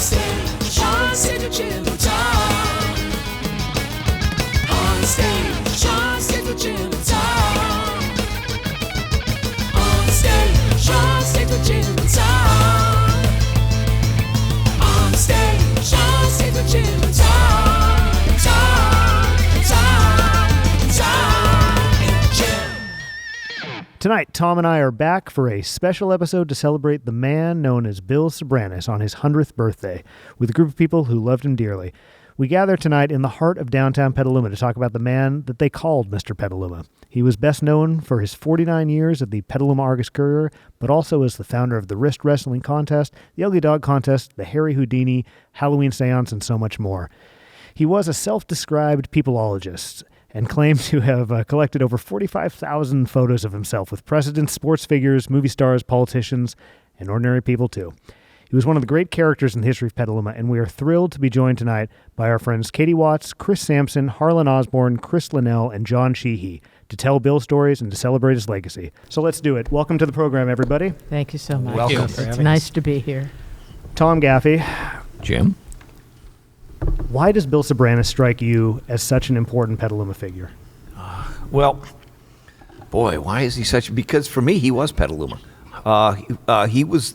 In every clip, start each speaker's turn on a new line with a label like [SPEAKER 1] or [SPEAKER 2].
[SPEAKER 1] Onstage, Sean said to chill and talk. Onstage, Sean said to chill and talk. Onstage, Sean said to chill and talk. Onstage, Sean said to chill and talk. Talk and chill.
[SPEAKER 2] Tonight, Tom and I are back for a special episode to celebrate the man known as Bill Soberanes on his 100th birthday, with a group of people who loved him dearly. We gather tonight in the heart of downtown Petaluma to talk about the man that they called Mr. Petaluma. He was best known for his 49 years at the Petaluma Argus-Courier, but also as the founder of the wrist wrestling contest, the Ugly Dog contest, the Houdini Halloween Seance, and so much more. He was a self-described peopleologist and claimed to have collected over 45,000 photos of himself with presidents, sports figures, movie stars, politicians, and ordinary people too. He was one of the great characters in the history of Petaluma, and we are thrilled to be joined tonight by our friends Katie Watts, Chris Samson, Harlan Osborne, Chris Linnell, and John Sheehy to tell Bill stories and to celebrate his legacy. So let's do it. Welcome to the program, everybody.
[SPEAKER 3] Thank you so much.
[SPEAKER 4] Welcome.
[SPEAKER 3] It's nice to be here.
[SPEAKER 2] Tom Gaffey,
[SPEAKER 4] Jim?
[SPEAKER 2] why does Bill Soberanes strike you as such an important Petaluma figure?
[SPEAKER 4] Well, boy, why is he such? Because for me, he was Petaluma. He was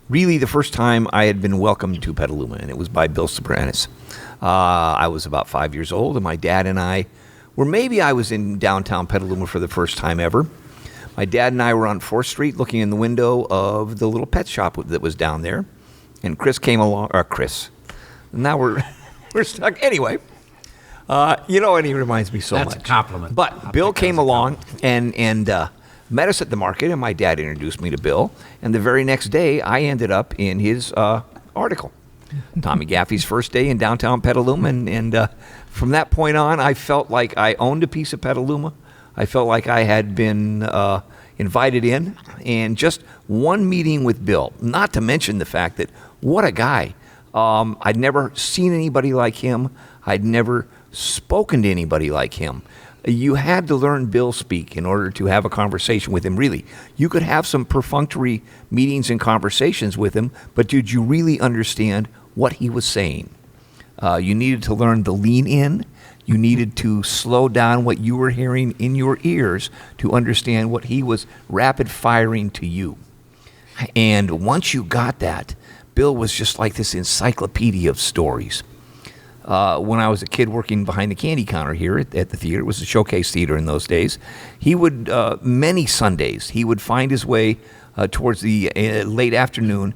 [SPEAKER 4] really the first time I had been welcomed to Petaluma, and it was by Bill Soberanes. I was about 5 years old, and my dad and I I was in downtown Petaluma for the first time ever. My dad and I were on 4th Street looking in the window of the little pet shop that was down there, and Chris came along, now we're stuck. Anyway, and he reminds me so much.
[SPEAKER 5] That's a compliment.
[SPEAKER 4] But Bill came along and met us at the market, and my dad introduced me to Bill. And the very next day, I ended up in his article, Tommy Gaffey's first day in downtown Petaluma. And from that point on, I felt like I owned a piece of Petaluma. I felt like I had been invited in. And just one meeting with Bill, not to mention the fact that what a guy. I'd never seen anybody like him. I'd never spoken to anybody like him. You had to learn Bill speak in order to have a conversation with him, really. You could have some perfunctory meetings and conversations with him, but did you really understand what he was saying? You needed to learn to lean in. You needed to slow down what you were hearing in your ears to understand what he was rapid firing to you. And once you got that, Bill was just like this encyclopedia of stories. When I was a kid working behind the candy counter here at the theater, it was a showcase theater in those days, he would, many Sundays, he would find his way towards the late afternoon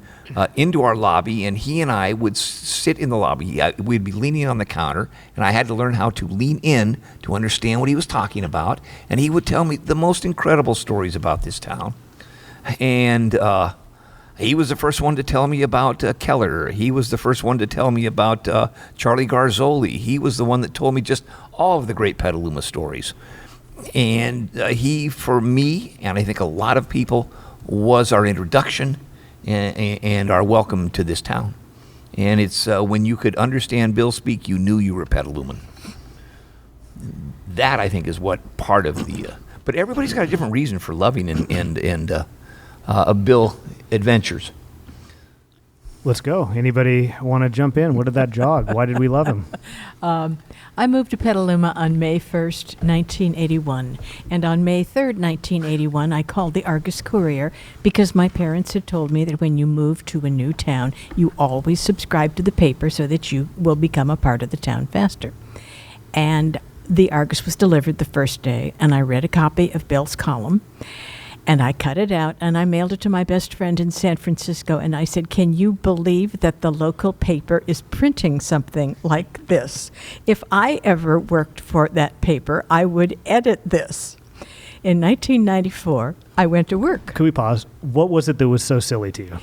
[SPEAKER 4] into our lobby, and he and I would sit in the lobby. We'd be leaning on the counter, and I had to learn how to lean in to understand what he was talking about, and he would tell me the most incredible stories about this town. And he was the first one to tell me about Keller. He was the first one to tell me about Charlie Garzoli. He was the one that told me just all of the great Petaluma stories. And he, for me, and I think a lot of people, was our introduction and our welcome to this town. And it's when you could understand Bill speak, you knew you were Petaluman. That, I think, is what part of the... but everybody's got a different reason for loving and Bill adventures.
[SPEAKER 2] Let's go. Anybody want to jump in? What did that jog? Why did we love him?
[SPEAKER 3] I moved to Petaluma on May 1st, 1981. And on May 3rd, 1981, I called the Argus-Courier because my parents had told me that when you move to a new town, you always subscribe to the paper so that you will become a part of the town faster. And the Argus was delivered the first day, and I read a copy of Bill's column. And I cut it out, and I mailed it to my best friend in San Francisco, and I said, can you believe that the local paper is printing something like this? If I ever worked for that paper, I would edit this. In 1994, I went to work.
[SPEAKER 2] Could we pause? What was it that was so silly to you?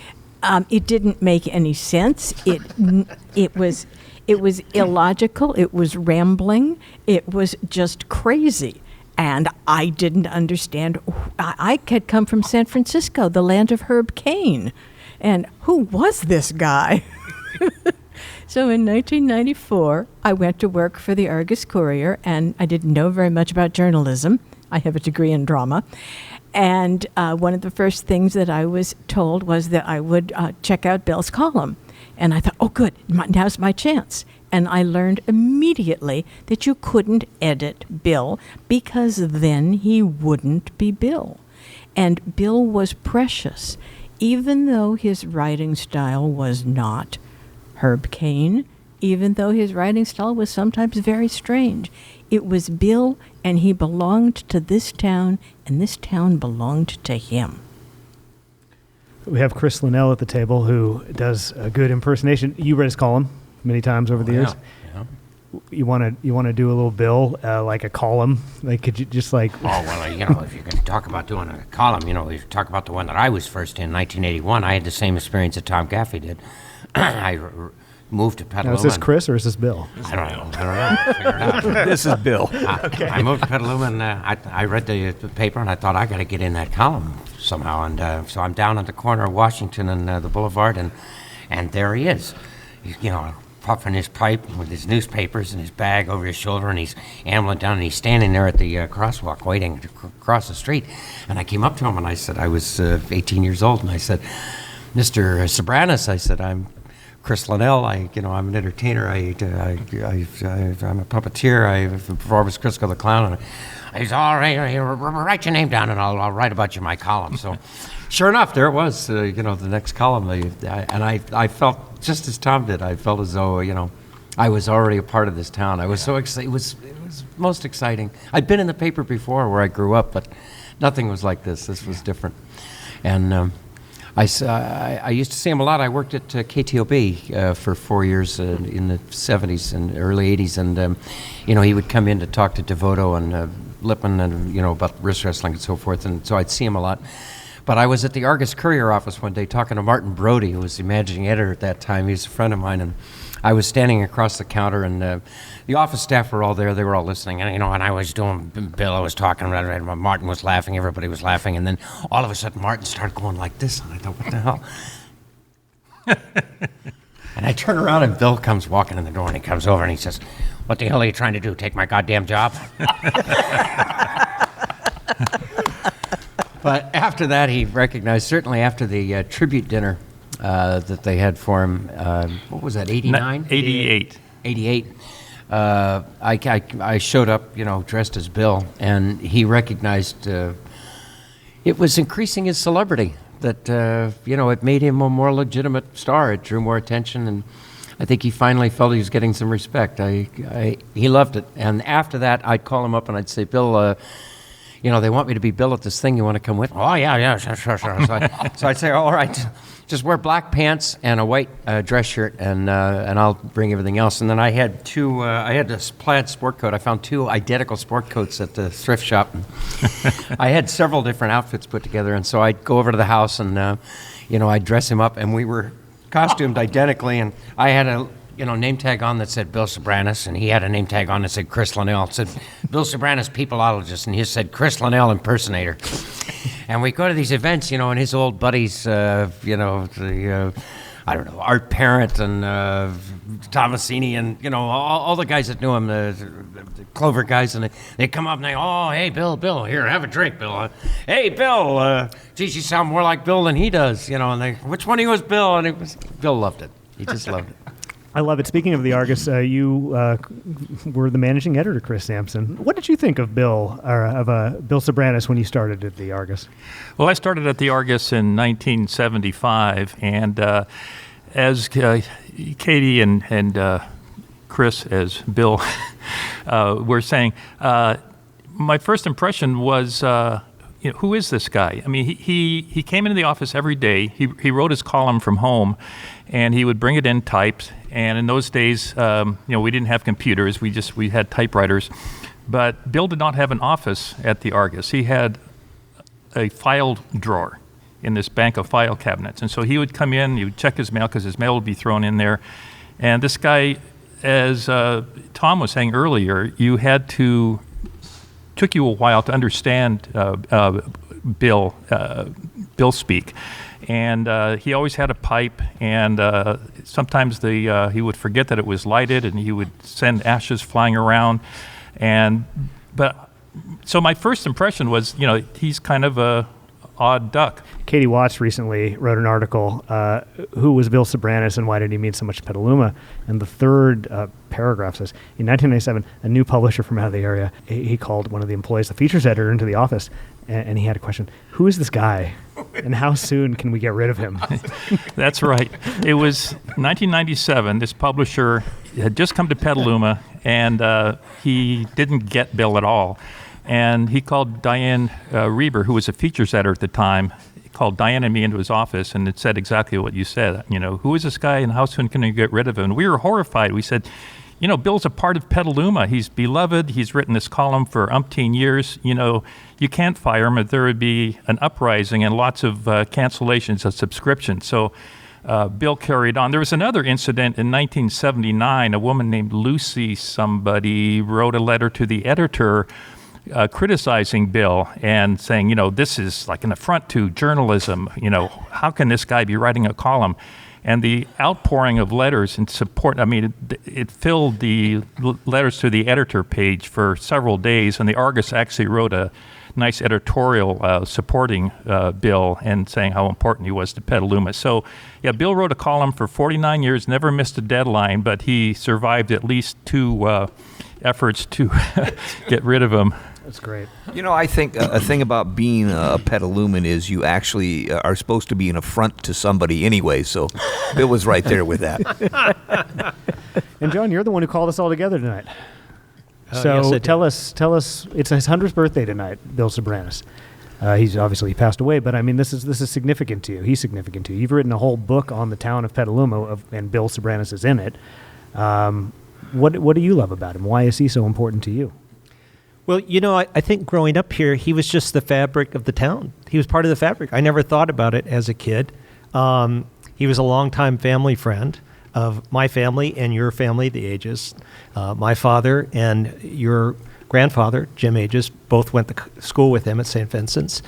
[SPEAKER 3] It didn't make any sense. It was illogical. It was rambling. It was just crazy. And I didn't understand. I had come from San Francisco, the land of Herb Cain. And who was this guy? So in 1994, I went to work for the Argus-Courier, and I didn't know very much about journalism. I have a degree in drama. And one of the first things that I was told was that I would check out Bill's column. And I thought, oh, good, now's my chance. And I learned immediately that you couldn't edit Bill because then he wouldn't be Bill. And Bill was precious, even though his writing style was not Herb Cain, even though his writing style was sometimes very strange. It was Bill, and he belonged to this town, and this town belonged to him.
[SPEAKER 2] We have Chris Linnell at the table, who does a good impersonation. You read his column many times over the years.
[SPEAKER 5] Yeah.
[SPEAKER 2] You want to do a little Bill, like a column? Like, could you just like?
[SPEAKER 5] Oh, well, if you're going to talk about doing a column, if you talk about the one that I was first in 1981, I had the same experience that Tom Gaffey did. I moved to Petaluma.
[SPEAKER 2] Now, is this Chris or is this Bill?
[SPEAKER 5] I don't know. Figure it out.
[SPEAKER 4] This is Bill.
[SPEAKER 5] Okay. I moved to Petaluma, and I read the paper, and I thought, I got to get in that column somehow. And so I'm down at the corner of Washington and the Boulevard, and there he is. Puffing his pipe with his newspapers and his bag over his shoulder, and he's ambling down, and he's standing there at the crosswalk waiting to cross the street. And I came up to him, and I said, I was 18 years old, and I said, Mr. Soberanes, I said, I'm Chris Linnell. I'm an entertainer. I'm a puppeteer. I perform as Crisco the Clown. And he's all right. Write your name down, and I'll write about you in my column. So, sure enough, there it was. The next column. I felt just as Tom did. I felt as though I was already a part of this town. I was so excited. It was most exciting. I'd been in the paper before where I grew up, but nothing was like this. This was different, and. I used to see him a lot. I worked at KTOB for 4 years in the 70s and early 80s, and he would come in to talk to Devoto and Lippman and about wrist wrestling and so forth, and so I'd see him a lot. But I was at the Argus-Courier office one day talking to Martin Brody, who was the managing editor at that time. He was a friend of mine, and I was standing across the counter, and the office staff were all there. They were all listening, and and I was doing Bill. I was talking. Martin was laughing. Everybody was laughing, and then all of a sudden, Martin started going like this, and I thought, "What the hell?" And I turn around, and Bill comes walking in the door, and he comes over, and he says, "What the hell are you trying to do? Take my goddamn job?" But after that, he recognized, certainly after the tribute dinner that they had for him, what was that, 89?
[SPEAKER 6] 88.
[SPEAKER 5] 88. I showed up, dressed as Bill, and he recognized it was increasing his celebrity, that, it made him a more legitimate star. It drew more attention, and I think he finally felt he was getting some respect. He loved it. And after that, I'd call him up and I'd say, Bill, they want me to be Bill at this thing. You want to come with? Oh, yeah, sure. So I'd say, all right, just wear black pants and a white dress shirt, and I'll bring everything else. And then I had I had this plaid sport coat. I found 2 identical sport coats at the thrift shop. I had several different outfits put together, and so I'd go over to the house and, I'd dress him up, and we were costumed identically, and I had a name tag on that said Bill Soberanes, and he had a name tag on that said Chris Linnell. It said Bill Soberanes, peopleologist, and he said Chris Linnell, impersonator. And we go to these events, and his old buddies, Art Parent and Tomasini and, all the guys that knew him, the Clover guys, and they come up and they, oh, hey, Bill, here, have a drink, Bill. Hey, Bill, geez, you sound more like Bill than he does, and they, which one of you was Bill? And Bill loved it. He just loved it.
[SPEAKER 2] I love it. Speaking of the Argus, you were the managing editor, Chris Samson. What did you think of Bill Soberanes when you started at the Argus?
[SPEAKER 6] Well, I started at the Argus in 1975, and as Katie and Chris, as Bill were saying, my first impression was, who is this guy? I mean, he came into the office every day. He wrote his column from home, and he would bring it in typed. And in those days, we didn't have computers. We had typewriters. But Bill did not have an office at the Argus. He had a file drawer in this bank of file cabinets. And so he would come in, he would check his mail because his mail would be thrown in there. And this guy, as Tom was saying earlier, took you a while to understand Bill speak. And he always had a pipe, and sometimes he would forget that it was lighted, and he would send ashes flying around. So my first impression was, he's kind of a odd duck.
[SPEAKER 2] Katie Watts recently wrote an article, Who was Bill Soberanes and why did he mean so much to Petaluma? And the third paragraph says, in 1997, a new publisher from out of the area, he called one of the employees, the features editor, into the office, and he had a question, who is this guy? And how soon can we get rid of him?
[SPEAKER 6] That's right. It was 1997. This publisher had just come to Petaluma, and he didn't get Bill at all. And he called Diane Reber, who was a features editor at the time, called Diane and me into his office, and it said exactly what you said. Who is this guy and how soon can we get rid of him? And we were horrified. We said, Bill's a part of Petaluma. He's beloved. He's written this column for umpteen years. You can't fire him, or there would be an uprising and lots of cancellations of subscriptions. So Bill carried on. There was another incident in 1979. A woman named Lucy somebody wrote a letter to the editor criticizing Bill and saying, this is like an affront to journalism. How can this guy be writing a column? And the outpouring of letters in support, it filled the letters to the editor page for several days, and the Argus actually wrote a nice editorial supporting Bill and saying how important he was to Petaluma. So, yeah, Bill wrote a column for 49 years, never missed a deadline, but he survived at least two efforts to get rid of him.
[SPEAKER 2] That's great.
[SPEAKER 4] I think a thing about being a Petaluman is you actually are supposed to be an affront to somebody anyway, so Bill was right there with that.
[SPEAKER 2] And John, you're the one who called us all together tonight. So
[SPEAKER 7] yes,
[SPEAKER 2] tell us, it's his 100th birthday tonight, Bill Soberanes. He passed away, but this is significant to you. He's significant to you. You've written a whole book on the town of Petaluma, and Bill Soberanes is in it. What do you love about him? Why is he so important to you?
[SPEAKER 7] Well, I think growing up here, he was just the fabric of the town. He was part of the fabric. I never thought about it as a kid. He was a longtime family friend of my family and your family, the Ages. My father and your grandfather, Jim Ages, both went to school with him at St. Vincent's.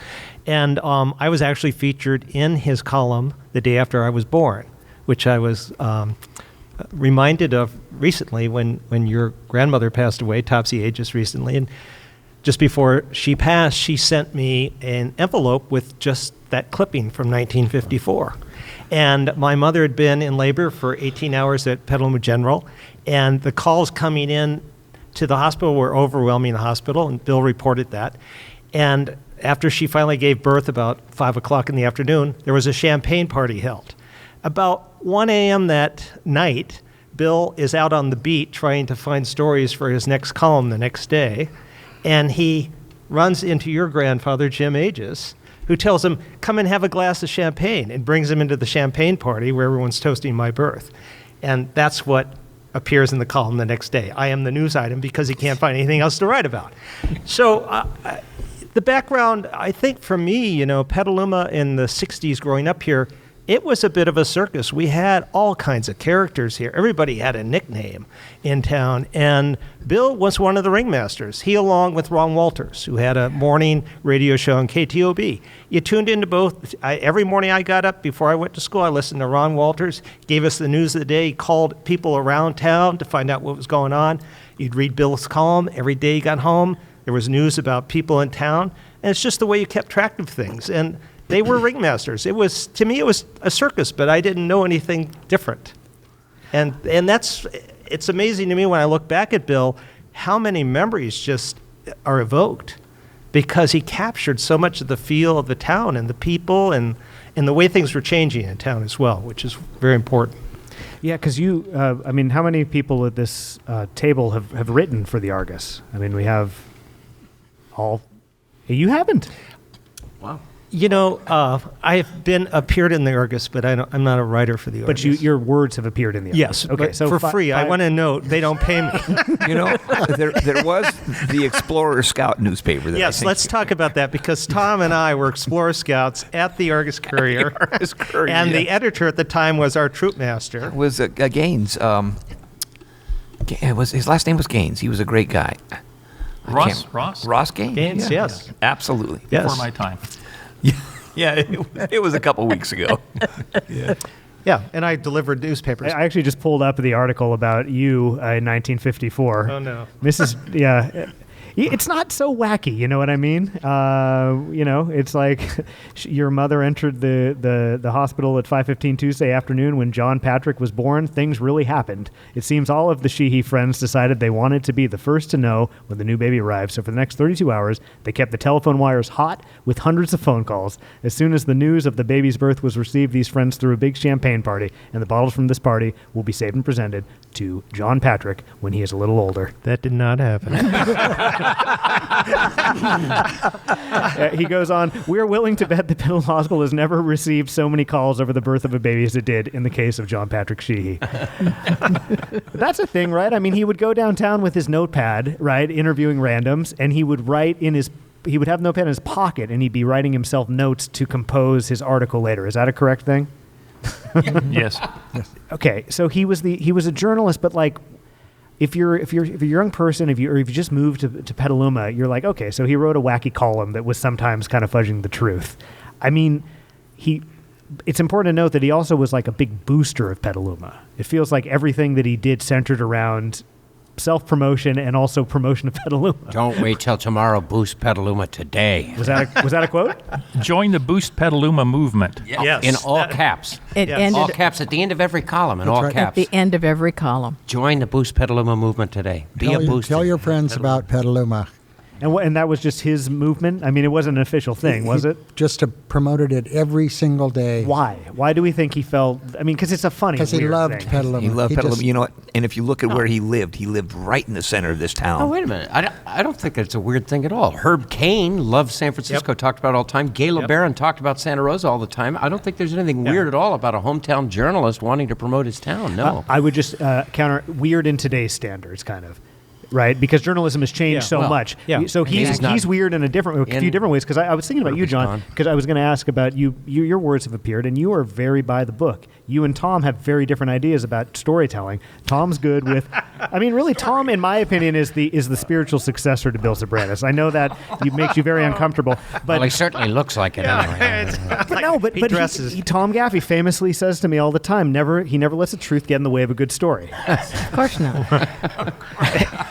[SPEAKER 7] And I was actually featured in his column the day after I was born, which I was reminded of recently when your grandmother passed away, Topsy Aegis, recently. And just before she passed, she sent me an envelope with just that clipping from 1954. And my mother had been in labor for 18 hours at Petaluma General, and the calls coming in to the hospital were overwhelming the hospital, and Bill reported that. And after she finally gave birth about 5 o'clock in the afternoon, there was a champagne party held. About 1 a.m. that night, Bill is out on the beat trying to find stories for his next column the next day, and he runs into your grandfather, Jim Aegis, who tells him, come and have a glass of champagne, and brings him into the champagne party where everyone's toasting my birth. And that's what appears in the column the next day. I am the news item because he can't find anything else to write about. So the background, I think for me, Petaluma in the 60s growing up here, it was a bit of a circus. We had all kinds of characters here. Everybody had a nickname in town, and Bill was one of the ringmasters. He, along with Ron Walters, who had a morning radio show on KTOB. You tuned into both. Every morning I got up before I went to school, I listened to Ron Walters, gave us the news of the day. He called people around town to find out what was going on. You'd read Bill's column. Every day you got home, there was news about people in town, and it's just the way you kept track of things. And they were ringmasters. To me, it was a circus, but I didn't know anything different. And it's amazing to me when I look back at Bill, how many memories just are evoked because he captured so much of the feel of the town and the people and the way things were changing in town as well, which is very important.
[SPEAKER 2] Yeah, because how many people at this table have written for the Argus? We have all. You haven't.
[SPEAKER 7] Wow. I've appeared in the Argus, but I'm not a writer for the Argus.
[SPEAKER 2] But your words have appeared in the Argus.
[SPEAKER 7] Yes, okay. So for free. I want to note they don't pay me.
[SPEAKER 4] There was the Explorer Scout newspaper.
[SPEAKER 7] Yes, let's talk about that because Tom and I were Explorer Scouts at the Argus-Courier. And the editor at the time was our troop master.
[SPEAKER 4] It was Gaines. His last name was Gaines. He was a great guy.
[SPEAKER 6] Ross
[SPEAKER 4] Gaines?
[SPEAKER 7] Gaines, yes.
[SPEAKER 4] Absolutely.
[SPEAKER 7] Yes.
[SPEAKER 6] Before my time.
[SPEAKER 4] Yeah, it was a couple weeks ago.
[SPEAKER 7] Yeah, and I delivered newspapers.
[SPEAKER 2] I actually just pulled up the article about you in 1954.
[SPEAKER 7] Oh, no.
[SPEAKER 2] It's not so wacky, you know what I mean? It's like your mother entered the hospital at 5:15 Tuesday afternoon when John Patrick was born. Things really happened. It seems all of the Sheehy friends decided they wanted to be the first to know when the new baby arrived. So for the next 32 hours, they kept the telephone wires hot with hundreds of phone calls. As soon as the news of the baby's birth was received, these friends threw a big champagne party, and the bottles from this party will be saved and presented to John Patrick when he is a little older.
[SPEAKER 7] That did not happen.
[SPEAKER 2] He goes on, "We are willing to bet the Petaluma Hospital has never received so many calls over the birth of a baby as it did in the case of John Patrick Sheehy." That's a thing, right? I mean, he would go downtown with his notepad, right, interviewing randoms, and he would he would have a notepad in his pocket, and he'd be writing himself notes to compose his article later. Is that a correct thing?
[SPEAKER 6] Yes.
[SPEAKER 2] Okay, so he was a journalist, but like, if you're a young person, if you just moved to Petaluma, you're like, okay, so he wrote a wacky column that was sometimes kind of fudging the truth. I mean, it's important to note that he also was like a big booster of Petaluma. It feels like everything that he did centered around self-promotion and also promotion of Petaluma.
[SPEAKER 5] Don't wait till tomorrow. Boost Petaluma today.
[SPEAKER 2] Was that a quote?
[SPEAKER 6] Join the Boost Petaluma movement.
[SPEAKER 7] Yes.
[SPEAKER 5] In all caps.
[SPEAKER 3] It
[SPEAKER 7] Yes.
[SPEAKER 3] ended
[SPEAKER 5] All caps at the end of every column. In all
[SPEAKER 8] right.
[SPEAKER 3] at
[SPEAKER 5] caps.
[SPEAKER 3] the end of every column.
[SPEAKER 5] Join the Boost Petaluma movement today. Be a booster.
[SPEAKER 8] Tell your friends about Petaluma.
[SPEAKER 2] And that was just his movement? I mean, it wasn't an official thing, was it?
[SPEAKER 8] Just promoted it every single day.
[SPEAKER 2] Why? Why do we think he felt... I mean, because it's a funny,
[SPEAKER 8] Because he
[SPEAKER 2] weird
[SPEAKER 8] loved
[SPEAKER 2] thing.
[SPEAKER 8] Petaluma.
[SPEAKER 4] He loved Petaluma.
[SPEAKER 8] just-
[SPEAKER 4] You know what? And if you look at where he lived right in the center of this town.
[SPEAKER 5] Oh, wait a minute. I don't think it's a weird thing at all. Herb Cain loved San Francisco, talked about it all the time. Gay LeBaron talked about Santa Rosa all the time. I don't think there's anything weird at all about a hometown journalist wanting to promote his town. No.
[SPEAKER 2] I would just counter weird in today's standards, kind of. Right, because journalism has changed so
[SPEAKER 7] well,
[SPEAKER 2] much.
[SPEAKER 7] yeah.
[SPEAKER 2] So he's weird in a few different ways. Because I was thinking about you, John. Because I was going to ask about you. Your words have appeared, and you are very by the book. You and Tom have very different ideas about storytelling. Tom's good with. I mean, really, Tom, in my opinion, is the spiritual successor to Bill Soberanes. I know that makes you very uncomfortable, but
[SPEAKER 5] Well, he certainly looks like it anyway.
[SPEAKER 2] but
[SPEAKER 7] dresses.
[SPEAKER 2] Tom Gaffey famously says to me all the time, he never lets the truth get in the way of a good story.
[SPEAKER 3] Of course not.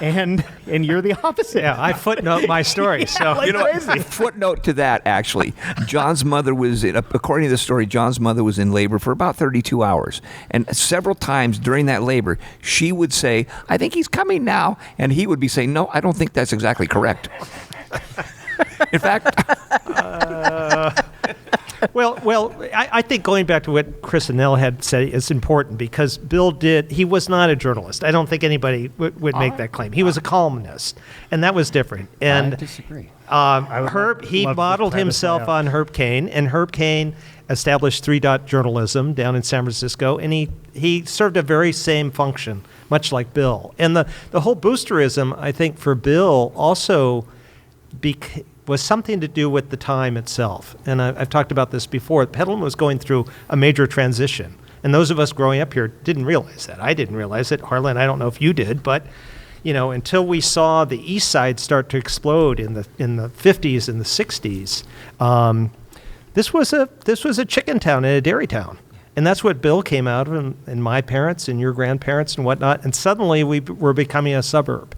[SPEAKER 2] and you're the opposite.
[SPEAKER 7] Yeah, I footnote my story. So
[SPEAKER 4] You know, what? Footnote to that, actually. John's mother according to the story, John's mother was in labor for about 32 hours. And several times during that labor, she would say, "I think he's coming now." And he would be saying, "No, I don't think that's exactly correct." In fact,
[SPEAKER 7] Well, I think going back to what Chris and Nell had said is important because he was not a journalist. I don't think anybody would make that claim. He was a columnist, and that was different. And
[SPEAKER 5] I disagree.
[SPEAKER 7] He
[SPEAKER 2] love to
[SPEAKER 7] modeled
[SPEAKER 2] try this
[SPEAKER 7] himself
[SPEAKER 2] out.
[SPEAKER 7] on Herb Cain, and Herb Cain established three-dot journalism down in San Francisco, and he served a very same function, much like Bill. And the whole boosterism, I think, for Bill also was something to do with the time itself. And I've talked about this before. Petaluma was going through a major transition. And those of us growing up here didn't realize that. I didn't realize it. Harlan, I don't know if you did, but until we saw the East Side start to explode in the 50s and the 60s, this was a chicken town and a dairy town. And that's what Bill came out of, and my parents and your grandparents and whatnot. And suddenly we were becoming a suburb.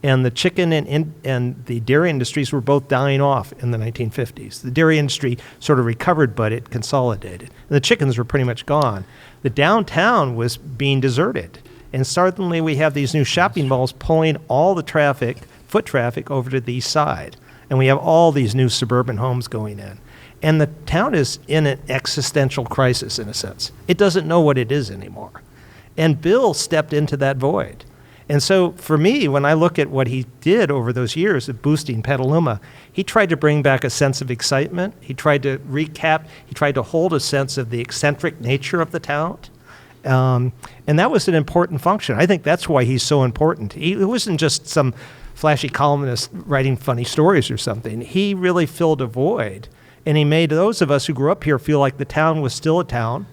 [SPEAKER 7] And the chicken and the dairy industries were both dying off in the 1950s. The dairy industry sort of recovered, but it consolidated. And the chickens were pretty much gone. The downtown was being deserted. And suddenly we have these new shopping malls pulling all the foot traffic over to the east side. And we have all these new suburban homes going in. And the town is in an existential crisis, in a sense. It doesn't know what it is anymore. And Bill stepped into that void. And so for me, when I look at what he did over those years of boosting Petaluma, he tried to bring back a sense of excitement. He tried to he tried to hold a sense of the eccentric nature of the town. And that was an important function. I think that's why he's so important. He wasn't just some flashy columnist writing funny stories or something. He really filled a void. And he made those of us who grew up here feel like the town was still a town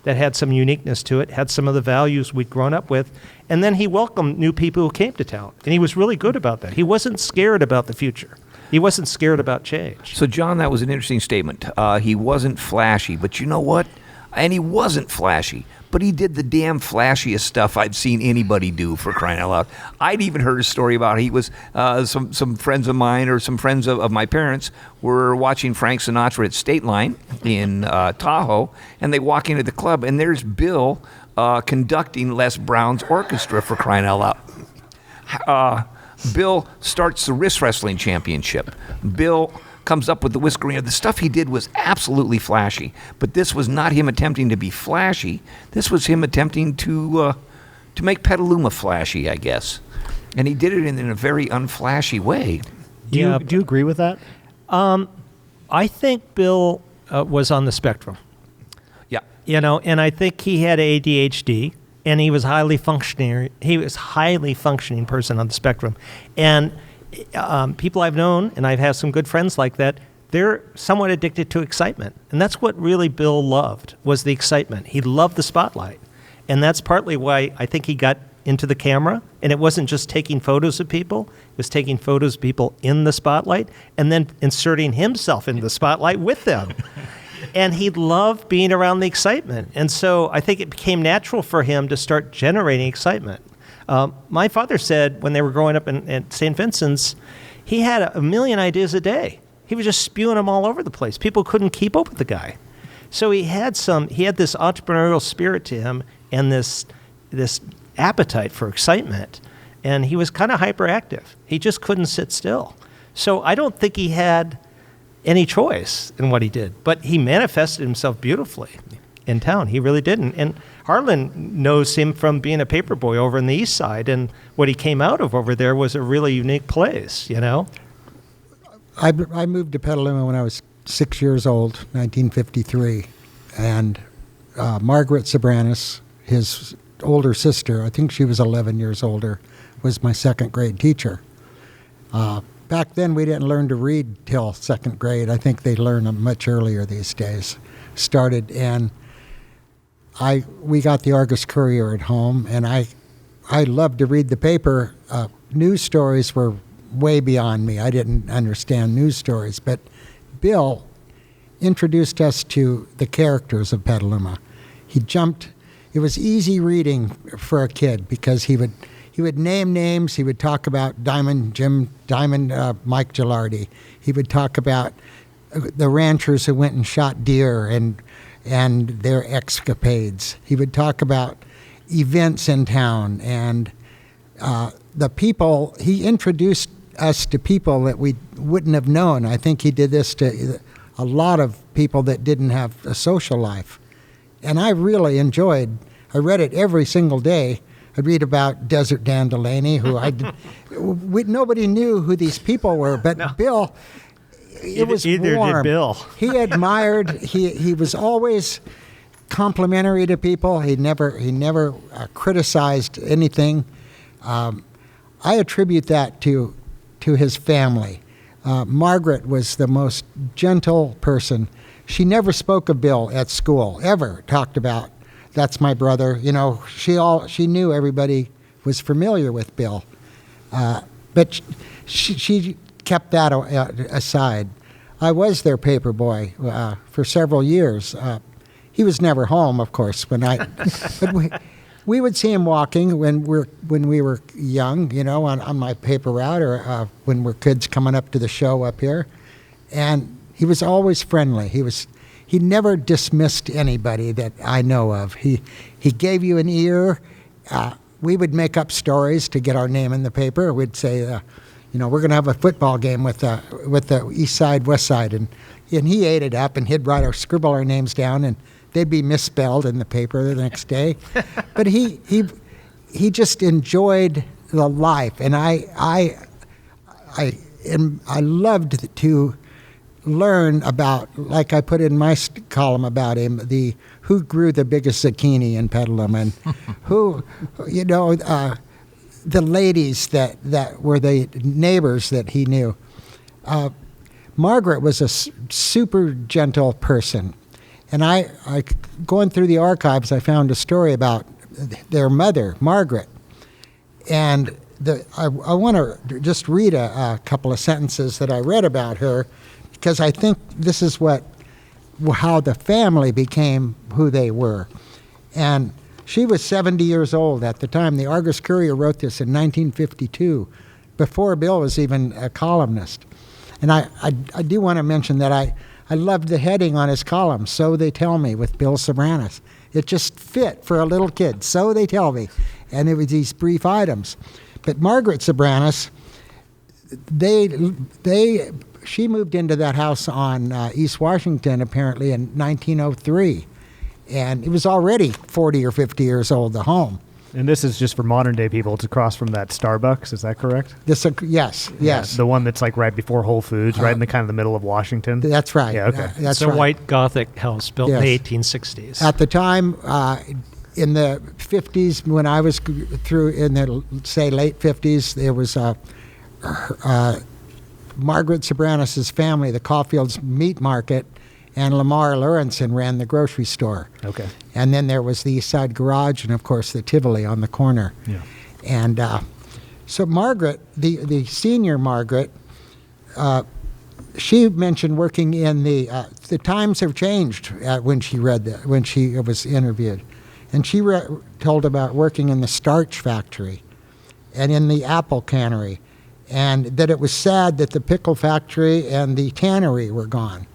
[SPEAKER 7] that had some uniqueness to it, had some of the values we'd grown up with. And then he welcomed new people who came to town. And he was really good about that. He wasn't scared about the future. He wasn't scared about change.
[SPEAKER 4] so John, that was an interesting statement. He wasn't flashy, but you know what? And he wasn't flashy, but he did the damn flashiest stuff I've seen anybody do, for crying out loud. I'd even heard a story about he was some friends of mine or some friends of my parents were watching Frank Sinatra at State Line in Tahoe, and they walk into the club, and there's Bill conducting Les Brown's orchestra, for crying out loud. Bill starts the wrist wrestling championship. Bill comes up with the whisker. The stuff he did was absolutely flashy, but this was not him attempting to be flashy. This was him attempting to make Petaluma flashy, I guess. And he did it in a very unflashy way.
[SPEAKER 2] Do you agree with that?
[SPEAKER 7] I think Bill was on the spectrum.
[SPEAKER 4] Yeah.
[SPEAKER 7] And I think he had ADHD, and he was highly functioning. He was highly functioning person on the spectrum, and people I've known, and I've had some good friends like that, they're somewhat addicted to excitement. And that's what really Bill loved, was the excitement. He loved the spotlight. And that's partly why I think he got into the camera. And it wasn't just taking photos of people. It was taking photos of people in the spotlight and then inserting himself in the spotlight with them. And he loved being around the excitement. And so I think it became natural for him to start generating excitement. My father said when they were growing up at St. Vincent's, he had a million ideas a day. He was just spewing them all over the place. People couldn't keep up with the guy. So he had this entrepreneurial spirit to him and this appetite for excitement. And he was kind of hyperactive. He just couldn't sit still. So I don't think he had any choice in what he did. But he manifested himself beautifully in town. He really didn't. And Harlan knows him from being a paper boy over in the East Side, and what he came out of over there was a really unique place,
[SPEAKER 8] I moved to Petaluma when I was 6 years old, 1953, and Margaret Soberanes, his older sister, I think she was 11 years older, was my second grade teacher. Back then, we didn't learn to read till second grade. I think they learn much earlier these days. And we got the Argus-Courier at home, and I loved to read the paper. News stories were way beyond me. I didn't understand news stories, but Bill introduced us to the characters of Petaluma. It was easy reading for a kid because he would name names. He would talk about Diamond Mike Gilardi. He would talk about the ranchers who went and shot deer and their escapades. He would talk about events in town and the people. He introduced us to people that we wouldn't have known. I think he did this to a lot of people that didn't have a social life. And I really enjoyed, I read it every single day. I'd read about Desert Dan Delaney, who nobody knew who these people were, but no. Bill, it was
[SPEAKER 7] either
[SPEAKER 8] warm.
[SPEAKER 7] Did Bill.
[SPEAKER 8] He admired, he was always complimentary to people. He never criticized anything. I attribute that to his family. Margaret was the most gentle person. She never spoke of Bill at school, ever talked about, that's my brother. She knew everybody was familiar with Bill. But she kept that aside. I was their paper boy for several years. He was never home, of course, but we would see him walking when we were young, on my paper route, or when we're kids coming up to the show up here. And he was always friendly. He never dismissed anybody that I know of. He gave you an ear. We would make up stories to get our name in the paper. We'd say, we're going to have a football game with the East Side, West Side, and he ate it up, and he'd scribble our names down, and they'd be misspelled in the paper the next day. But he just enjoyed the life, and I loved to learn about, like I put in my column about him, who grew the biggest zucchini in Petaluma, and who, the ladies that were the neighbors that he knew. Margaret was a super gentle person. And I going through the archives, I found a story about their mother, Margaret. And I want to just read a couple of sentences that I read about her, because I think this is how the family became who they were. And she was 70 years old at the time. The Argus-Courier wrote this in 1952, before Bill was even a columnist. And I do want to mention that I loved the heading on his column, So They Tell Me, with Bill Soberanes. It just fit for a little kid, So They Tell Me. And it was these brief items. But Margaret Soberanes, she moved into that house on East Washington apparently in 1903. And it was already 40 or 50 years old, the home.
[SPEAKER 2] And this is just for modern day people. It's across from that Starbucks. Is that correct?
[SPEAKER 8] Yes.
[SPEAKER 2] The one that's like right before Whole Foods, right in the kind of the middle of Washington.
[SPEAKER 8] That's right.
[SPEAKER 2] Yeah, okay.
[SPEAKER 8] That's
[SPEAKER 7] it's a
[SPEAKER 8] right.
[SPEAKER 7] white Gothic house built in the 1860s.
[SPEAKER 8] At the time, in the 50s, when I was through in the, say, late 50s, there was Margaret Soberanes' family, the Caulfield's Meat Market, and Lamar Lawrenson ran the grocery store.
[SPEAKER 2] Okay.
[SPEAKER 8] And then there was the East Side Garage and, of course, the Tivoli on the corner.
[SPEAKER 2] Yeah.
[SPEAKER 8] And so Margaret, the senior Margaret, she mentioned working in the times have changed when she read that, when she was interviewed. And she told about working in the starch factory and in the apple cannery, and that it was sad that the pickle factory and the tannery were gone.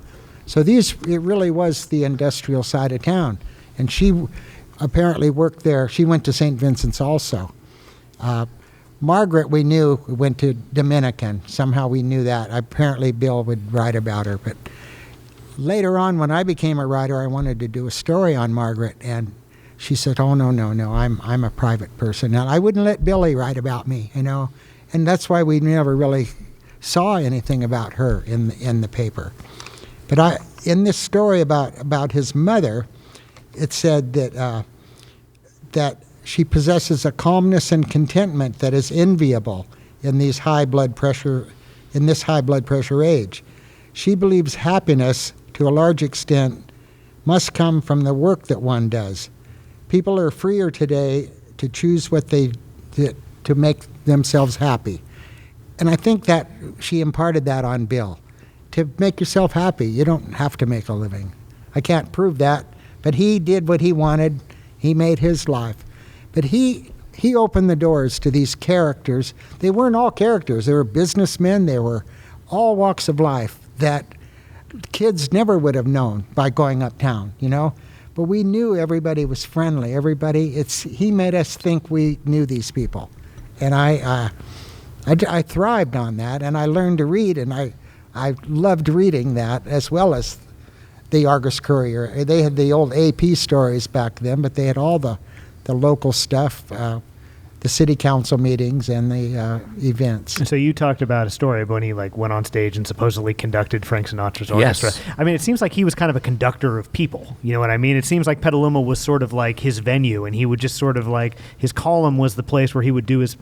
[SPEAKER 8] So it really was the industrial side of town. And she apparently worked there. She went to St. Vincent's also. Margaret, we knew, went to Dominican. Somehow we knew that. Apparently Bill would write about her. But later on, when I became a writer, I wanted to do a story on Margaret. And she said, oh, no, I'm a private person. And I wouldn't let Billy write about me, you know. And that's why we never really saw anything about her in the paper. But in this story about his mother, it said that she possesses a calmness and contentment that is enviable in this high blood pressure age. She believes happiness, to a large extent, must come from the work that one does. People are freer today to choose to make themselves happy. And I think that she imparted that on Bill. To make yourself happy, you don't have to make a living. I can't prove that, but he did what he wanted. He made his life. But he opened the doors to these characters. They weren't all characters. They were businessmen. They were all walks of life that kids never would have known by going uptown, you know. But we knew everybody was friendly. He made us think we knew these people. And I thrived on that, and I learned to read, and I loved reading that, as well as the Argus-Courier. They had the old AP stories back then, but they had all the local stuff, the city council meetings and the events.
[SPEAKER 2] And so you talked about a story when he went on stage and supposedly conducted Frank Sinatra's orchestra.
[SPEAKER 4] Yes.
[SPEAKER 2] I mean, it seems like he was kind of a conductor of people. You know what I mean? It seems like Petaluma was sort of like his venue, and he would just sort of his column was the place where he would do his,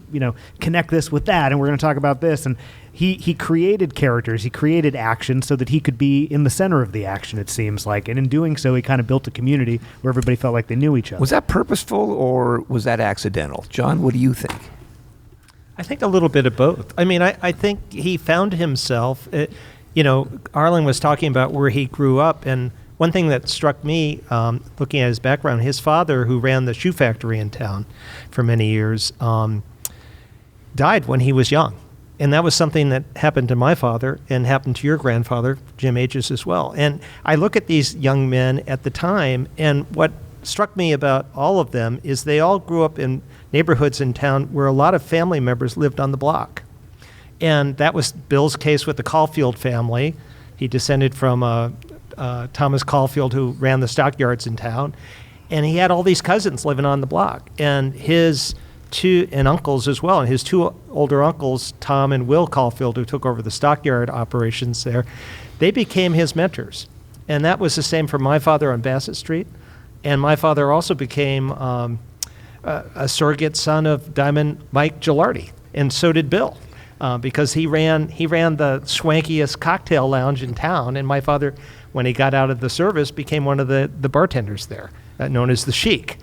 [SPEAKER 2] connect this with that, and we're going to talk about this. And he created characters, he created action so that he could be in the center of the action, it seems like. And in doing so, he kind of built a community where everybody felt like they knew each other.
[SPEAKER 4] Was that purposeful or was that accidental? John, what do you think?
[SPEAKER 7] I think a little bit of both. I mean, I think he found himself, Harlan was talking about where he grew up, and one thing that struck me, looking at his background, his father, who ran the shoe factory in town for many years, died when he was young. And that was something that happened to my father and happened to your grandfather, Jim Aegis, as well. And I look at these young men at the time, and what struck me about all of them is they all grew up in neighborhoods in town where a lot of family members lived on the block. And that was Bill's case with the Caulfield family. He descended from Thomas Caulfield, who ran the stockyards in town. And he had all these cousins living on the block. And his and uncles as well. And his two older uncles, Tom and Will Caulfield, who took over the stockyard operations there, they became his mentors. And that was the same for my father on Bassett Street. And my father also became a surrogate son of Diamond Mike Gilardi. And so did Bill, because he ran the swankiest cocktail lounge in town. And my father, when he got out of the service, became one of the bartenders there, known as the Sheik.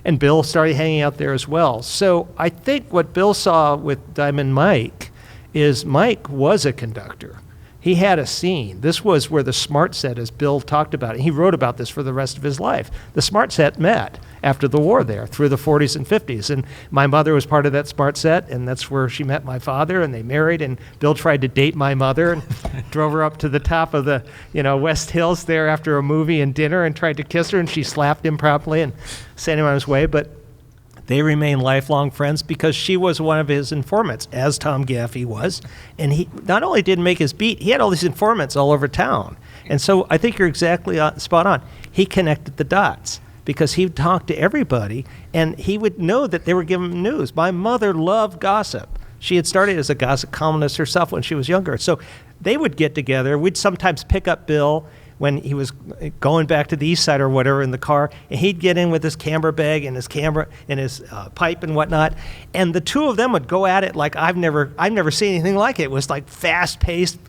[SPEAKER 7] And Bill started hanging out there as well. So I think what Bill saw with Diamond Mike is Mike was a conductor. He had a scene. This was where the smart set, as Bill talked about it, he wrote about this for the rest of his life. The smart set met after the war there through the 40s and 50s. And my mother was part of that smart set, and that's where she met my father, and they married, and Bill tried to date my mother and drove her up to the top of the, West Hills there after a movie and dinner and tried to kiss her, and she slapped him promptly and sent him on his way. But they remain lifelong friends because she was one of his informants, as Tom Gaffey was. And he not only didn't make his beat, he had all these informants all over town. And so I think you're exactly spot on. He connected the dots because he would talk to everybody, and he would know that they were giving him news. My mother loved gossip. She had started as a gossip columnist herself when she was younger. So they would get together. We'd sometimes pick up Bill when he was going back to the east side or whatever in the car, and he'd get in with his camera bag and his camera and his pipe and whatnot, and the two of them would go at it like I've never seen anything like it. It was like fast-paced,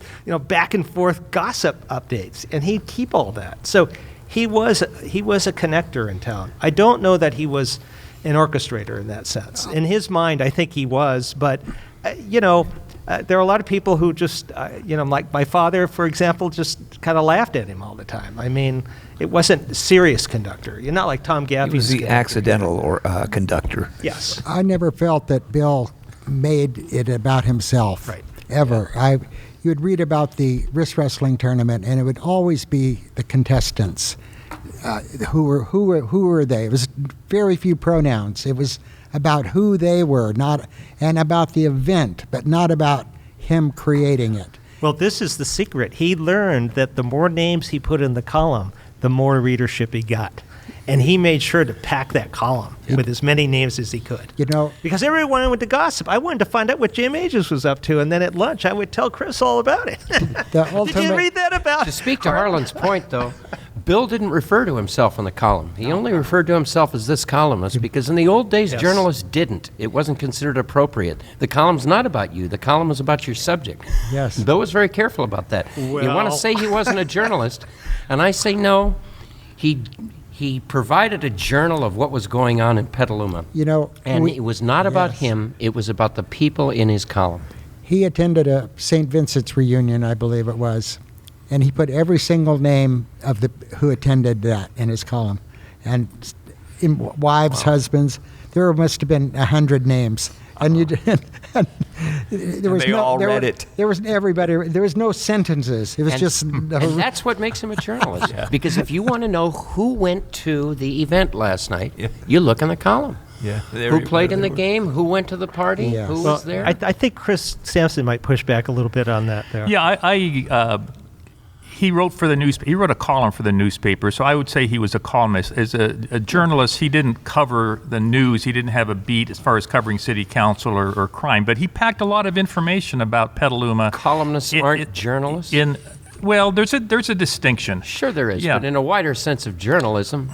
[SPEAKER 7] back and forth gossip updates, and he'd keep all that. So he was a connector in town. I don't know that he was an orchestrator in that sense. In his mind, I think he was, but there are a lot of people who just, like my father, for example, just kind of laughed at him all the time. I mean, it wasn't a serious conductor. You're not like Tom Gaffey.
[SPEAKER 4] He was the accidental or conductor.
[SPEAKER 7] Yes.
[SPEAKER 8] I never felt that Bill made it about himself.
[SPEAKER 7] Right.
[SPEAKER 8] Ever.
[SPEAKER 7] Yeah.
[SPEAKER 8] You would read about the wrist wrestling tournament, and it would always be the contestants. Who were they? It was very few pronouns. It was about who they were, and about the event, but not about him creating it.
[SPEAKER 7] Well, this is the secret. He learned that the more names he put in the column, the more readership he got. And he made sure to pack that column with as many names as he could. Because everyone went to gossip. I wanted to find out what Jim Ages was up to, and then at lunch I would tell Chris all about it. Did you read that about?
[SPEAKER 5] To speak to Harlan's point, though, Bill didn't refer to himself in the column. He only referred to himself as this columnist because in the old days, journalists didn't. It wasn't considered appropriate. The column's not about you. The column is about your subject.
[SPEAKER 8] Yes.
[SPEAKER 5] Bill was very careful about that.
[SPEAKER 7] Well.
[SPEAKER 5] You want to say he wasn't a journalist, and I say no. He provided a journal of what was going on in Petaluma. And it was not about him. It was about the people in his column.
[SPEAKER 8] He attended a St. Vincent's reunion, I believe it was, and he put every single name of who attended that in his column. And wives, husbands, there must have been 100 names. And
[SPEAKER 4] they all read it.
[SPEAKER 8] There was everybody. There was no sentences. It was just.
[SPEAKER 5] And that's what makes him a journalist. Because if you want to know who went to the event last night, you look in the column.
[SPEAKER 6] Yeah.
[SPEAKER 5] Who played in the game? Who went to the party?
[SPEAKER 8] Yes.
[SPEAKER 5] Who was there?
[SPEAKER 7] I think Chris Samson might push back a little bit on that there.
[SPEAKER 6] Yeah, he wrote for the newspaper. He wrote a column for the newspaper, so I would say he was a columnist. As a journalist, he didn't cover the news. He didn't have a beat as far as covering city council or crime, but he packed a lot of information about Petaluma.
[SPEAKER 5] Columnists aren't journalists?
[SPEAKER 6] Well, there's a distinction.
[SPEAKER 5] Sure there is,
[SPEAKER 6] Yeah.
[SPEAKER 5] but in a wider sense of journalism.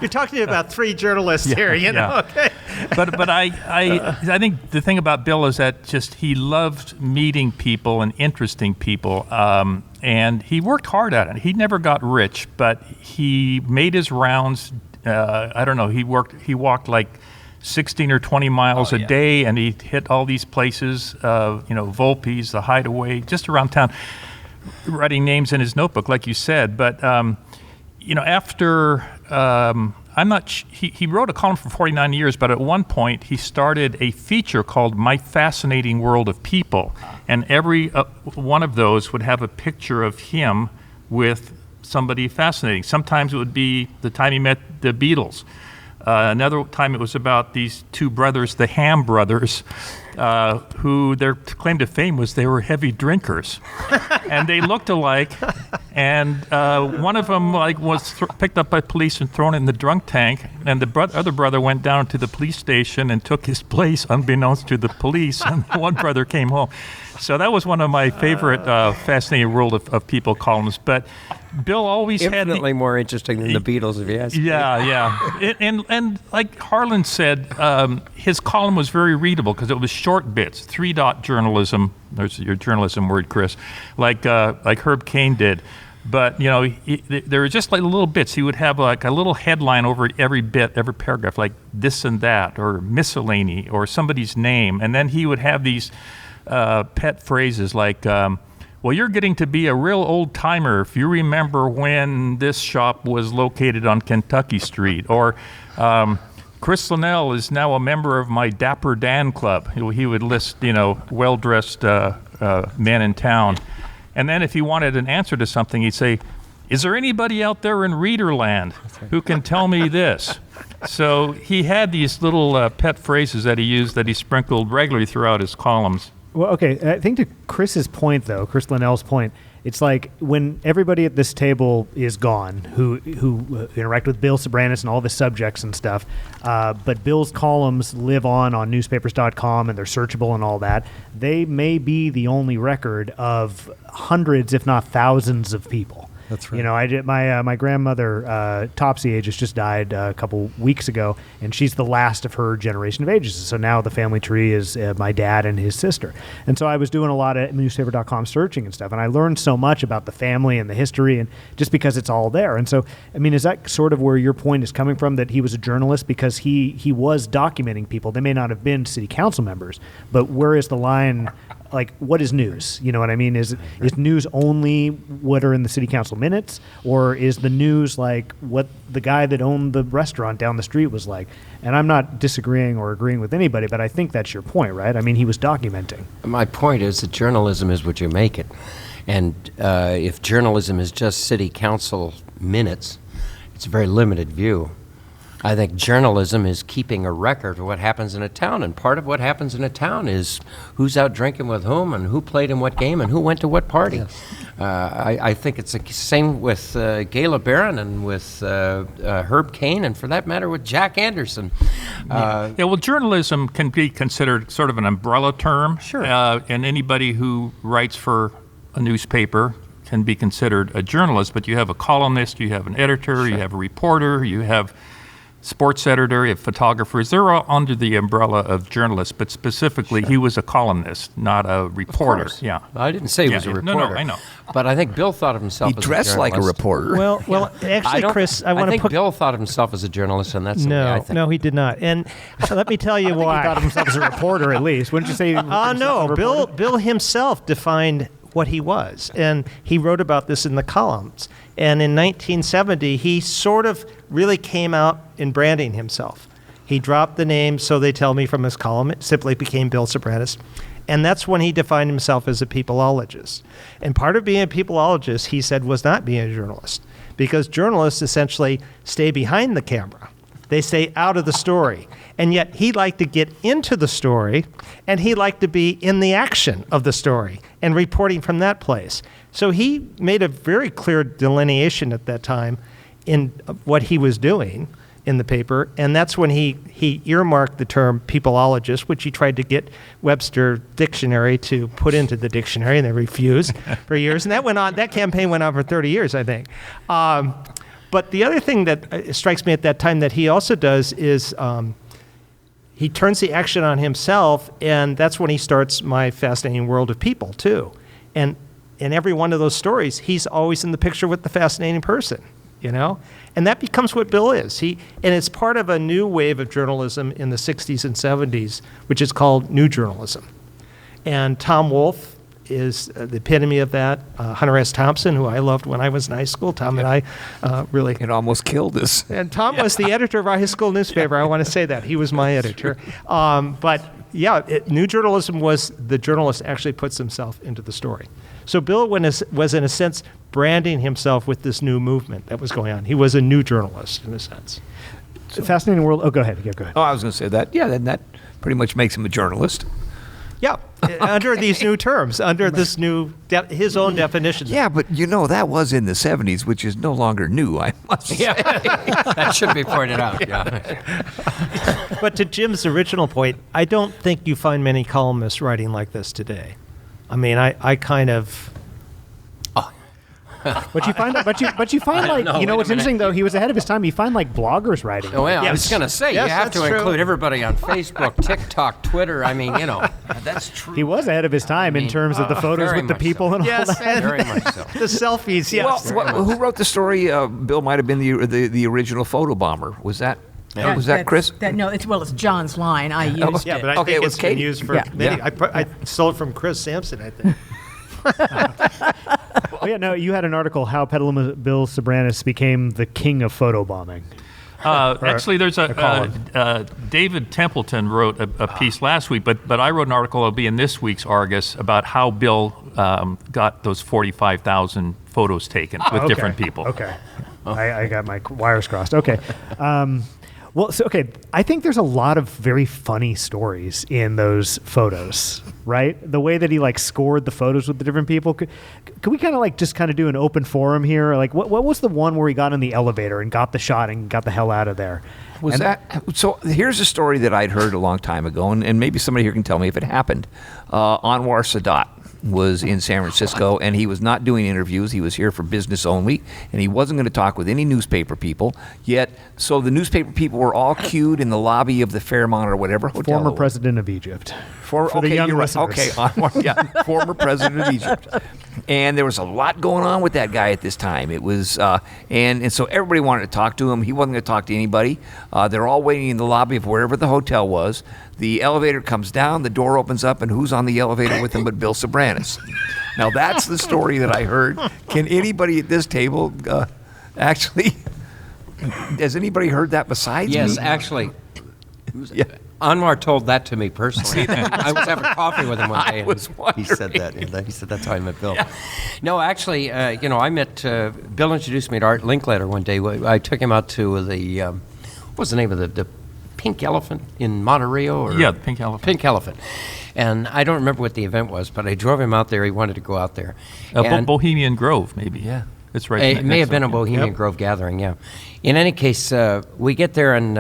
[SPEAKER 7] You're talking about three journalists here, okay?
[SPEAKER 6] But I think the thing about Bill is that just he loved meeting people and interesting people, and he worked hard at it. He never got rich, but he made his rounds. I don't know. He walked like 16 or 20 miles a day, and he hit all these places. Volpe's, the Hideaway, just around town, writing names in his notebook, like you said. But after he wrote a column for 49 years, but at one point he started a feature called My Fascinating World of People, and every one of those would have a picture of him with somebody fascinating. Sometimes it would be the time he met the Beatles. Another time it was about these two brothers, the Ham brothers, who their claim to fame was they were heavy drinkers, and they looked alike. And one of them was picked up by police and thrown in the drunk tank, and the other brother went down to the police station and took his place unbeknownst to the police, and one brother came home. So that was one of my favorite Fascinating World of People columns. But Bill always
[SPEAKER 5] infinitely more interesting than the Beatles, if you ask me.
[SPEAKER 6] Yeah. And like Harlan said, his column was very readable because it was short bits, 3-dot journalism. There's your journalism word, Chris, like Herb Cain did. But there were just like little bits. He would have like a little headline over every bit, every paragraph, like this and that, or miscellany, or somebody's name, and then he would have these pet phrases like, well, you're getting to be a real old timer if you remember when this shop was located on Kentucky Street. Or Chris Linnell is now a member of my Dapper Dan Club. He would list, well-dressed men in town. And then if he wanted an answer to something, he'd say, is there anybody out there in Readerland who can tell me this? So he had these little pet phrases that he used that he sprinkled regularly throughout his columns.
[SPEAKER 2] Well, okay, I think to Chris's point, though, Chris Linnell's point, it's like when everybody at this table is gone who interact with Bill Soberanes and all of his subjects and stuff, but Bill's columns live on newspapers.com, and they're searchable and all that, they may be the only record of hundreds, if not thousands of people.
[SPEAKER 8] That's right.
[SPEAKER 2] My grandmother, Topsy Aegis, just died a couple weeks ago, and she's the last of her generation of Aegis. So now the family tree is my dad and his sister. And so I was doing a lot of newspaper.com searching and stuff, and I learned so much about the family and the history, and just because it's all there. And so, I mean, is that sort of where your point is coming from, that he was a journalist because he was documenting people? They may not have been city council members, but where is the line? Like, what is news? You know what I mean? Is news only what are in the city council minutes, or is the news like what the guy that owned the restaurant down the street was like? And I'm not disagreeing or agreeing with anybody, but I think that's your point, right? I mean, he was documenting.
[SPEAKER 5] My point is that journalism is what you make it. And if journalism is just city council minutes, it's a very limited view. I think journalism is keeping a record of what happens in a town, and part of what happens in a town is who's out drinking with whom, and who played in what game, and who went to what party. Yes. I think it's the same with Gayla Barron and with Herb Cain, and for that matter with Jack Anderson.
[SPEAKER 6] Well, journalism can be considered sort of an umbrella term.
[SPEAKER 7] Sure.
[SPEAKER 6] And anybody who writes for a newspaper can be considered a journalist, but you have a columnist, you have an editor, sure. You have a reporter, you have sports editor, you have photographers. They're all under the umbrella of journalists, but specifically he was a columnist, not a reporter.
[SPEAKER 5] Of course.
[SPEAKER 6] Yeah.
[SPEAKER 5] I didn't say he was a reporter.
[SPEAKER 6] No, I know.
[SPEAKER 5] But I think Bill thought of himself as a journalist.
[SPEAKER 4] He dressed like a reporter.
[SPEAKER 7] Well, actually, Chris, I
[SPEAKER 5] think Bill thought of himself as a journalist, and that's the way I think.
[SPEAKER 7] No, he did not. And let me tell you why.
[SPEAKER 2] He thought of himself as a reporter, at least. Wouldn't you say?
[SPEAKER 7] No, Bill himself defined what he was, and he wrote about this in the columns. And in 1970, he sort of really came out in branding himself. He dropped the name, so they tell me, from his column. It simply became Bill Soberanes. And that's when he defined himself as a peopleologist. And part of being a peopleologist, he said, was not being a journalist, because journalists essentially stay behind the camera. They stay out of the story. And yet he liked to get into the story, and he liked to be in the action of the story and reporting from that place. So he made a very clear delineation at that time in what he was doing in the paper, and that's when he earmarked the term peopleologist, which he tried to get Webster Dictionary to put into the dictionary, and they refused for years. And that campaign went on for 30 years, I think. But the other thing that strikes me at that time that he also does is he turns the action on himself, and that's when he starts My Fascinating World of People, too. And in every one of those stories, he's always in the picture with the fascinating person, And that becomes what Bill is. And it's part of a new wave of journalism in the 60s and 70s, which is called new journalism. And Tom Wolfe is the epitome of that. Hunter S. Thompson, who I loved when I was in high school. Tom and I really...
[SPEAKER 4] It almost killed us.
[SPEAKER 7] And Tom was the editor of our high school newspaper. I want to say that. He was my editor. New journalism was the journalist actually puts himself into the story. So Bill was, in a sense, branding himself with this new movement that was going on. He was a new journalist, in a sense.
[SPEAKER 2] Fascinating world. Oh, go ahead. Yeah, go ahead.
[SPEAKER 4] Oh, I was going to say that. Yeah, then that pretty much makes him a journalist.
[SPEAKER 7] Yeah, under these new terms, under this new, his own definition.
[SPEAKER 4] Yeah, but that was in the 70s, which is no longer new, I must say.
[SPEAKER 5] That should be pointed out. Yeah.
[SPEAKER 7] But to Jim's original point, I don't think you find many columnists writing like this today. I mean, I kind of...
[SPEAKER 2] But you find what's interesting though, he was ahead of his time. You find bloggers writing.
[SPEAKER 5] Oh yeah, I was going to say, you have to include everybody on Facebook, TikTok, Twitter. I mean, that's true.
[SPEAKER 2] He was ahead of his time in terms of the photos with the people and all that.
[SPEAKER 5] Very much so.
[SPEAKER 7] The selfies, yes.
[SPEAKER 4] Well, who wrote the story? Bill might have been the original photo bomber. Was that? Was that Chris?
[SPEAKER 3] No, it's John's line. I used
[SPEAKER 7] Yeah,
[SPEAKER 3] it.
[SPEAKER 7] but I
[SPEAKER 4] Okay,
[SPEAKER 7] think
[SPEAKER 4] it
[SPEAKER 7] it's
[SPEAKER 4] was
[SPEAKER 7] been
[SPEAKER 4] Katie.
[SPEAKER 7] used for
[SPEAKER 3] Yeah.
[SPEAKER 7] maybe.
[SPEAKER 4] Yeah.
[SPEAKER 7] I stole it from Chris Samson, I think.
[SPEAKER 2] Oh, yeah, no, you had an article how Petaluma Bill Soberanes became the king of photobombing.
[SPEAKER 6] Actually, there's
[SPEAKER 2] column.
[SPEAKER 6] David Templeton wrote a piece last week, but I wrote an article that'll be in this week's Argus about how Bill got those 45,000 photos taken with
[SPEAKER 2] Okay.
[SPEAKER 6] different people.
[SPEAKER 2] Okay. I got my wires crossed. Okay. I think there's a lot of very funny stories in those photos, right? The way that he scored the photos with the different people. Could we kind of do an open forum here? Like, what was the one where he got in the elevator and got the shot and got the hell out of there?
[SPEAKER 4] So here's a story that I'd heard a long time ago, and maybe somebody here can tell me if it happened. Anwar Sadat was in San Francisco, and he was not doing interviews. He was here for business only, and he wasn't going to talk with any newspaper people. Yet, so the newspaper people were all queued in the lobby of the Fairmont or whatever hotel.
[SPEAKER 2] Former president of Egypt. For the
[SPEAKER 4] okay,
[SPEAKER 2] young
[SPEAKER 4] you're right.
[SPEAKER 2] listeners.
[SPEAKER 4] Okay, Anwar, yeah, former president of Egypt. And there was a lot going on with that guy at this time. It was, and so everybody wanted to talk to him. He wasn't going to talk to anybody. They're all waiting in the lobby of wherever the hotel was. The elevator comes down, the door opens up, and who's on the elevator with him but Bill Soberanes? Now, that's the story that I heard. Can anybody at this table actually, has anybody heard that besides me?
[SPEAKER 5] Yes, actually.
[SPEAKER 4] Yeah.
[SPEAKER 5] Anwar told that to me personally. I was having coffee with him one day.
[SPEAKER 4] I was wondering.
[SPEAKER 5] He said that. He said that's how I met Bill. Yeah. No, actually, I met Bill introduced me to Art Linkletter one day. I took him out to the what was the name of the Pink Elephant in Monterey?
[SPEAKER 6] Yeah, the Pink Elephant.
[SPEAKER 5] Pink Elephant. And I don't remember what the event was, but I drove him out there. He wanted to go out there. And
[SPEAKER 6] Bohemian Grove, maybe. Yeah, it's right.
[SPEAKER 5] It may have been a
[SPEAKER 6] next
[SPEAKER 5] Bohemian
[SPEAKER 2] Yep.
[SPEAKER 5] Grove gathering, yeah. In any case, we get there and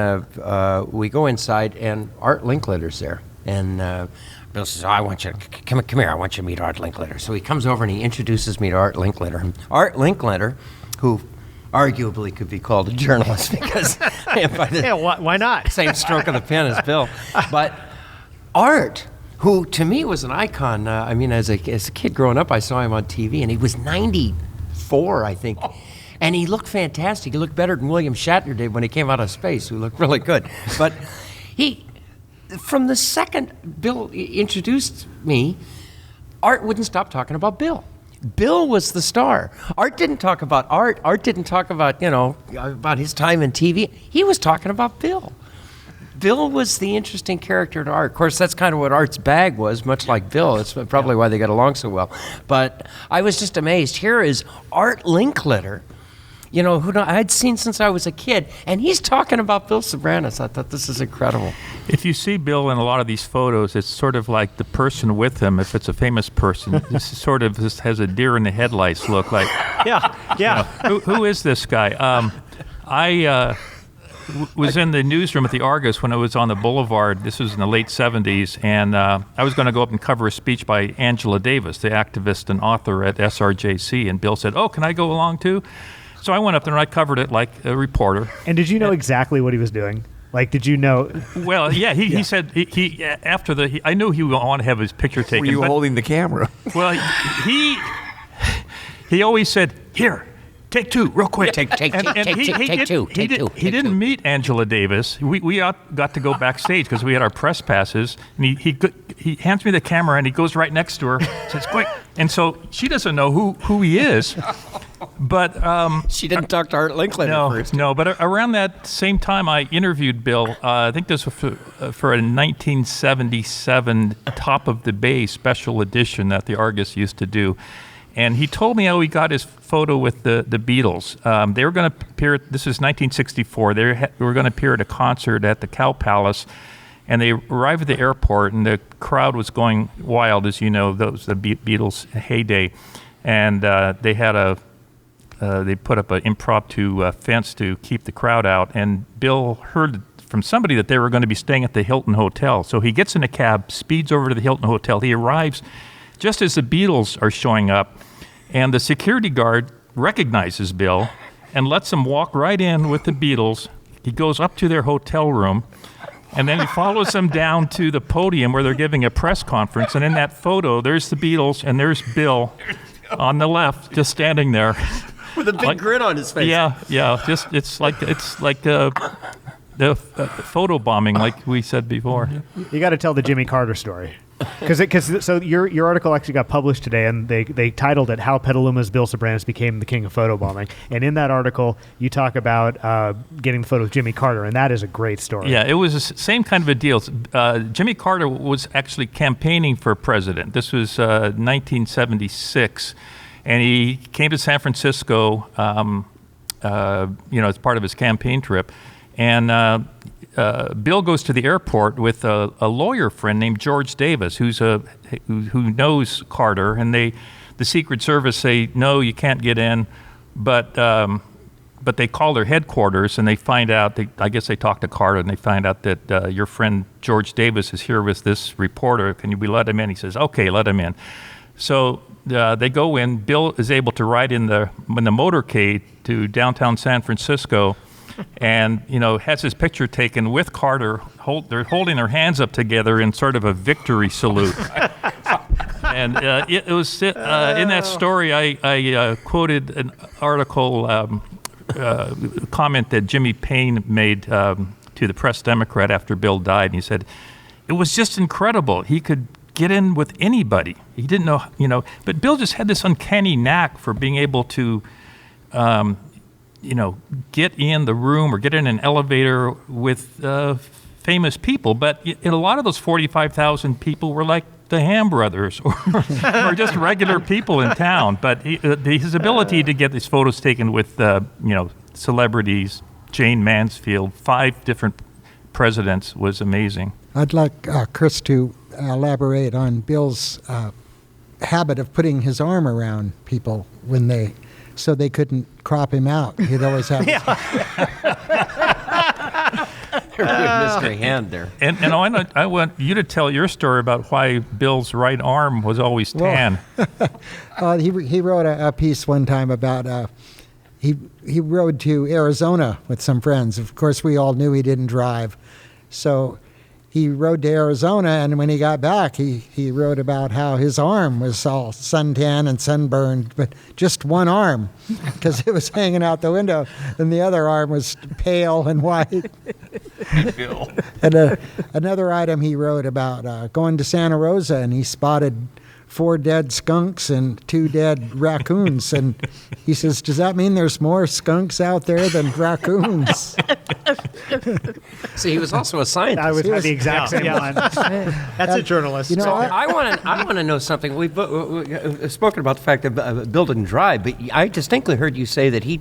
[SPEAKER 5] we go inside, and Art Linkletter's there. And Bill says, I want you to come here. I want you to meet Art Linkletter. So he comes over and he introduces me to Art Linkletter. And Art Linkletter, who arguably could be called a journalist because by the
[SPEAKER 7] Why not?
[SPEAKER 5] same stroke of the pen as Bill. But Art, who to me was an icon, as a kid growing up, I saw him on TV, and he was 94, I think. And he looked fantastic. He looked better than William Shatner did when he came out of space, who looked really good. But from the second Bill introduced me, Art wouldn't stop talking about Bill. Bill was the star. Art didn't talk about Art. Art didn't talk about, about his time in TV. He was talking about Bill. Bill was the interesting character to Art. Of course, that's kind of what Art's bag was, much like Bill. It's probably why they got along so well. But I was just amazed. Here is Art Linkletter, who I'd seen since I was a kid, and he's talking about Bill Soberanes. I thought this is incredible.
[SPEAKER 6] If you see Bill in a lot of these photos, it's sort of like the person with him, if it's a famous person, this has a deer in the headlights look like.
[SPEAKER 7] Yeah.
[SPEAKER 6] Who is this guy? I was in the newsroom at the Argus when it was on the Boulevard. This was in the late 70s, and I was going to go up and cover a speech by Angela Davis, the activist and author at SRJC, and Bill said, can I go along too? So I went up there and I covered it like a reporter.
[SPEAKER 2] And did you know exactly what he was doing? Did you know?
[SPEAKER 6] Well, yeah, he said he after I knew he would want to have his picture taken.
[SPEAKER 4] Were you holding the camera?
[SPEAKER 6] Well, he always said, "Here, take two, real quick."
[SPEAKER 5] Take two.
[SPEAKER 6] He didn't meet Angela Davis. We got to go backstage because we had our press passes, and he hands me the camera and he goes right next to her, says, "Quick!" And so she doesn't know who he is. But
[SPEAKER 5] She didn't talk to Art Linkletter first.
[SPEAKER 6] No, but around that same time I interviewed Bill. I think this was for a 1977 Top of the Bay special edition that the Argus used to do. And he told me how he got his photo with the Beatles. They were going to appear, this is 1964, they were going to appear at a concert at the Cow Palace. And they arrived at the airport, and the crowd was going wild, as you know, those the Beatles' heyday. And they had they put up an impromptu fence to keep the crowd out. And Bill heard from somebody that they were going to be staying at the Hilton Hotel. So he gets in a cab, speeds over to the Hilton Hotel. He arrives just as the Beatles are showing up, and the security guard recognizes Bill and lets him walk right in with the Beatles. He goes up to their hotel room, and then he follows them down to the podium where they're giving a press conference. And in that photo, there's the Beatles, and there's Bill on the left, just standing there.
[SPEAKER 5] With a big grin on his face.
[SPEAKER 6] Yeah. Just it's like the photo bombing, like we said before.
[SPEAKER 2] You got to tell the Jimmy Carter story. So your article actually got published today, and they titled it "How Petaluma's Bill Soberanes Became the King of Photobombing." And in that article, you talk about getting the photo of Jimmy Carter, and that is a great story.
[SPEAKER 6] Yeah, it was the same kind of a deal. Jimmy Carter was actually campaigning for president. This was 1976, and he came to San Francisco, as part of his campaign trip, and Bill goes to the airport with a lawyer friend named George Davis, who knows Carter, and the Secret Service say, no, you can't get in, but they call their headquarters and they find out. I guess they talk to Carter and they find out that your friend George Davis is here with this reporter. Can we let him in? He says, okay, let him in. So they go in. Bill is able to ride in the motorcade to downtown San Francisco. And, has his picture taken with Carter. They're holding their hands up together in sort of a victory salute. And it was in that story, I quoted an article, comment that Jimmy Payne made to the Press Democrat after Bill died. And he said, it was just incredible. He could get in with anybody. He didn't know, but Bill just had this uncanny knack for being able to get in the room or get in an elevator with famous people. But a lot of those 45,000 people were like the Ham brothers or just regular people in town. But his ability to get these photos taken with, celebrities, Jane Mansfield, 5 different presidents was amazing.
[SPEAKER 8] I'd like Chris to elaborate on Bill's habit of putting his arm around people so they couldn't crop him out. He'd always have
[SPEAKER 5] mystery hand there.
[SPEAKER 6] And I want you to tell your story about why Bill's right arm was always tan.
[SPEAKER 8] He wrote a piece one time about he rode to Arizona with some friends. Of course, we all knew he didn't drive, so he rode to Arizona, and when he got back, he wrote about how his arm was all suntan and sunburned, but just one arm, because it was hanging out the window, and the other arm was pale and white. And another item he wrote about going to Santa Rosa, and he spotted 4 dead skunks and 2 dead raccoons, and he says, does that mean there's more skunks out there than raccoons?
[SPEAKER 5] See, he was also a scientist.
[SPEAKER 2] I was the exact same one. That's a journalist.
[SPEAKER 5] I want to know something. We've spoken about the fact that Bill didn't drive, but I distinctly heard you say that he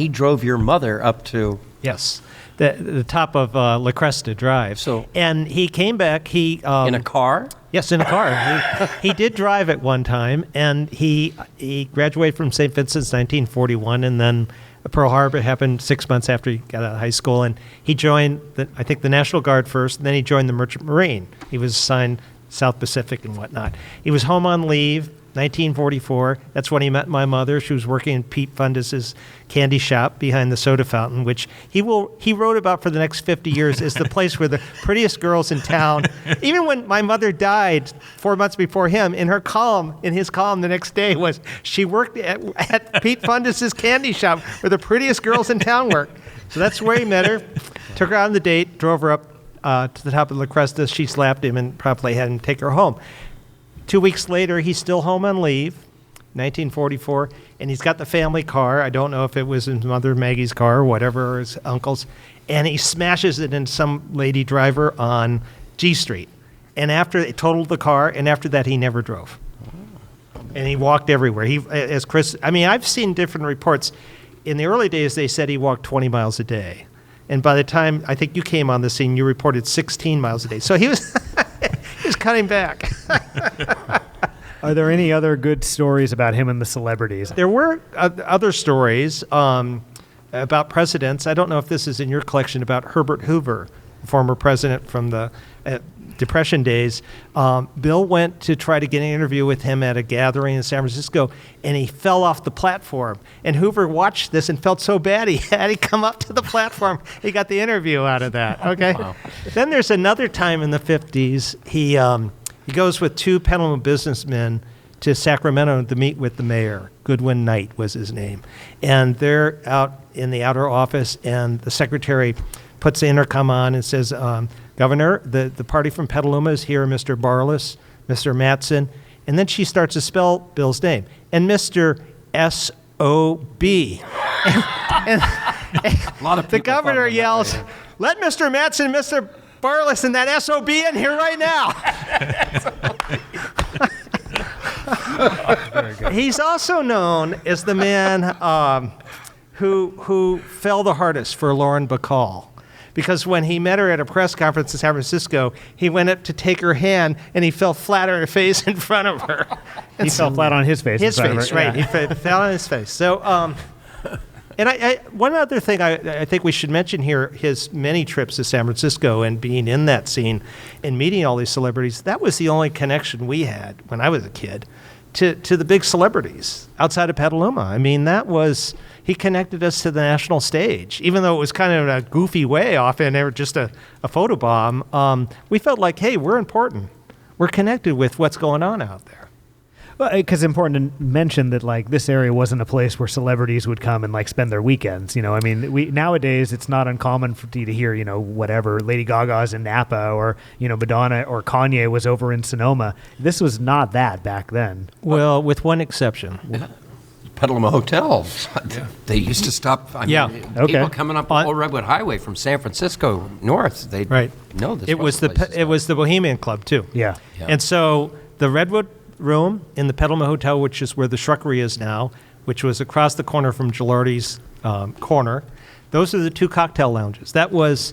[SPEAKER 5] drove your mother up to...
[SPEAKER 7] Yes, the top of La Cresta Drive. And he came back. He
[SPEAKER 5] in a car.
[SPEAKER 7] Yes, in a car. He did drive at one time, and he graduated from St. Vincent's 1941, and then Pearl Harbor happened 6 months after he got out of high school, and he joined the National Guard first, and then he joined the Merchant Marine. He was assigned South Pacific and whatnot. He was home on leave. 1944, that's when he met my mother. She was working in Pete Fundus's candy shop behind the soda fountain, which he wrote about for the next 50 years as the place where the prettiest girls in town, even when my mother died 4 months before him, in his column the next day was, she worked at Pete Fundus's candy shop where the prettiest girls in town worked. So that's where he met her, took her on the date, drove her up to the top of La Cresta. She slapped him and promptly had him take her home. 2 weeks later, he's still home on leave, 1944, and he's got the family car. I don't know if it was his mother Maggie's car or whatever, or his uncle's, and he smashes it into some lady driver on G Street. And after it totaled the car, and after that, he never drove. And he walked everywhere. I've seen different reports. In the early days, they said he walked 20 miles a day. And by the time I think you came on the scene, you reported 16 miles a day. So he was... He's cutting back.
[SPEAKER 2] Are there any other good stories about him and the celebrities?
[SPEAKER 7] There were other stories about presidents. I don't know if this is in your collection, about Herbert Hoover, former president from the Depression days. Bill went to try to get an interview with him at a gathering in San Francisco, and he fell off the platform. And Hoover watched this and felt so bad he had to come up to the platform. He got the interview out of that. Okay. Wow. Then there's another time in the 50s. He goes with 2 Petaluma businessmen to Sacramento to meet with the mayor. Goodwin Knight was his name. And they're out in the outer office, and the secretary puts the intercom on and says, Governor, the party from Petaluma is here, Mr. Barless, Mr. Matson. And then she starts to spell Bill's name. And Mr. S-O-B. and
[SPEAKER 5] A lot of
[SPEAKER 7] the
[SPEAKER 5] people
[SPEAKER 7] governor
[SPEAKER 5] thought of that,
[SPEAKER 7] yells,
[SPEAKER 5] right?
[SPEAKER 7] let Mr. Matson, Mr. Barless, and that SOB in here right now. He's also known as the man who fell the hardest for Lauren Bacall. Because when he met her at a press conference in San Francisco, he went up to take her hand, and he fell flat on her face in front of her.
[SPEAKER 2] He fell flat on his face.
[SPEAKER 7] His
[SPEAKER 2] in front of
[SPEAKER 7] face,
[SPEAKER 2] her.
[SPEAKER 7] right.
[SPEAKER 2] Yeah.
[SPEAKER 7] He fell on his face. So, and I one other thing I think we should mention here, his many trips to San Francisco and being in that scene and meeting all these celebrities, that was the only connection we had when I was a kid to the big celebrities outside of Petaluma. I mean, he connected us to the national stage, even though it was kind of in a goofy way, often they were just a photobomb. We felt like, hey, we're important. We're connected with what's going on out there.
[SPEAKER 2] Well, because it's important to mention that like this area wasn't a place where celebrities would come and like spend their weekends. You know, I mean, nowadays it's not uncommon for you to hear, you know, whatever Lady Gaga's in Napa or you know Madonna or Kanye was over in Sonoma. This was not that back then.
[SPEAKER 7] Well, with one exception.
[SPEAKER 5] Yeah. Petaluma Hotel. They used to stop. I
[SPEAKER 7] Yeah.
[SPEAKER 5] mean,
[SPEAKER 2] Okay.
[SPEAKER 5] people coming up Old Redwood Highway from San Francisco north. They know this.
[SPEAKER 7] It was the Bohemian Club too.
[SPEAKER 2] Yeah.
[SPEAKER 7] And so the Redwood Room in the Petaluma Hotel, which is where the Shrubbery is now, which was across the corner from Gilardi's corner. Those are the two cocktail lounges. That was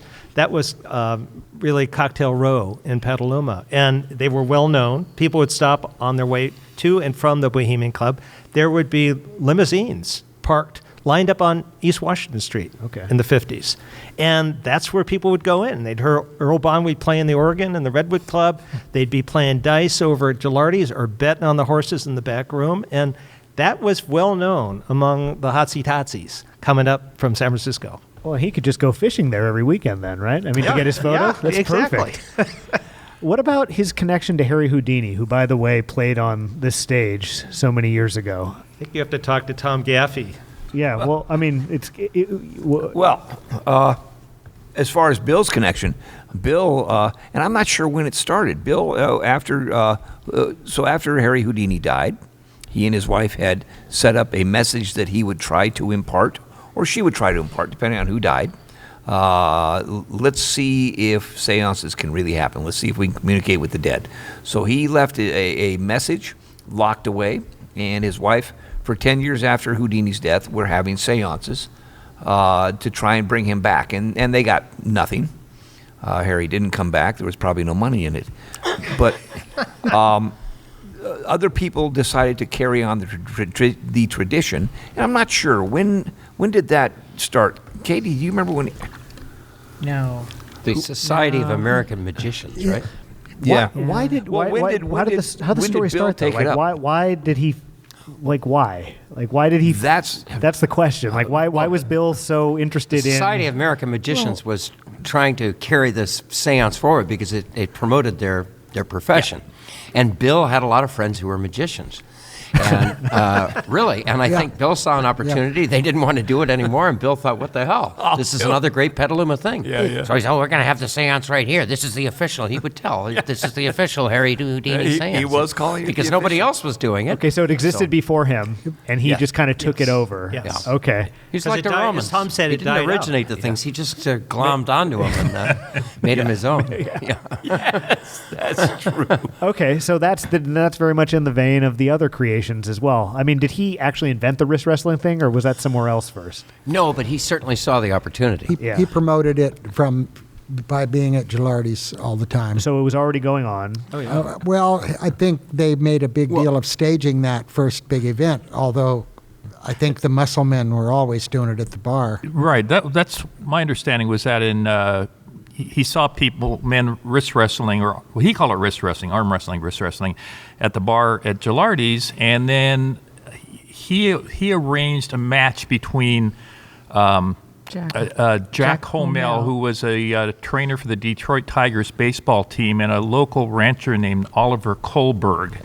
[SPEAKER 7] really Cocktail Row in Petaluma, and they were well known. People would stop on their way to and from the Bohemian Club. There would be limousines parked, lined up on East Washington Street in the 50s. And that's where people would go in. They'd hear Earl Bond would play in the organ in the Redwood Club. They'd be playing dice over at Gilardi's or betting on the horses in the back room. And that was well known among the hotsy-totsies coming up from San Francisco.
[SPEAKER 2] Well, he could just go fishing there every weekend then, right? I mean, to get his photo?
[SPEAKER 7] Yeah,
[SPEAKER 2] That's
[SPEAKER 7] exactly.
[SPEAKER 2] perfect. What about his connection to Harry Houdini, who, by the way, played on this stage so many years ago?
[SPEAKER 7] I think you have to talk to Tom Gaffey.
[SPEAKER 2] Yeah, well, I mean,
[SPEAKER 4] As far as Bill's connection, Bill, and I'm not sure when it started. Bill, after Harry Houdini died, he and his wife had set up a message that he would try to impart, or she would try to impart, depending on who died. Let's see if seances can really happen. Let's see if we can communicate with the dead. So he left a message locked away, and his wife, for 10 years after Houdini's death, were having seances to try and bring him back, and they got nothing. Harry didn't come back. There was probably no money in it. But other people decided to carry on the tradition, and I'm not sure. When did that start? Katie, do you remember when?
[SPEAKER 3] No.
[SPEAKER 5] The Society of American Magicians, right?
[SPEAKER 4] Yeah.
[SPEAKER 2] How did the story start though? Like, why did he? Like, why? Like, why did he? That's the question. Like, why was Bill so interested
[SPEAKER 5] the
[SPEAKER 2] in?
[SPEAKER 5] Society of American Magicians was trying to carry this seance forward because it promoted their profession. And Bill had a lot of friends who were magicians. And really, and I think Bill saw an opportunity. Yeah. They didn't want to do it anymore, and Bill thought, what the hell? This is another great Petaluma thing. So he said, we're going to have the seance right here. This is the official. He would tell, this is the official Harry Houdini seance.
[SPEAKER 4] He was calling it
[SPEAKER 5] because nobody else was doing it.
[SPEAKER 2] Okay, so it existed before him, and he just kind of took it over.
[SPEAKER 7] Yes.
[SPEAKER 2] Okay.
[SPEAKER 5] He's like the Romans.
[SPEAKER 7] As Tom said,
[SPEAKER 5] he
[SPEAKER 7] it
[SPEAKER 5] didn't
[SPEAKER 7] died
[SPEAKER 5] originate
[SPEAKER 7] out.
[SPEAKER 5] the things. He just glommed onto them and made them his own.
[SPEAKER 4] Yes, that's true.
[SPEAKER 2] Okay, so that's very much in the vein of the other creations as well. I mean, did he actually invent the wrist wrestling thing, or was that somewhere else first?
[SPEAKER 5] No, but he certainly saw the opportunity.
[SPEAKER 8] He promoted it by being at Gilardi's all the time.
[SPEAKER 2] So it was already going on.
[SPEAKER 8] Well, I think they made a big deal of staging that first big event, although I think the muscle men were always doing it at the bar.
[SPEAKER 6] Right. That's my understanding was that he saw men wrist wrestling, or he called it wrist wrestling, arm wrestling, wrist wrestling, at the bar at Gilardi's, and then he arranged a match between Jack Homel, who was a trainer for the Detroit Tigers baseball team, and a local rancher named Oliver Kohlberg.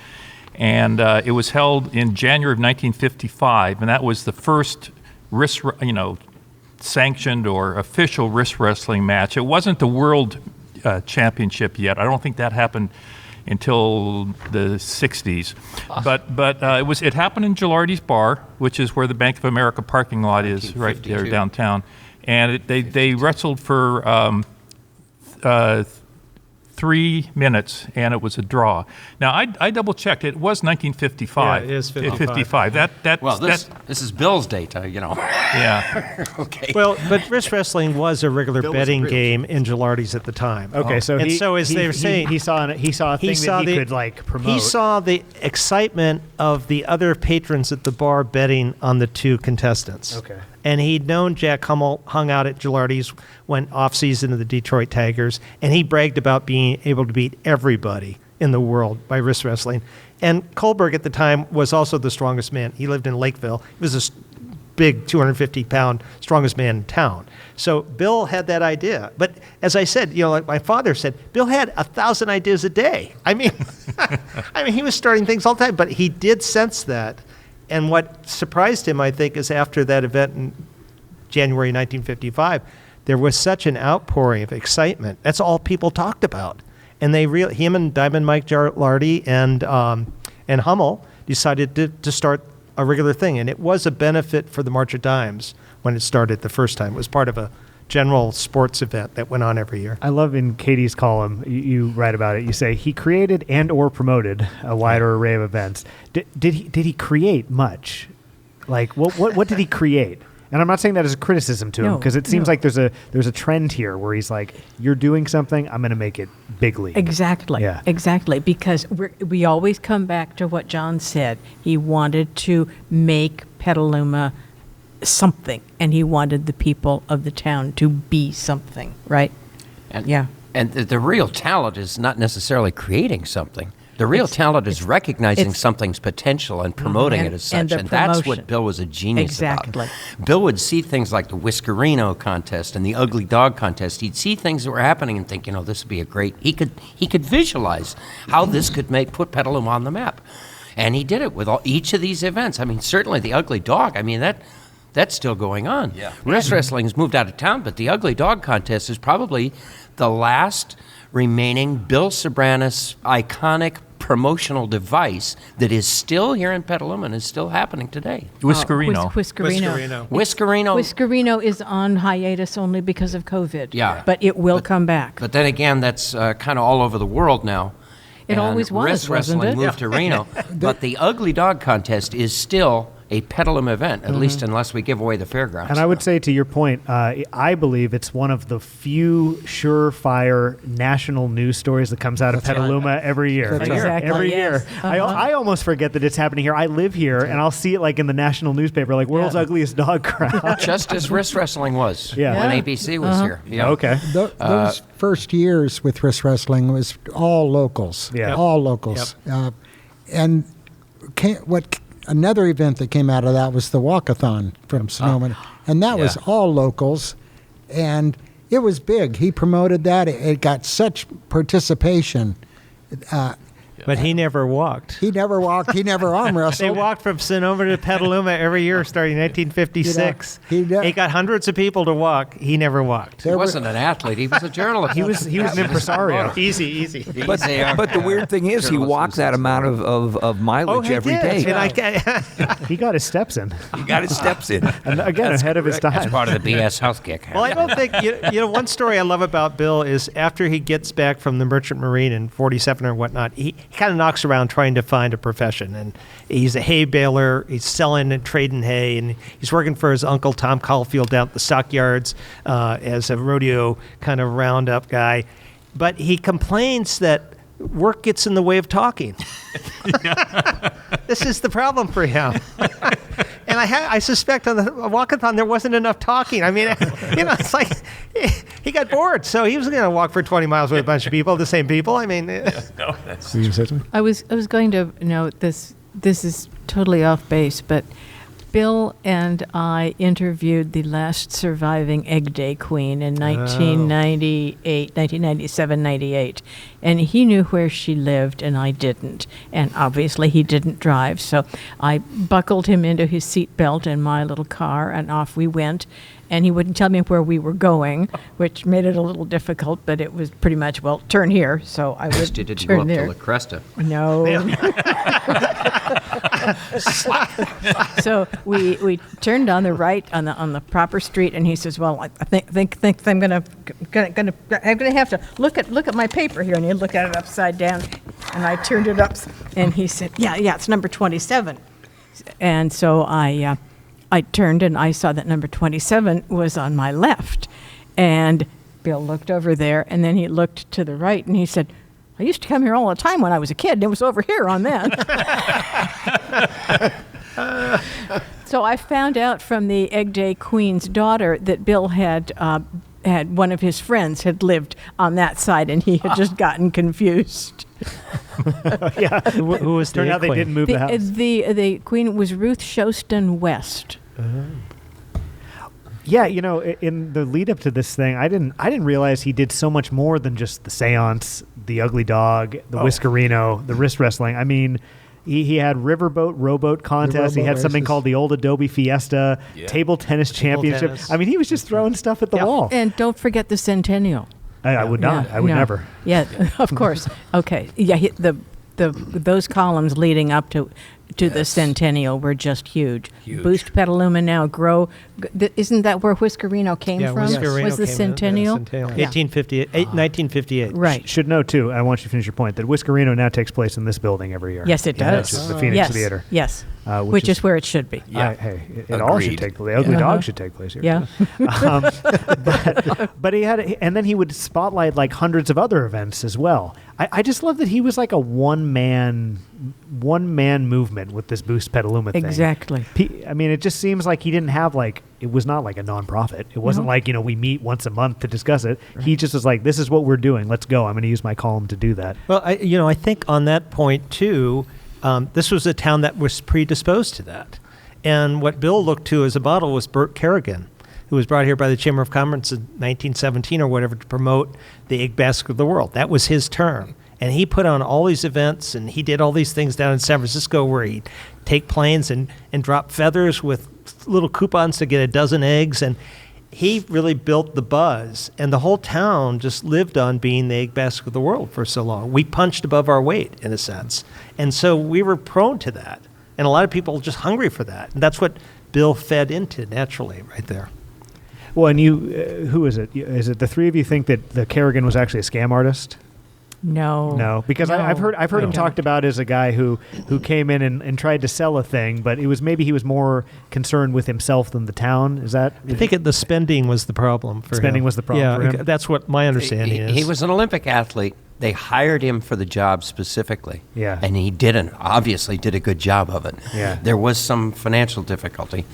[SPEAKER 6] And it was held in January of 1955, and that was the first sanctioned or official wrist wrestling match. It wasn't the world championship yet. I don't think that happened until the 60s. But it happened in Gilardi's Bar, which is where the Bank of America parking lot is, right there downtown. And they wrestled for 3 minutes, and it was a draw. Now, I double-checked. It was 1955.
[SPEAKER 7] Yeah, it is 55.
[SPEAKER 5] This is Bill's date,
[SPEAKER 6] Yeah.
[SPEAKER 5] Okay.
[SPEAKER 7] Well, but wrist wrestling was a regular betting game in Gilardi's at the time.
[SPEAKER 2] Okay, so
[SPEAKER 7] and so as they were saying,
[SPEAKER 2] he saw a thing that he could like promote.
[SPEAKER 7] He saw the excitement of the other patrons at the bar betting on the two contestants.
[SPEAKER 2] Okay.
[SPEAKER 7] And he'd known Jack Hummel hung out at Gilardi's, went off-season to the Detroit Tigers, and he bragged about being able to beat everybody in the world by wrist wrestling. And Kohlberg at the time was also the strongest man. He lived in Lakeville. He was a big 250-pound strongest man in town. So Bill had that idea. But as I said, like my father said, Bill had 1,000 ideas a day. I mean, he was starting things all the time, but he did sense that. And what surprised him, I think, is after that event in January 1955, there was such an outpouring of excitement. That's all people talked about. And him and Diamond Mike Gilardi and Hummel decided to start a regular thing. And it was a benefit for the March of Dimes when it started the first time. It was part of a general sports event that went on every year.
[SPEAKER 2] I love in Katie's column, you write about it. You say he created and or promoted a wider array of events. Did he create much? Like what did he create? And I'm not saying that as a criticism to him, because it seems like there's a trend here where he's like, you're doing something, I'm going to make it big league.
[SPEAKER 3] Exactly.
[SPEAKER 2] Yeah.
[SPEAKER 3] Exactly. Because we always come back to what John said. He wanted to make Petaluma something, and he wanted the people of the town to be something, right?
[SPEAKER 5] And,
[SPEAKER 3] yeah.
[SPEAKER 5] And the real talent is not necessarily creating something. The real talent is recognizing something's potential and promoting it as such. And that's what Bill was a genius about. Bill would see things like the Whiskerino contest and the Ugly Dog contest. He'd see things that were happening and think, this would be a great... He could visualize how this could put Petaluma on the map. And he did it with each of these events. I mean, certainly the Ugly Dog, that's still going on. Yeah. Wrist wrestling's moved out of town, but the Ugly Dog contest is probably the last remaining Bill Soberanes iconic promotional device that is still here in Petaluma and is still happening today.
[SPEAKER 6] Whiskerino.
[SPEAKER 3] Whiskerino is on hiatus only because of COVID.
[SPEAKER 5] Yeah.
[SPEAKER 3] But it will come back.
[SPEAKER 5] But then again, that's kind of all over the world now.
[SPEAKER 3] It always was,
[SPEAKER 5] wrist wrestling moved to Reno. But the Ugly Dog contest is still a Petaluma event, at least unless we give away the fairgrounds.
[SPEAKER 2] And I would say, to your point, I believe it's one of the few surefire national news stories that comes out of Petaluma every year.
[SPEAKER 3] Exactly.
[SPEAKER 2] Every year. I almost forget that it's happening here. I live here, and I'll see it like in the national newspaper, like World's Ugliest Dog Crowd.
[SPEAKER 5] Just as wrist wrestling was when ABC was here. Yeah.
[SPEAKER 2] Okay.
[SPEAKER 8] Those first years with wrist wrestling was all locals.
[SPEAKER 2] Yeah.
[SPEAKER 8] All locals. Yep. Another event that came out of that was the walkathon from Sonoma. And that was all locals. And it was big. He promoted that. It got such participation.
[SPEAKER 7] But he never walked.
[SPEAKER 8] He never walked. He never arm wrestled.
[SPEAKER 7] They walked from Sonoma to Petaluma every year starting in 1956. He got hundreds of people to walk. He never walked.
[SPEAKER 5] He wasn't an athlete. He was a journalist.
[SPEAKER 2] He was an impresario.
[SPEAKER 7] Easy.
[SPEAKER 4] But the weird thing is, he walked that amount of mileage every day.
[SPEAKER 7] And
[SPEAKER 2] he got his steps in.
[SPEAKER 4] He got his steps in.
[SPEAKER 2] And again, ahead of his time.
[SPEAKER 5] That's part of the BS health kick.
[SPEAKER 7] Well, I don't think, one story I love about Bill is after he gets back from the Merchant Marine in 47 or whatnot, he kind of knocks around trying to find a profession. And he's a hay baler. He's selling and trading hay. And he's working for his uncle, Tom Caulfield, down at the stockyards as a rodeo kind of roundup guy. But he complains that work gets in the way of talking. This is the problem for him. And I suspect on the walkathon there wasn't enough talking. I mean, it's like he got bored, so he was going to walk for 20 miles with a bunch of people, the same people. I mean,
[SPEAKER 3] I was going to note this. This is totally off base, but Bill and I interviewed the last surviving Egg Day Queen in 1997, 98. And he knew where she lived and I didn't. And obviously he didn't drive. So I buckled him into his seatbelt in my little car and off we went. and he wouldn't tell me where we were going, which made it a little difficult, but it was pretty much, well, turn here, so I would
[SPEAKER 5] You didn't go
[SPEAKER 3] turn
[SPEAKER 5] up
[SPEAKER 3] there.
[SPEAKER 5] to La Cresta.
[SPEAKER 3] No. So we turned on the right on the proper street, and he says, "Well, I think I'm gonna have to look at my paper here." And he looked at it upside down, and I turned it up, and he said, "Yeah, it's number 27." And so I turned, and I saw that number 27 was on my left, and Bill looked over there, and then he looked to the right, and he said, "I used to come here all the time when I was a kid, and it was over here on that." So I found out from the Egg Day Queen's daughter that Bill had one of his friends had lived on that side, and he had just gotten confused.
[SPEAKER 2] Yeah.
[SPEAKER 7] Who was the
[SPEAKER 2] Turned out they
[SPEAKER 7] queen?
[SPEAKER 2] didn't move the house.
[SPEAKER 3] The queen was Ruth Shoston West.
[SPEAKER 2] Yeah, in the lead up to this thing, I didn't realize he did so much more than just the seance, the ugly dog, the whiskerino, the wrist wrestling. I mean, he had riverboat, rowboat contests. He had something
[SPEAKER 8] races.
[SPEAKER 2] called the Old Adobe Fiesta, table tennis championship.
[SPEAKER 7] tennis.
[SPEAKER 2] I mean, he was just throwing stuff at the wall.
[SPEAKER 3] And don't forget the Centennial.
[SPEAKER 2] I would not.
[SPEAKER 3] Yeah,
[SPEAKER 2] I would
[SPEAKER 3] no.
[SPEAKER 2] never.
[SPEAKER 3] Yeah, of course. Okay. Yeah, those columns leading up to the Centennial were just huge. Boost Petaluma now, grow. Isn't that where Whiskerino came from?
[SPEAKER 7] Whiskerino
[SPEAKER 3] Was the
[SPEAKER 7] came in,
[SPEAKER 3] Centennial?
[SPEAKER 7] Centennial.
[SPEAKER 3] Yeah.
[SPEAKER 7] 1958.
[SPEAKER 3] Right.
[SPEAKER 2] Should know, too, I want you to finish your point, that Whiskerino now takes place in this building every year.
[SPEAKER 3] Yes, it does.
[SPEAKER 2] Which is the Phoenix
[SPEAKER 3] Yes.
[SPEAKER 2] Theater.
[SPEAKER 3] Yes.
[SPEAKER 2] Which
[SPEAKER 3] Which is where it should be.
[SPEAKER 2] Hey, it all should
[SPEAKER 4] Agreed.
[SPEAKER 2] take place. The ugly dog should take place here.
[SPEAKER 3] Yeah.
[SPEAKER 2] But he had, and then he would spotlight like hundreds of other events as well. I just love that he was like a one man movement with this Boost Petaluma thing.
[SPEAKER 3] Exactly.
[SPEAKER 2] I mean, it just seems like he didn't have it was not like a nonprofit. It wasn't like, we meet once a month to discuss it. Right. He just was like, this is what we're doing. Let's go. I'm going to use my column to do that.
[SPEAKER 7] Well, I think on that point too, this was a town that was predisposed to that. And what Bill looked to as a model was Bert Kerrigan, who was brought here by the Chamber of Commerce in 1917 or whatever to promote the egg basket of the world. That was his term. And he put on all these events, and he did all these things down in San Francisco where he'd take planes and drop feathers with little coupons to get a dozen eggs. And he really built the buzz. And the whole town just lived on being the egg basket of the world for so long. We punched above our weight, in a sense. And so we were prone to that. And a lot of people were just hungry for that. And that's what Bill fed into naturally right there.
[SPEAKER 2] Well, and who is it? Is it the three of you think that the Kerrigan was actually a scam artist? No, because I've heard him talked about as a guy who came in and tried to sell a thing, but it was maybe he was more concerned with himself than the town. Is that?
[SPEAKER 7] I think the spending was the problem for him.
[SPEAKER 2] Spending was the problem for him?
[SPEAKER 7] That's what my understanding is.
[SPEAKER 5] He was an Olympic athlete. They hired him for the job specifically.
[SPEAKER 2] Yeah.
[SPEAKER 5] And he obviously did a good job of it.
[SPEAKER 2] Yeah.
[SPEAKER 5] There was some financial difficulty.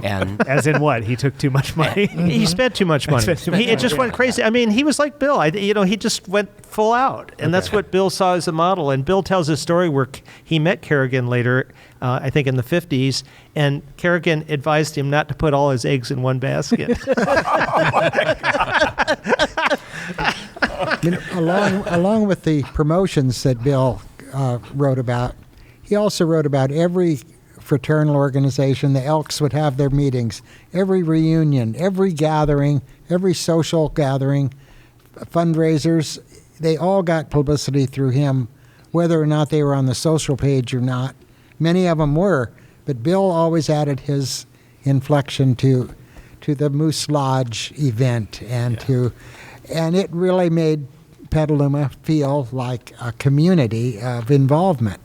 [SPEAKER 5] And
[SPEAKER 2] As in what? He took too much money?
[SPEAKER 7] He spent too much money. It just went crazy. I mean, he was like Bill. He just went full out. And that's what Bill saw as a model. And Bill tells a story where he met Kerrigan later, I think in the 50s, and Kerrigan advised him not to put all his eggs in one basket.
[SPEAKER 8] Along with the promotions that Bill wrote about, he also wrote about every fraternal organization. The Elks would have their meetings, every reunion, every gathering, every social gathering, fundraisers. They all got publicity through him, whether or not they were on the social page or not. Many of them were, but Bill always added his inflection to the Moose Lodge event and it really made Petaluma feel like a community of involvement.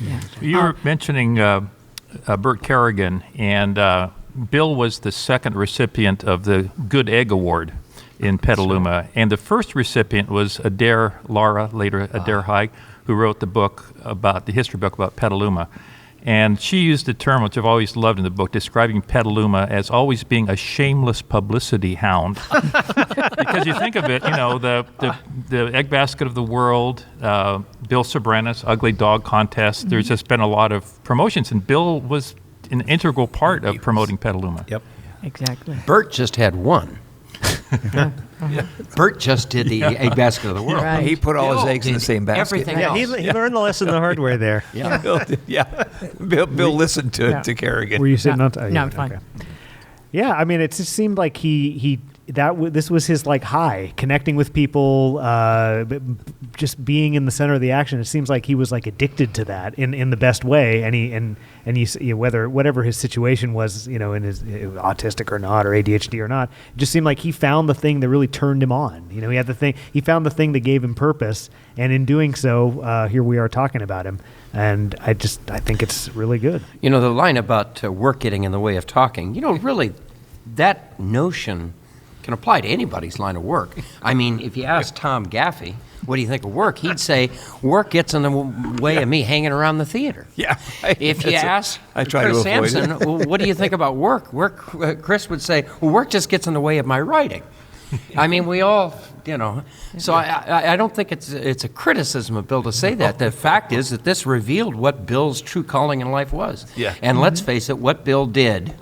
[SPEAKER 3] Yeah.
[SPEAKER 6] You were mentioning Bert Kerrigan, and Bill was the second recipient of the Good Egg Award in Petaluma. And the first recipient was Adair Lara, later Adair Haig, who wrote the history book about Petaluma. And she used the term, which I've always loved in the book, describing Petaluma as always being a shameless publicity hound. Because you think of it, the egg basket of the world, Bill Soberanes, ugly dog contest. There's just been a lot of promotions, and Bill was an integral part of promoting Petaluma.
[SPEAKER 7] Yep.
[SPEAKER 3] Exactly.
[SPEAKER 5] Bert just had one. Bert just did the egg basket of the world.
[SPEAKER 3] Right.
[SPEAKER 4] He put all his eggs in the same basket.
[SPEAKER 5] Everything
[SPEAKER 7] Yeah,
[SPEAKER 5] else.
[SPEAKER 7] he learned the lesson the hard way there.
[SPEAKER 4] Bill listened to Kerrigan.
[SPEAKER 2] Were you sitting on?
[SPEAKER 3] No, I'm fine.
[SPEAKER 2] Yeah, I mean, it just seemed like this was his like high, connecting with people, just being in the center of the action. It seems like he was like addicted to that in the best way, and whatever his situation was, in his autistic or not, or ADHD or not, it just seemed like he found the thing that really turned him on. He found the thing that gave him purpose, and in doing so, here we are talking about him. And I think it's really good.
[SPEAKER 5] The line about work getting in the way of talking, really, that notion can apply to anybody's line of work. I mean, if you ask Tom Gaffey, what do you think of work? He'd say, work gets in the way of me hanging around the theater.
[SPEAKER 4] Yeah.
[SPEAKER 5] If you ask Chris Samson, well, what do you think about work? Chris would say, well, work just gets in the way of my writing. I mean, we all, So I don't think it's a criticism of Bill to say that. The fact is that this revealed what Bill's true calling in life was.
[SPEAKER 4] Yeah.
[SPEAKER 5] And let's face it, what Bill did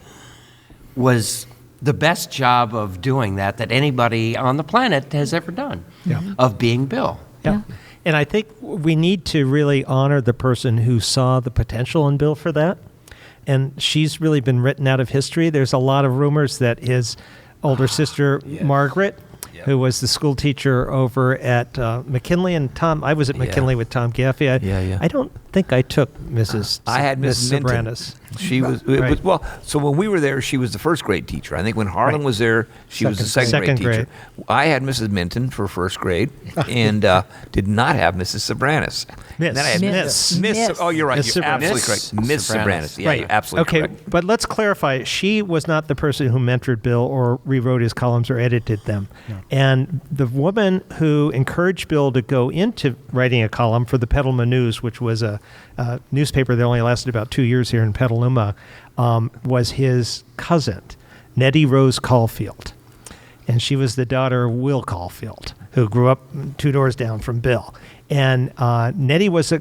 [SPEAKER 5] was the best job of doing that anybody on the planet has ever done, of being Bill.
[SPEAKER 7] Yeah. And I think we need to really honor the person who saw the potential in Bill for that. And she's really been written out of history. There's a lot of rumors that his older sister, Margaret, who was the school teacher over at McKinley, and I was at McKinley with Tom Gaffey. I don't think I took Mrs.
[SPEAKER 4] I had Miss
[SPEAKER 7] Soberanes.
[SPEAKER 4] She was, so when we were there, she was the first grade teacher. I think when Harlan was there, she was the second grade teacher. I had Mrs. Minton for first grade and did not have Mrs. Soberanes.
[SPEAKER 7] Miss.
[SPEAKER 4] Then I had Miss. Oh, you're right.
[SPEAKER 7] Miss
[SPEAKER 4] You're
[SPEAKER 7] Soberanes.
[SPEAKER 4] absolutely correct. Miss Soberanes. Yeah, you're absolutely correct.
[SPEAKER 7] But let's clarify. She was not the person who mentored Bill or rewrote his columns or edited them. No. And the woman who encouraged Bill to go into writing a column for the Petaluma News, which was a newspaper that only lasted about 2 years here in Petaluma, was his cousin, Nettie Rose Caulfield. And she was the daughter of Will Caulfield, who grew up 2 doors down from Bill. And Nettie was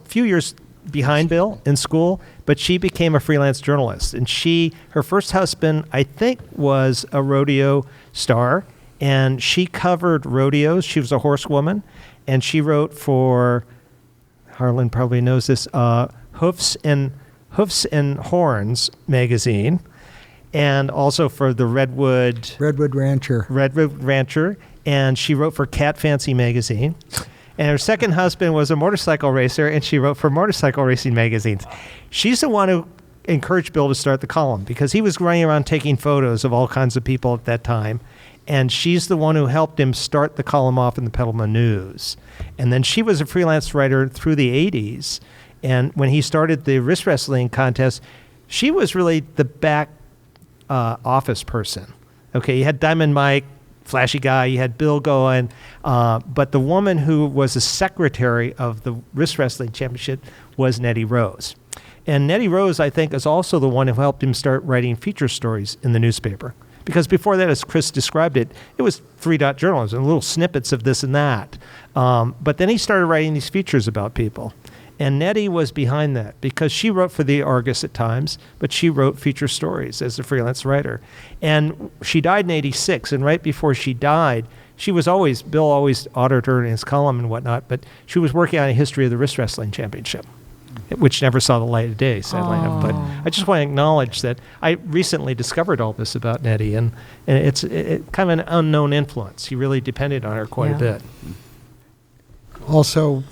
[SPEAKER 7] few years behind Bill in school, but she became a freelance journalist. And her first husband, I think, was a rodeo star, and she covered rodeos. She was a horsewoman, and she wrote for, Harlan probably knows this, Hoofs and Horns magazine, and also for the Redwood Rancher, and she wrote for Cat Fancy magazine. And her second husband was a motorcycle racer, and she wrote for motorcycle racing magazines. She's the one who encouraged Bill to start the column because he was running around taking photos of all kinds of people at that time. And she's the one who helped him start the column off in the Petaluma News. And then she was a freelance writer through the 80s. And when he started the wrist wrestling contest, she was really the back office person. Okay, you had Diamond Mike, flashy guy, you had Bill going, but the woman who was the secretary of the wrist wrestling championship was Nettie Rose. And Nettie Rose, I think, is also the one who helped him start writing feature stories in the newspaper. Because before that, as Chris described it, it was three-dot journalism, little snippets of this and that. But then he started writing these features about people. And Nettie was behind that because she wrote for the Argus at times, but she wrote feature stories as a freelance writer. And she died in 86, and right before she died, Bill always honored her in his column and whatnot, but she was working on a history of the wrist wrestling championship, which never saw the light of day, sadly enough. But I just want to acknowledge that I recently discovered all this about Nettie, and it's kind of an unknown influence. He really depended on her quite a bit.
[SPEAKER 8] Also,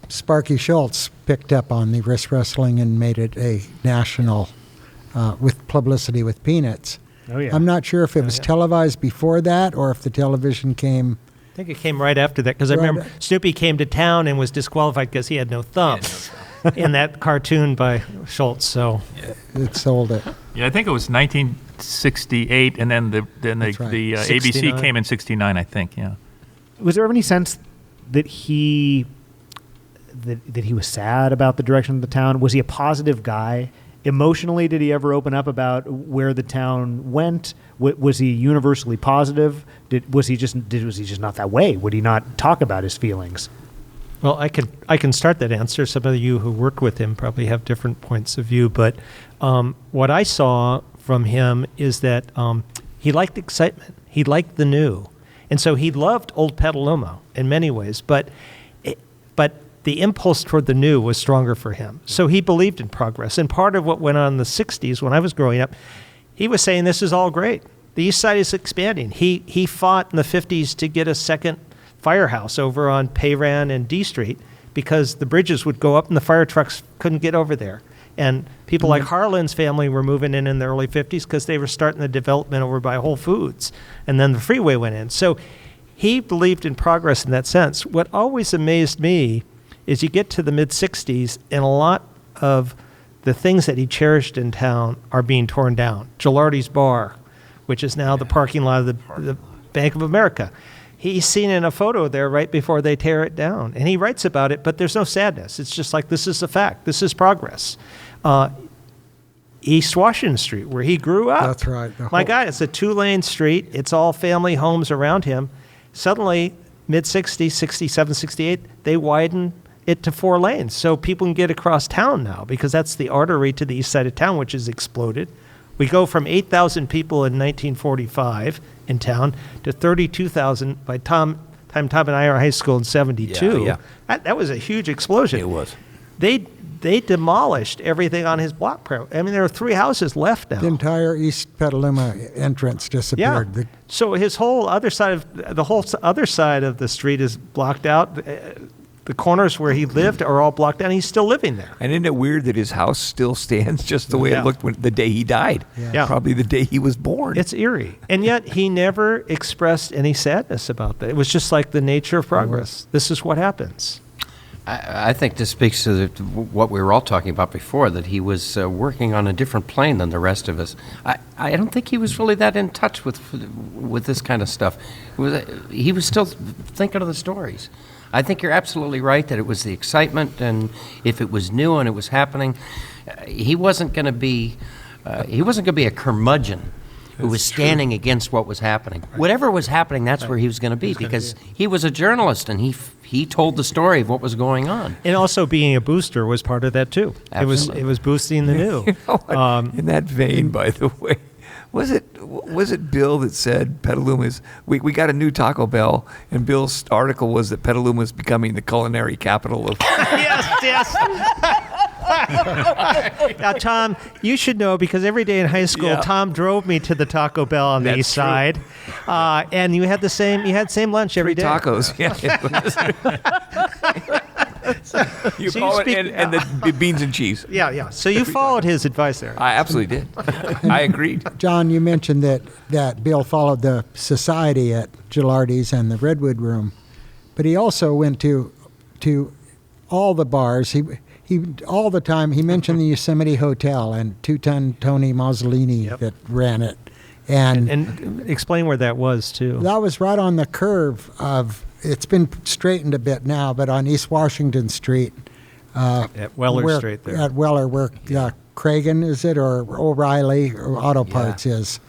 [SPEAKER 8] Sparky Schultz picked up on the wrist wrestling and made it a national with publicity with Peanuts.
[SPEAKER 2] Oh, yeah.
[SPEAKER 8] I'm not sure if it was televised before that or if the television came.
[SPEAKER 7] I think it came right after that because I remember Snoopy came to town and was disqualified because he had no thumb in that cartoon by Schultz. So
[SPEAKER 8] it sold it.
[SPEAKER 6] Yeah, I think it was 1968, and then the ABC came in '69. I think. Yeah.
[SPEAKER 2] Was there any sense that he was sad about the direction of the town? Was he a positive guy? Emotionally, did he ever open up about where the town went? Was he universally positive? Was he just not that way? Would he not talk about his feelings?
[SPEAKER 7] Well, I can start that answer. Some of you who work with him probably have different points of view, but what I saw from him is that he liked excitement. He liked the new, and so he loved old Petaluma in many ways, but the impulse toward the new was stronger for him. So he believed in progress. And part of what went on in the 60s when I was growing up, he was saying this is all great. The East Side is expanding. He fought in the 50s to get a second firehouse over on Peyran and D Street because the bridges would go up and the fire trucks couldn't get over there. And people like Harlan's family were moving in the early 50s because they were starting the development over by Whole Foods. And then the freeway went in. So he believed in progress in that sense. What always amazed me is you get to the mid-60s and a lot of the things that he cherished in town are being torn down. Gilardi's Bar, which is now the parking lot of the Bank of America. He's seen in a photo there right before they tear it down. And he writes about it, but there's no sadness. It's just like, this is a fact. This is progress. East Washington Street, where he grew up.
[SPEAKER 8] That's right.
[SPEAKER 7] My God, it's a 2-lane street. It's all family homes around him. Suddenly, mid-60s, 67, 68, they widen it to 4 lanes. So people can get across town now because that's the artery to the east side of town, which has exploded. We go from 8,000 people in 1945 in town to 32,000 by time Tom and I were in high school in 72.
[SPEAKER 4] Yeah.
[SPEAKER 7] That was a huge explosion.
[SPEAKER 4] It was.
[SPEAKER 7] They demolished everything on his block. I mean, there are 3 houses left now.
[SPEAKER 8] The entire East Petaluma entrance disappeared.
[SPEAKER 7] Yeah. So his whole other side of the street is blocked out. The corners where he lived are all blocked out, and he's still living there.
[SPEAKER 4] And isn't it weird that his house still stands just the way it looked the day he died?
[SPEAKER 7] Yeah.
[SPEAKER 4] Probably the day he was born.
[SPEAKER 7] It's eerie. And yet he never expressed any sadness about that. It was just like the nature of progress. This is what happens.
[SPEAKER 5] I think this speaks to what we were all talking about before, that he was working on a different plane than the rest of us. I don't think he was really that in touch with this kind of stuff. He was still thinking of the stories. I think you're absolutely right that it was the excitement, and if it was new and it was happening, he wasn't going to be a curmudgeon who was standing against what was happening. Right. Whatever was happening, that's where he was going to be, because he was a journalist and he told the story of what was going on.
[SPEAKER 7] And also being a booster was part of that too.
[SPEAKER 5] Absolutely.
[SPEAKER 7] It was boosting the new.
[SPEAKER 4] In that vein, by the way, was it Bill that said Petaluma's? We got a new Taco Bell, and Bill's article was that Petaluma is becoming the culinary capital of.
[SPEAKER 7] Yes. Now, Tom, you should know, because every day in high school, Tom drove me to the Taco Bell on the east side, and you had same lunch every day.
[SPEAKER 4] Tacos, You
[SPEAKER 7] So
[SPEAKER 4] call
[SPEAKER 7] you
[SPEAKER 4] it and the beans and cheese.
[SPEAKER 7] Yeah. So you followed his advice there.
[SPEAKER 4] I absolutely did. I agreed.
[SPEAKER 8] John, you mentioned that Bill followed the society at Gilardi's and the Redwood Room, but he also went to all the bars. He all the time, he mentioned the Yosemite Hotel and Two-Ton Tony Mazzolini that ran it.
[SPEAKER 7] And explain where that was, too.
[SPEAKER 8] That was right on the curve of, it's been straightened a bit now, but on East Washington Street.
[SPEAKER 7] At Weller Street there.
[SPEAKER 8] At Weller, where Cragen, is it, or O'Reilly or Auto Parts is.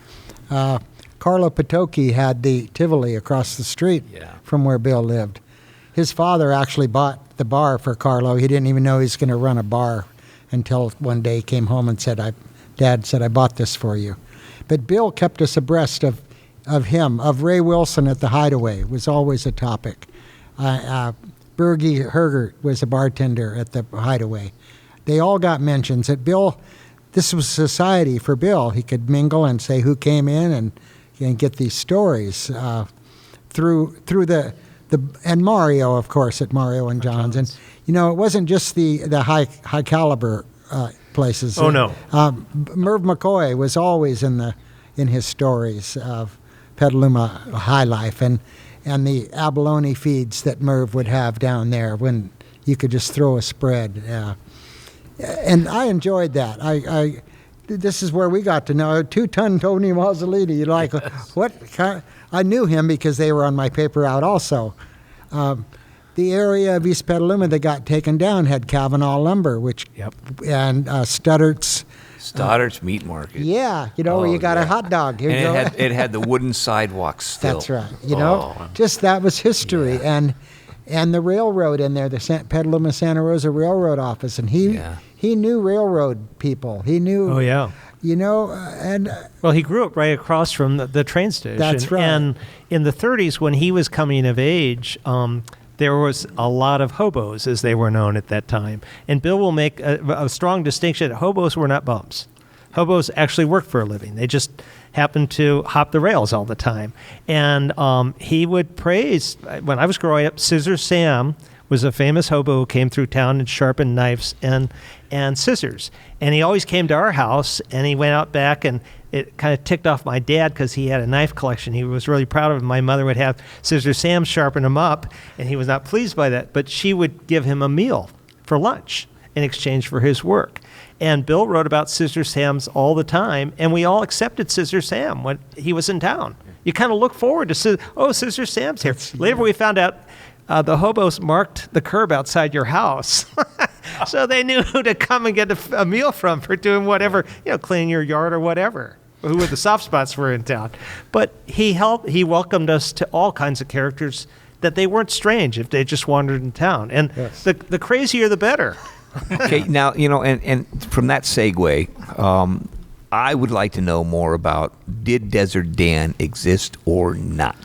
[SPEAKER 8] Carlo Patoki had the Tivoli across the street from where Bill lived. His father actually bought the bar for Carlo. He didn't even know he was going to run a bar until one day he came home and said, Dad said, I bought this for you. But Bill kept us abreast of him, of Ray Wilson at the Hideaway was always a topic. Bergie Hergert was a bartender at the Hideaway. They all got mentions. At Bill, this was society for Bill. He could mingle and say who came in and get these stories through the and Mario, of course, at Mario and John's. And it wasn't just the high caliber places.
[SPEAKER 7] Oh no.
[SPEAKER 8] Merv McCoy was always in his stories of Petaluma high life and the abalone feeds that Merv would have down there when you could just throw a spread. And I enjoyed that. This is where we got to know Two-Ton Tony Mazzolini. Like, what kind? I knew him because they were on my paper out also. The area of East Petaluma that got taken down had Kavanaugh Lumber, and Stuttert's
[SPEAKER 4] Meat Market.
[SPEAKER 8] Yeah, where you got a hot dog. Here
[SPEAKER 4] And it had the wooden sidewalks still.
[SPEAKER 8] That's right. Just that was history. And the railroad in there, the Petaluma Santa Rosa Railroad office, and he knew railroad people. He knew.
[SPEAKER 7] Oh yeah.
[SPEAKER 8] Well,
[SPEAKER 7] he grew up right across from the train station.
[SPEAKER 8] That's right.
[SPEAKER 7] And in the 30s, when he was coming of age, there was a lot of hobos, as they were known at that time. And Bill will make a strong distinction that hobos were not bums. hobos actually work for a living. They just happen to hop the rails all the time. And he would praise, when I was growing up, Scissor Sam was a famous hobo who came through town and sharpened knives and scissors. And he always came to our house, and he went out back, and it kind of ticked off my dad because he had a knife collection. He was really proud of it. My mother would have Scissor Sam sharpen them up, and he was not pleased by that. But she would give him a meal for lunch in exchange for his work. And Bill wrote about Scissor Sam's all the time, and we all accepted Scissor Sam when he was in town. You kind of look forward to, Scissor Sam's here. Later we found out the hobos marked the curb outside your house. So they knew who to come and get a meal from for doing whatever, cleaning your yard or whatever, who the soft spots were in town. But he welcomed us to all kinds of characters that they weren't strange if they just wandered in town. And the crazier, the better.
[SPEAKER 4] Okay, now, and from that segue, I would like to know more about, did Desert Dan exist or not?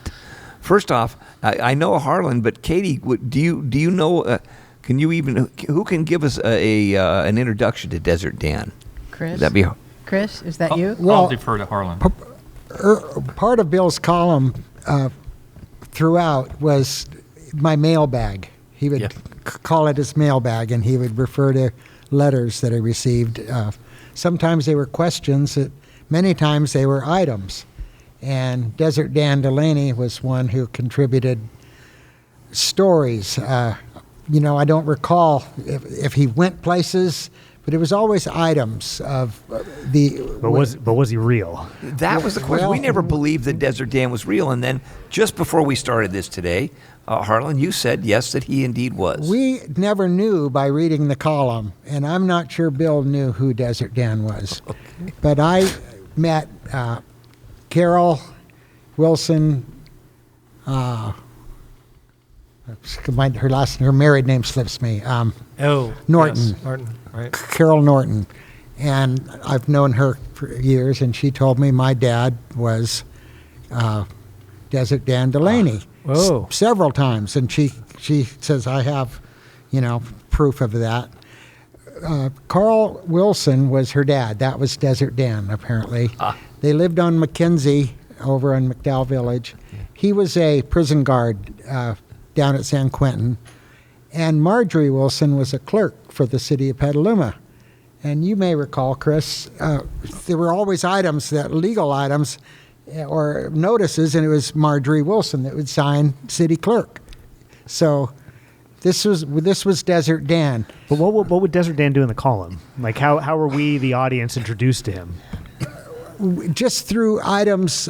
[SPEAKER 4] First off, I know Harlan, but Katie, do you know, who can give us an introduction to Desert Dan?
[SPEAKER 3] Chris?
[SPEAKER 4] Would that be
[SPEAKER 3] Chris, is that you?
[SPEAKER 6] I'll defer to Harlan.
[SPEAKER 8] Part of Bill's column throughout was my mailbag. He would call it his mailbag, and he would refer to letters that he received. Sometimes they were questions, many times they were items. And Desert Dan Delaney was one who contributed stories. I don't recall if he went places, but it was always items of the...
[SPEAKER 2] But was he real?
[SPEAKER 4] That was the question. We never believed that Desert Dan was real. And then just before we started this today, Harlan, you said, yes, that he indeed was.
[SPEAKER 8] We never knew by reading the column, and I'm not sure Bill knew who Desert Dan was. Okay. But I met Carol Wilson, her married name slips me. Norton.
[SPEAKER 7] Yes, Norton, right.
[SPEAKER 8] Carol Norton. And I've known her for years, and she told me my dad was Desert Dan Delaney.
[SPEAKER 7] Whoa.
[SPEAKER 8] Several times, and she says I have, proof of that. Carl Wilson was her dad. That was Desert Dan, apparently. They lived on Mackenzie over in McDowell Village. He was a prison guard down at San Quentin, and Marjorie Wilson was a clerk for the city of Petaluma. And you may recall, Chris, there were always legal items or notices, and it was Marjorie Wilson that would sign city clerk. So this was Desert Dan.
[SPEAKER 2] But what would Desert Dan do in the column? Like how were we, the audience, introduced to him?
[SPEAKER 8] Just through items,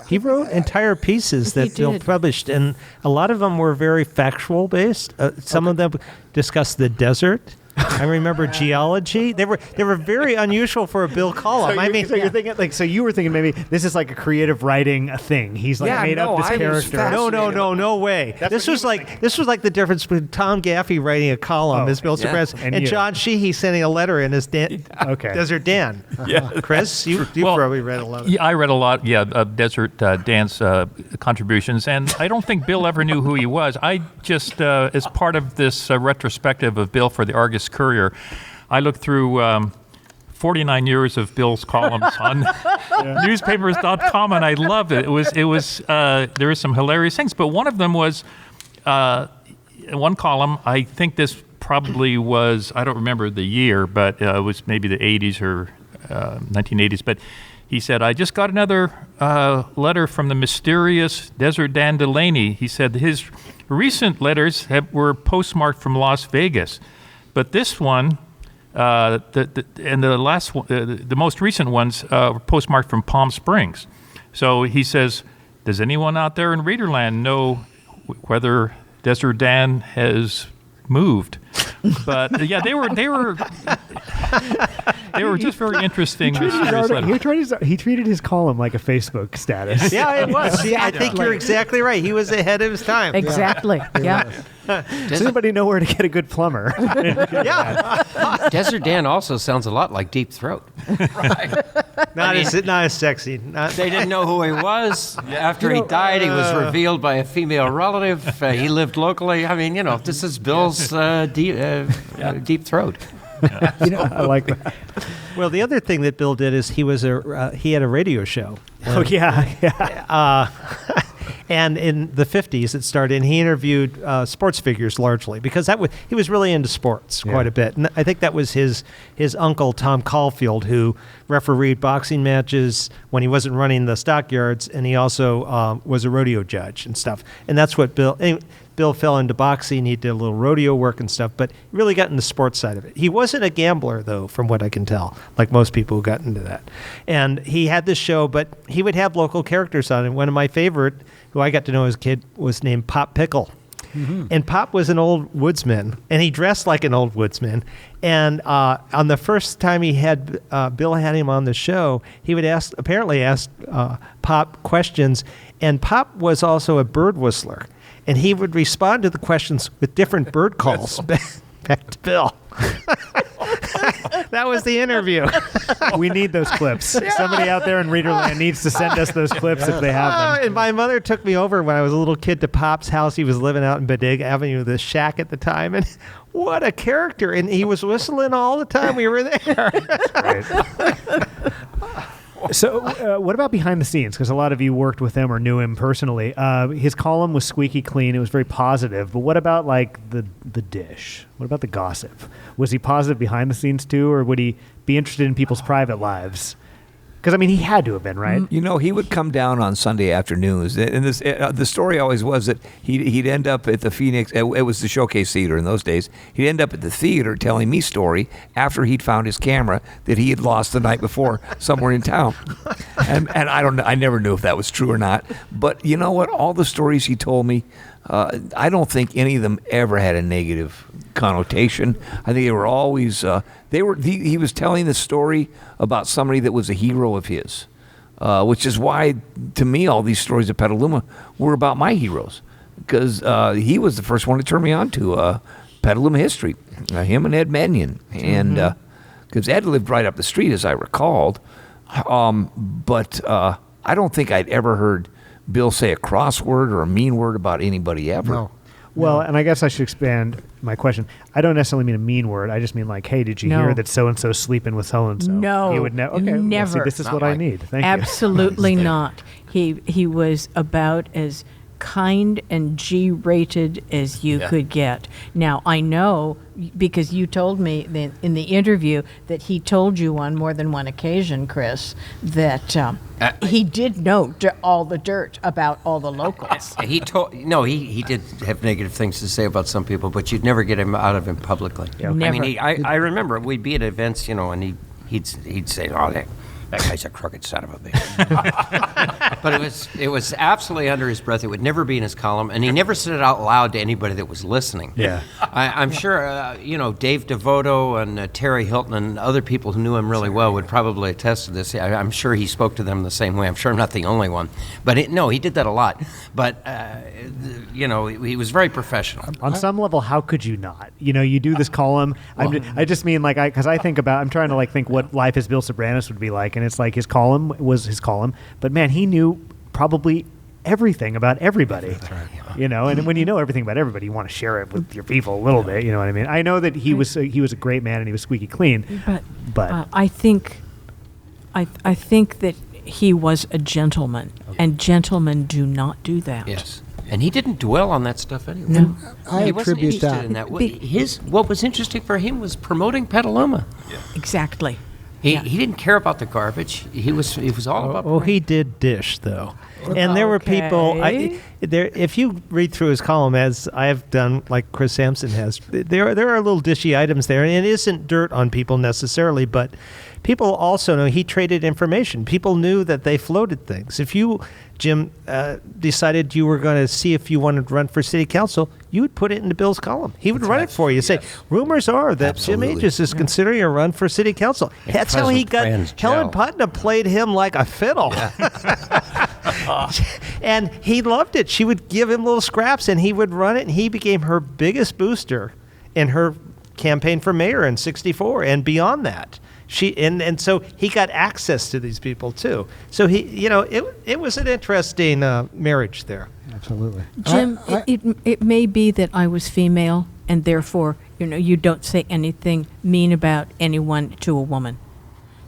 [SPEAKER 7] He wrote entire pieces that Bill published, and a lot of them were very factual based. Some of them discussed the desert. I remember geology. They were very unusual for a Bill column.
[SPEAKER 2] So you were thinking maybe this is like a creative writing a thing. He's made up this character.
[SPEAKER 7] No way. This was like the difference between Tom Gaffey writing a column as Bill Soberanes and John Sheehy sending a letter in as Desert Dan.
[SPEAKER 6] Yeah.
[SPEAKER 7] Chris, you probably read a lot.
[SPEAKER 6] Yeah, I read a lot. Of Desert Dan's contributions, and I don't think Bill ever knew who he was. I just, as part of this retrospective of Bill for the Argus-Courier, I looked through 49 years of Bill's columns on newspapers.com, and I loved it. It was there were some hilarious things, but one of them was one column. I think this probably was, I don't remember the year, but it was maybe the 80s or 1980s. But he said, I just got another letter from the mysterious Desert Dan Delaney. He said his recent letters were postmarked from Las Vegas. But this one, the most recent ones were postmarked from Palm Springs. So he says, does anyone out there in Readerland know whether Desert Dan has moved? But they were just very interesting.
[SPEAKER 2] He treated his column like a Facebook status.
[SPEAKER 7] Yeah, it was. Yeah, I think you're exactly right. He was ahead of his time.
[SPEAKER 3] Exactly. Yeah.
[SPEAKER 2] Does anybody know where to get a good plumber?
[SPEAKER 5] Yeah. Desert Dan also sounds a lot like Deep Throat.
[SPEAKER 7] Right. Not as sexy.
[SPEAKER 5] They didn't know who he was. After he died, he was revealed by a female relative. He lived locally. I mean, this is Bill's Deep Throat.
[SPEAKER 2] I like that.
[SPEAKER 7] Well, the other thing that Bill did is he had a radio show.
[SPEAKER 2] Oh, yeah.
[SPEAKER 7] And in the 50s it started, and he interviewed sports figures largely because he was really into sports quite a bit. And I think that was his uncle, Tom Caulfield, who refereed boxing matches when he wasn't running the stockyards, and he also was a rodeo judge and stuff. And that's what Bill fell into boxing. He did a little rodeo work and stuff, but really got into the sports side of it. He wasn't a gambler, though, from what I can tell, like most people who got into that. And he had this show, but he would have local characters on it. One of my favorite, who I got to know as a kid, was named Pop Pickle. Mm-hmm. And Pop was an old woodsman, and he dressed like an old woodsman. And on the first time Bill had him on the show, he would apparently ask Pop questions, and Pop was also a bird whistler. And he would respond to the questions with different bird calls back to Bill. That was the interview.
[SPEAKER 2] We need those clips. Somebody out there in Readerland needs to send us those clips if they have them.
[SPEAKER 7] And my mother took me over when I was a little kid to Pop's house. He was living out in Bodega Avenue, the shack at the time. And what a character. And he was whistling all the time we were there.
[SPEAKER 2] Right. So what about behind the scenes? Because a lot of you worked with him or knew him personally. His column was squeaky clean. It was very positive. But what about like the dish? What about the gossip? Was he positive behind the scenes too, or would he be interested in people's private lives? Because, I mean, he had to have been, right?
[SPEAKER 4] You know, he would come down on Sunday afternoons, and the story always was that he'd end up at the Phoenix. It was the Showcase Theater in those days. He'd end up at the theater telling me story after he'd found his camera that he had lost the night before somewhere in town. And I never knew if that was true or not. But you know what? All the stories he told me, I don't think any of them ever had a negative connotation. I think they were always he was telling the story about somebody that was a hero of his, which is why to me all these stories of Petaluma were about my heroes, because he was the first one to turn me on to Petaluma history, him and Ed Mannion, and because Ed lived right up the street as I recalled, but I don't think I'd ever heard Bill say a cross word or a mean word about anybody ever.
[SPEAKER 8] No.
[SPEAKER 2] Well, and I guess I should expand my question. I don't necessarily mean a mean word. I just mean like, hey, did you hear that so-and-so sleeping with so-and-so?
[SPEAKER 3] No.
[SPEAKER 2] He would okay,
[SPEAKER 3] never.
[SPEAKER 2] Well, see, this is what I need. Thank
[SPEAKER 3] Absolutely not. He was about as kind and G-rated as you could get. Now, I know, because you told me that in the interview that he told you on more than one occasion, Chris, that he did know all the dirt about all the locals.
[SPEAKER 5] He did have negative things to say about some people, but you'd never get him out of him publicly.
[SPEAKER 3] Yeah, never.
[SPEAKER 5] I mean, I remember we'd be at events, and he'd say, "Oh, that guy's a crooked son of a bitch." But it was absolutely under his breath. It would never be in his column, and he never said it out loud to anybody that was listening.
[SPEAKER 2] Yeah.
[SPEAKER 5] I'm sure, Dave DeVoto and Terry Hilton and other people who knew him really well would probably attest to this. I'm sure he spoke to them the same way. I'm sure I'm not the only one. But he did that a lot. But, he was very professional.
[SPEAKER 2] On some level, how could you not? You do this column. I just mean because I think about, I'm trying to think what life as Bill Soberanes would be like. And it's like his column was his column. But man, he knew probably everything about everybody. That's right. And when you know everything about everybody, you want to share it with your people a little bit. You know what I mean? I know that he was a great man and he was squeaky clean. But
[SPEAKER 3] I think that he was a gentleman, and gentlemen do not do that.
[SPEAKER 5] Yes. And he didn't dwell on that stuff anyway.
[SPEAKER 3] No.
[SPEAKER 8] I
[SPEAKER 5] wasn't
[SPEAKER 8] attribute
[SPEAKER 5] interested in that. What was interesting for him was promoting Petaluma. Yeah.
[SPEAKER 3] Exactly.
[SPEAKER 5] He didn't care about the garbage. He was all about.
[SPEAKER 7] Oh, he did dish though, and there were people. If you read through his column, as I have done, like Chris Samson has, there are little dishy items there, and it isn't dirt on people necessarily, but people also know he traded information. People knew that they floated things. If you, Jim, decided you were going to see if you wanted to run for city council, you would put it into Bill's column. He would run it for you. Say, rumors are that Jim Aegis is considering a run for city council. That's how he got. Helen Putnam played him like a fiddle. And he loved it. She would give him little scraps, and he would run it, and he became her biggest booster in her campaign for mayor in '64 and beyond that. And so he got access to these people too. So it was an interesting marriage there.
[SPEAKER 8] Absolutely.
[SPEAKER 3] Jim, it may be that I was female, and therefore you don't say anything mean about anyone to a woman.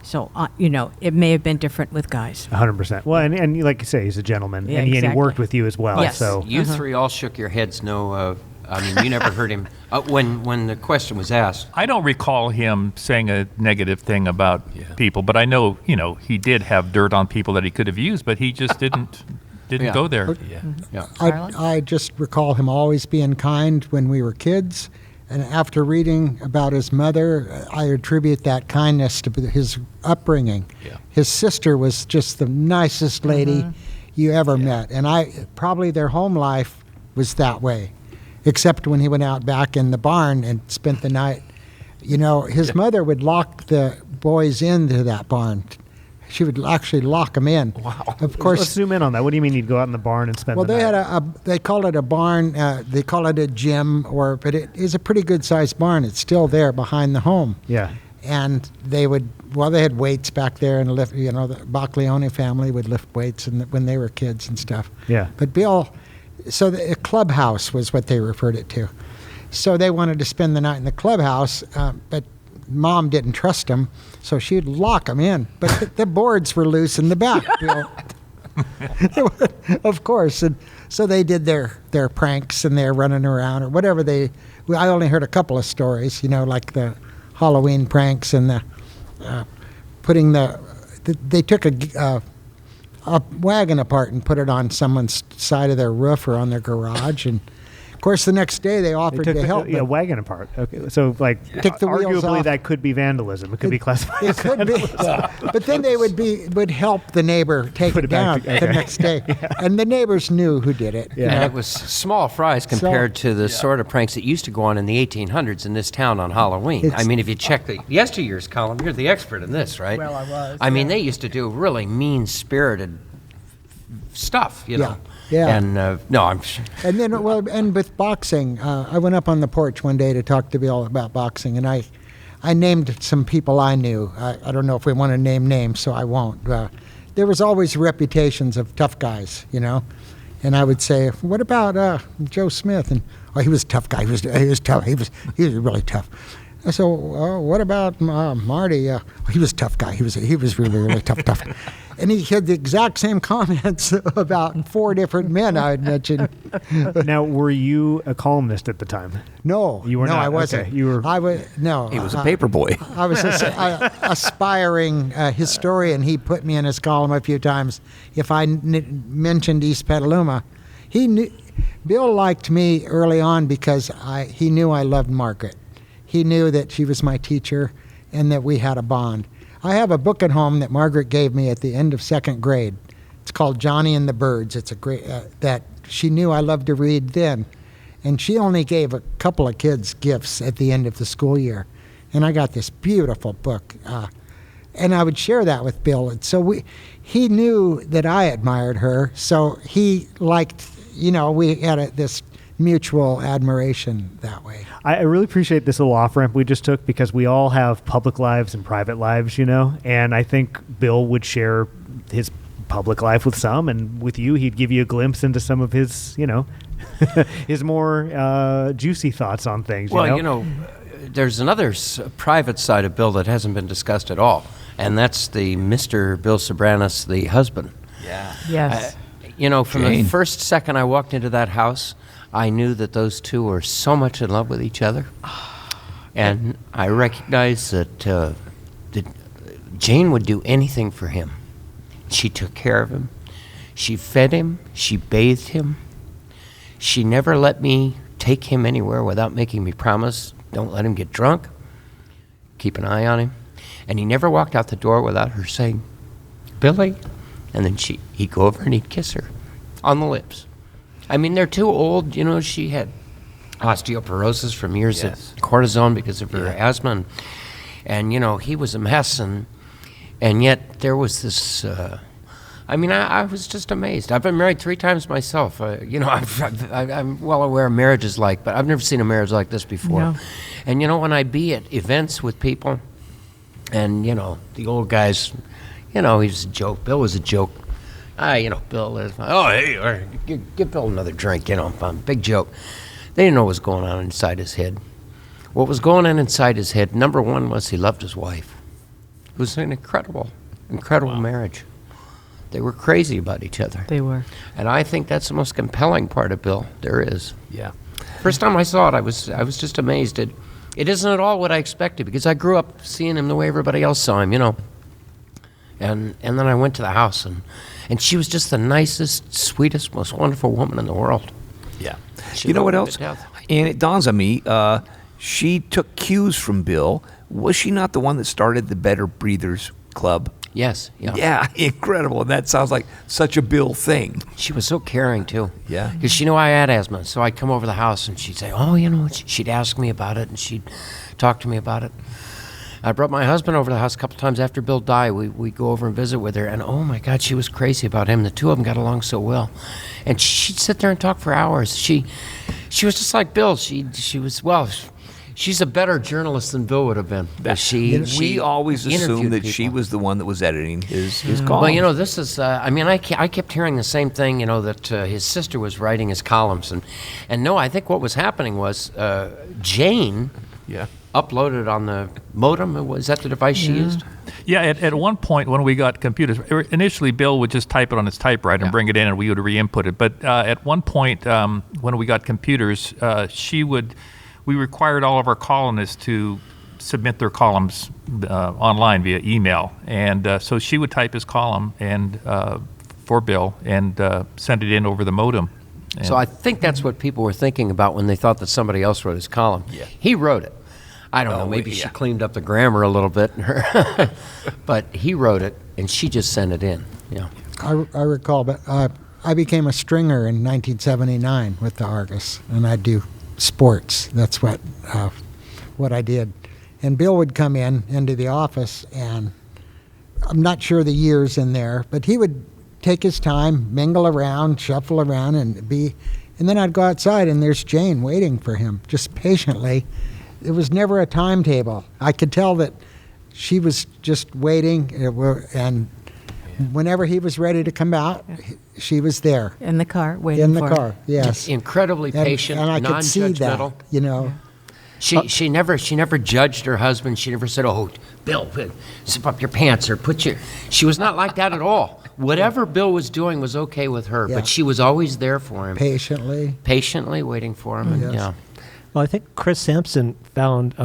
[SPEAKER 3] So, it may have been different with guys.
[SPEAKER 2] 100%. Well, and like you say, he's a gentleman,
[SPEAKER 3] Yeah,
[SPEAKER 2] and he
[SPEAKER 3] exactly.
[SPEAKER 2] worked with you as well.
[SPEAKER 3] Yes.
[SPEAKER 2] So
[SPEAKER 5] You three all shook your heads no. I mean, you never heard him. When the question was asked,
[SPEAKER 6] I don't recall him saying a negative thing about people, but I know, he did have dirt on people that he could have used, but he just didn't
[SPEAKER 5] Yeah.
[SPEAKER 6] go there.
[SPEAKER 5] yeah.
[SPEAKER 8] I just recall him always being kind when we were kids. And after reading about his mother, I attribute that kindness to his upbringing.
[SPEAKER 5] Yeah.
[SPEAKER 8] His sister was just the nicest lady you ever met. And probably their home life was that way, except when he went out back in the barn and spent the night. His mother would lock the boys into that barn. She would actually lock them in.
[SPEAKER 5] Wow.
[SPEAKER 8] Of course.
[SPEAKER 2] let's zoom in on that. What do you mean you'd go out in the barn and spend
[SPEAKER 8] Well,
[SPEAKER 2] the
[SPEAKER 8] they
[SPEAKER 2] night?
[SPEAKER 8] had they call it a barn. They call it a gym, but it is a pretty good sized barn. It's still there behind the home.
[SPEAKER 2] Yeah.
[SPEAKER 8] And they had weights back there, and lift. The Bacleone family would lift weights when they were kids and stuff.
[SPEAKER 2] Yeah.
[SPEAKER 8] But Bill, so the clubhouse was what they referred it to. So they wanted to spend the night in the clubhouse, but Mom didn't trust them, so she'd lock them in. But the boards were loose in the back, Bill. Of course. And so they did their pranks, and they're running around or whatever I only heard a couple of stories, like the Halloween pranks and the they took a wagon apart and put it on someone's side of their roof or on their garage. And of course, the next day they offered
[SPEAKER 2] They took
[SPEAKER 8] to help.
[SPEAKER 2] the wagon apart. Okay, so
[SPEAKER 8] Take the wheels
[SPEAKER 2] arguably
[SPEAKER 8] off.
[SPEAKER 2] that could be vandalism. It could be classified.
[SPEAKER 8] It
[SPEAKER 2] as
[SPEAKER 8] could be, but then they would help the neighbor take
[SPEAKER 2] Put
[SPEAKER 8] it
[SPEAKER 2] it back
[SPEAKER 8] down
[SPEAKER 2] to-
[SPEAKER 8] the next day, and the neighbors knew who did it.
[SPEAKER 2] Yeah.
[SPEAKER 5] And it was small fries compared to the sort of pranks that used to go on in the 1800s in this town on Halloween.
[SPEAKER 8] It's-
[SPEAKER 5] I mean, if you check the yesteryear's column, you're the expert in this, right?
[SPEAKER 3] Well, I was,
[SPEAKER 5] I mean, they used to do really mean-spirited stuff,
[SPEAKER 8] Yeah. Yeah.
[SPEAKER 5] And no, I'm sure.
[SPEAKER 8] And then, and with boxing, I went up on the porch one day to talk to Bill about boxing, and I named some people I knew. I don't know if we want to name names, so I won't. There was always reputations of tough guys, And I would say, "What about Joe Smith?" And he was a tough guy. He was tough. He was really tough. So what about Marty? He was a tough guy. He was really, really tough. And he had the exact same comments about 4 different men I had mentioned.
[SPEAKER 2] Now, were you a columnist at the time?
[SPEAKER 8] No,
[SPEAKER 2] You were
[SPEAKER 8] no,
[SPEAKER 2] not.
[SPEAKER 8] I wasn't.
[SPEAKER 2] Okay, you were-
[SPEAKER 8] I was no.
[SPEAKER 4] He was a paper boy.
[SPEAKER 8] I was an aspiring historian. He put me in his column a few times. If I mentioned East Petaluma, Bill liked me early on because he knew I loved Margaret. He knew that she was my teacher and that we had a bond. I have a book at home that Margaret gave me at the end of 2nd grade. It's called Johnny and the Birds. It's a great that she knew I loved to read then, and she only gave a couple of kids gifts at the end of the school year, and I got this beautiful book, and I would share that with Bill. And so he knew that I admired her, so he liked. We had this mutual admiration that way.
[SPEAKER 2] I really appreciate this little off ramp we just took because we all have public lives and private lives, and I think Bill would share his public life with some, and with you, he'd give you a glimpse into some of his, his more juicy thoughts on things.
[SPEAKER 5] Well, there's another private side of Bill that hasn't been discussed at all, and that's the Mr. Bill Soberanes, the husband.
[SPEAKER 4] Yeah.
[SPEAKER 3] Yes.
[SPEAKER 5] From
[SPEAKER 4] Jane.
[SPEAKER 5] the first second I walked into that house, I knew that those two were so much in love with each other. And I recognized that Jane would do anything for him. She took care of him. She fed him. She bathed him. She never let me take him anywhere without making me promise, don't let him get drunk. Keep an eye on him. And he never walked out the door without her saying, Billy. And then he'd go over and he'd kiss her on the lips. I mean, they're too old. She had osteoporosis from years of cortisone because of her asthma. And he was a mess. And yet there was this, I was just amazed. I've been married 3 times myself. I'm well aware of marriage is like, but I've never seen a marriage like this before.
[SPEAKER 3] No.
[SPEAKER 5] And when I'd be at events with people, and the old guys, he was a joke. Bill was a joke. Bill is, hey, give Bill another drink, big joke. They didn't know what was going on inside his head. what was going on inside his head, number one was he loved his wife. It was an incredible marriage. They were crazy about each other.
[SPEAKER 3] They were.
[SPEAKER 5] And I think that's the most compelling part of Bill there is.
[SPEAKER 4] Yeah.
[SPEAKER 5] First time I saw it, I was just amazed. It isn't at all what I expected, because I grew up seeing him the way everybody else saw him, you know. And then I went to the house, and she was just the nicest, sweetest, most wonderful woman in the world.
[SPEAKER 4] Yeah.
[SPEAKER 5] She
[SPEAKER 4] You know what
[SPEAKER 5] loved him
[SPEAKER 4] else?
[SPEAKER 5] to death.
[SPEAKER 4] And it dawns on me, she took cues from Bill. Was she not the one that started the Better Breathers Club?
[SPEAKER 5] Yes, yeah.
[SPEAKER 4] Yeah, incredible. And that sounds like such a Bill thing.
[SPEAKER 5] She was so caring, too.
[SPEAKER 4] Yeah.
[SPEAKER 5] Because she knew I had asthma, so I'd come over the house, and she'd say, oh, you know, she'd ask me about it, and she'd talk to me about it. I brought my husband over to the house a couple times after Bill died. We'd go over and visit with her, and oh, my God, she was crazy about him. The two of them got along so well. And she'd sit there and talk for hours. She was just like Bill. She was, well, she's a better journalist than Bill would have been.
[SPEAKER 4] We always assumed
[SPEAKER 5] interviewed
[SPEAKER 4] that she
[SPEAKER 5] people.
[SPEAKER 4] was the one that was editing his columns.
[SPEAKER 5] Well, you know, this is, I kept hearing the same thing, you know, that his sister was writing his columns. And no, I think what was happening was Jane uploaded it on the modem. Was that the device she used?
[SPEAKER 6] Yeah, at one point when we got computers, initially Bill would just type it on his typewriter and bring it in, and we would re-input it. But at one point when we got computers, we required all of our columnists to submit their columns online via email, and so she would type his column and for Bill and send it in over the modem. And
[SPEAKER 5] So I think that's what people were thinking about when they thought that somebody else wrote his column.
[SPEAKER 4] Yeah.
[SPEAKER 5] He wrote it. I don't know, maybe she cleaned up the grammar a little bit, but he wrote it, and she just sent it in. Yeah.
[SPEAKER 8] I recall, but I became a stringer in 1979 with the Argus, and I do sports. That's what I did. And Bill would come into the office, and I'm not sure the years in there, but he would take his time, mingle around, shuffle around, and then I'd go outside, and there's Jane waiting for him, just patiently. It was never a timetable. I could tell that she was just waiting, and whenever he was ready to come out, she was there.
[SPEAKER 3] In the car, waiting
[SPEAKER 8] In the
[SPEAKER 3] for
[SPEAKER 8] car,
[SPEAKER 3] him.
[SPEAKER 8] yes.
[SPEAKER 5] Incredibly patient,
[SPEAKER 8] and I could see that,
[SPEAKER 5] non-judgmental.
[SPEAKER 8] you know.
[SPEAKER 5] She never judged her husband. She never said, "Oh, Bill, zip up your pants," or She was not like that at all. Whatever Bill was doing was okay with her,
[SPEAKER 8] Yeah.
[SPEAKER 5] but she was always there for him,
[SPEAKER 8] Patiently.
[SPEAKER 5] waiting for him. And,
[SPEAKER 8] Yes.
[SPEAKER 5] yeah.
[SPEAKER 7] Well, I think Chris Samson found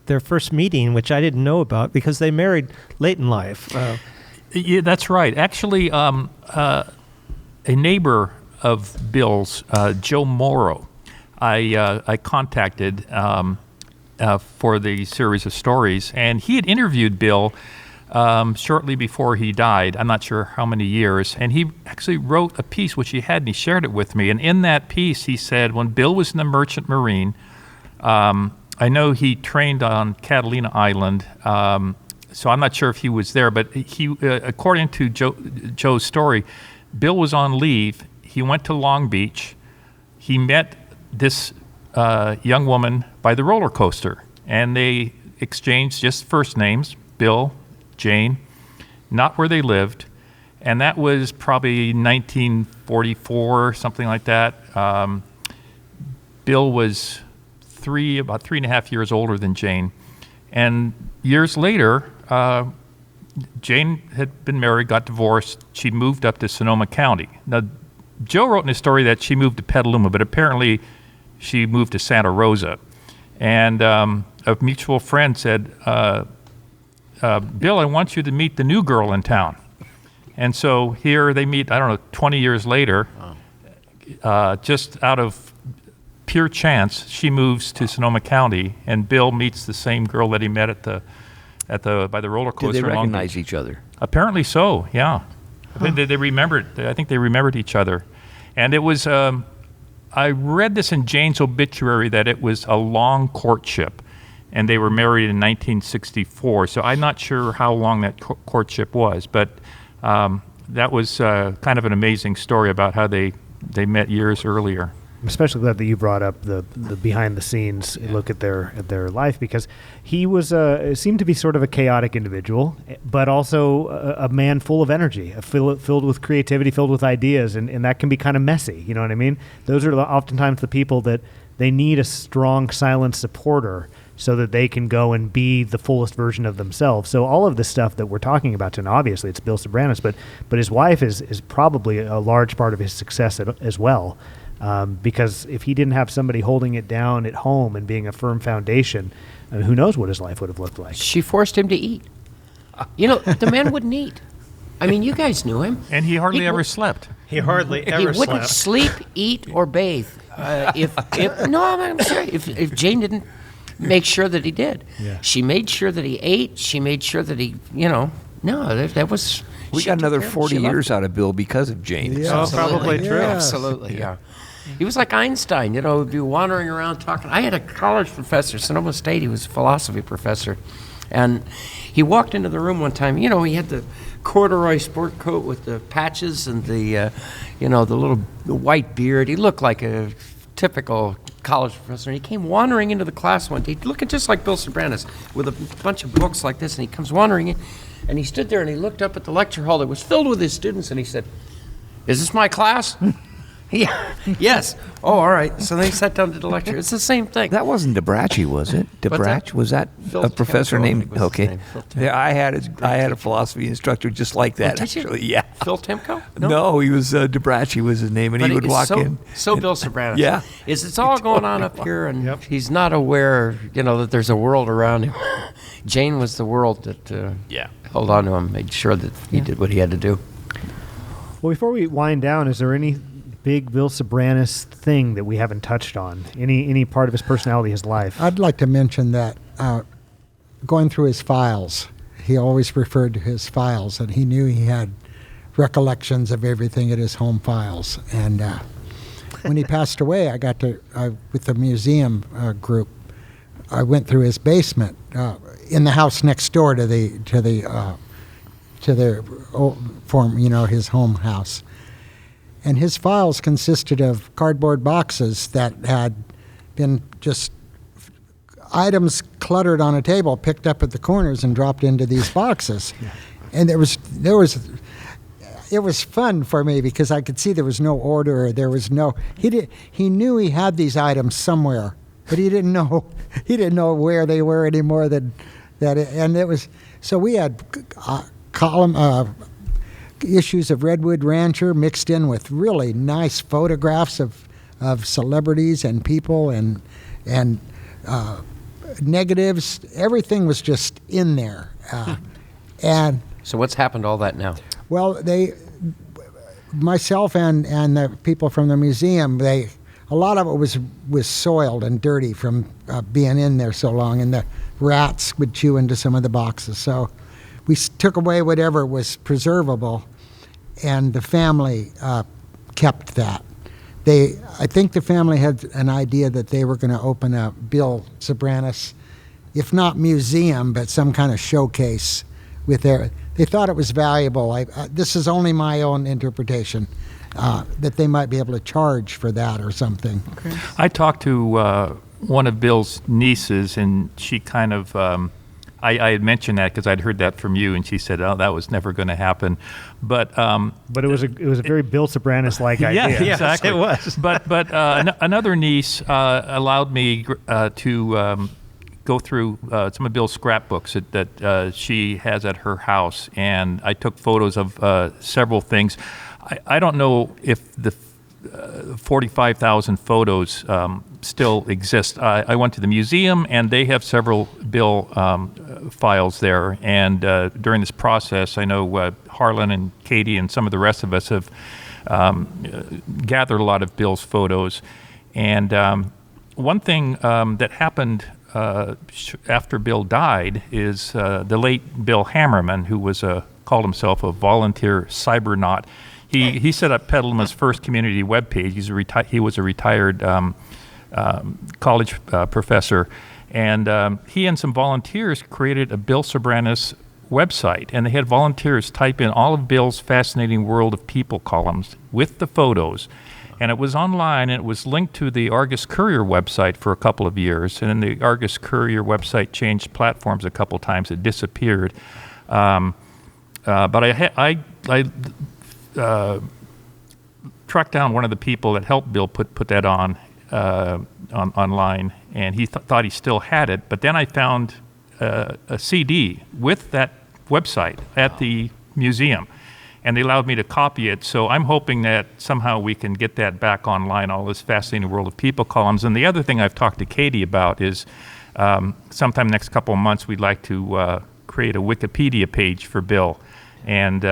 [SPEAKER 7] their first meeting, which I didn't know about, because they married late in life.
[SPEAKER 6] Yeah, that's right. Actually, a neighbor of Bill's, Joe Morrow, I contacted for the series of stories, and he had interviewed Bill shortly before he died. I'm not sure how many years, and he actually wrote a piece which he had, and he shared it with me. And in that piece, he said, when Bill was in the Merchant Marine, I know he trained on Catalina Island. So I'm not sure if he was there, but he, according to Joe's story, Bill was on leave. He went to Long Beach. He met this young woman by the roller coaster, and they exchanged just first names, Bill, Jane, not where they lived, and that was probably 1944, something like that. Bill was about 3.5 years older than Jane, and years later, Jane had been married, got divorced. She moved up to Sonoma County. Now, Joe wrote in his story that she moved to Petaluma, but apparently she moved to Santa Rosa. And a mutual friend said, Bill, I want you to meet the new girl in town. And so here they meet, 20 years later, just out of pure chance, she moves to Sonoma County, and Bill meets the same girl that he met by the roller coaster.
[SPEAKER 4] Did they
[SPEAKER 6] in Long
[SPEAKER 4] recognize
[SPEAKER 6] Beach.
[SPEAKER 4] each other?
[SPEAKER 6] Apparently so, yeah. They remembered. I think they remembered each other. And it was, I read this in Jane's obituary that it was a long courtship, and they were married in 1964. So I'm not sure how long that courtship was, but that was kind of an amazing story about how they met years earlier.
[SPEAKER 2] I'm especially glad that you brought up the behind the scenes look at their life, because he was seemed to be sort of a chaotic individual, but also a man full of energy, filled with creativity, filled with ideas, and that can be kind of messy. You know what I mean? Those are oftentimes the people that they need a strong silent supporter so that they can go and be the fullest version of themselves. So all of the stuff that we're talking about tonight, obviously it's Bill Soberanes, but his wife is probably a large part of his success as well. Because if he didn't have somebody holding it down at home and being a firm foundation, who knows what his life would have looked like.
[SPEAKER 5] She forced him to eat. You know, the man wouldn't eat. I mean, you guys knew him.
[SPEAKER 6] And he hardly ever slept.
[SPEAKER 7] He hardly ever
[SPEAKER 5] He wouldn't
[SPEAKER 7] slept.
[SPEAKER 5] sleep, eat, or bathe. I'm serious. If Jane didn't make sure that he did.
[SPEAKER 2] Yeah.
[SPEAKER 5] She made sure that he ate. She made sure that he, that was...
[SPEAKER 4] We
[SPEAKER 5] she
[SPEAKER 4] got
[SPEAKER 5] took
[SPEAKER 4] another
[SPEAKER 5] care of him.
[SPEAKER 4] 40
[SPEAKER 5] She loved
[SPEAKER 4] years out of Bill because of Jane.
[SPEAKER 8] Yeah.
[SPEAKER 7] Oh, probably true.
[SPEAKER 8] Yes.
[SPEAKER 5] Absolutely, yeah. He was like Einstein, he'd be wandering around talking. I had a college professor, Sonoma State, he was a philosophy professor, and he walked into the room one time, he had the corduroy sport coat with the patches and the little white beard. He looked like a typical college professor, and he came wandering into the class one day, looking just like Bill Soberanes, with a bunch of books like this, and he comes wandering in, and he stood there and he looked up at the lecture hall that was filled with his students, and he said, "Is this my class?" Yeah. Yes. Oh, all right. So they sat down to the lecture. It's the same thing.
[SPEAKER 4] That wasn't DeBracci, was it?
[SPEAKER 5] that?
[SPEAKER 4] Was that
[SPEAKER 5] Phil
[SPEAKER 4] a professor
[SPEAKER 5] Temko, I
[SPEAKER 4] named?
[SPEAKER 5] think was his
[SPEAKER 4] Okay.
[SPEAKER 5] name. Phil Temko.
[SPEAKER 4] Yeah, I had a philosophy instructor just like that.
[SPEAKER 5] Did you?
[SPEAKER 4] Actually, yeah.
[SPEAKER 5] Phil Temko?
[SPEAKER 4] No, he was DeBracci was his name, and he would walk in.
[SPEAKER 5] So Bill Soberanes.
[SPEAKER 4] Yeah.
[SPEAKER 5] It's all going on up here, and he's not aware, that there's a world around him. Jane was the world that held on to him, made sure that he did what he had to do.
[SPEAKER 2] Well, before we wind down, is there any big Bill Soberanes thing that we haven't touched on? Any part of his personality, his life?
[SPEAKER 8] I'd like to mention that going through his files, he always referred to his files, and he knew he had recollections of everything at his home files. And when he passed away, I got to, with the museum group, I went through his basement in the house next door to the his home house. And his files consisted of cardboard boxes that had been just items cluttered on a table, picked up at the corners and dropped into these boxes. Yeah. And it was fun for me because I could see there was no order. Or there was no. He knew he had these items somewhere, but he didn't know where they were any more than that. And it was so we had issues of Redwood Rancher mixed in with really nice photographs of celebrities and people and negatives. Everything was just in there. And
[SPEAKER 5] So what's happened to all that now?
[SPEAKER 8] well, myself and the people from the museum, a lot of it was soiled and dirty from being in there so long, and the rats would chew into some of the boxes. So we took away whatever was preservable, and the family kept that. I think the family had an idea that they were going to open a Bill Soberanes, if not museum, but some kind of showcase with they thought it was valuable. This is only my own interpretation, that they might be able to charge for that or something.
[SPEAKER 3] Okay.
[SPEAKER 6] I talked to one of Bill's nieces, and she kind of, I had mentioned that because I'd heard that from you, and she said, "Oh, that was never going to happen." But
[SPEAKER 2] it was a very Bill Soberanes-like idea.
[SPEAKER 6] Yeah, exactly.
[SPEAKER 7] It was.
[SPEAKER 6] But another niece allowed me to go through some of Bill's scrapbooks that she has at her house, and I took photos of several things. I don't know if the 45,000 photos still exist. I went to the museum, and they have several Bill files there. And during this process, I know Harlan and Katie and some of the rest of us have gathered a lot of Bill's photos. And one thing that happened after Bill died is the late Bill Hammerman, who was called himself a volunteer cybernaut. He set up Petaluma's first community webpage. He was a retired college professor, and he and some volunteers created a Bill Soberanes website, and they had volunteers type in all of Bill's fascinating world of people columns with the photos, and it was online, and it was linked to the Argus-Courier website for a couple of years, and then the Argus-Courier website changed platforms a couple times. It disappeared, but I tracked down one of the people that helped Bill put that on, online, and he thought he still had it. But then I found a CD with that website at the museum, and they allowed me to copy it. So I'm hoping that somehow we can get that back online, all this Fascinating World of People columns. And the other thing I've talked to Katie about is sometime next couple of months we'd like to create a Wikipedia page for Bill. And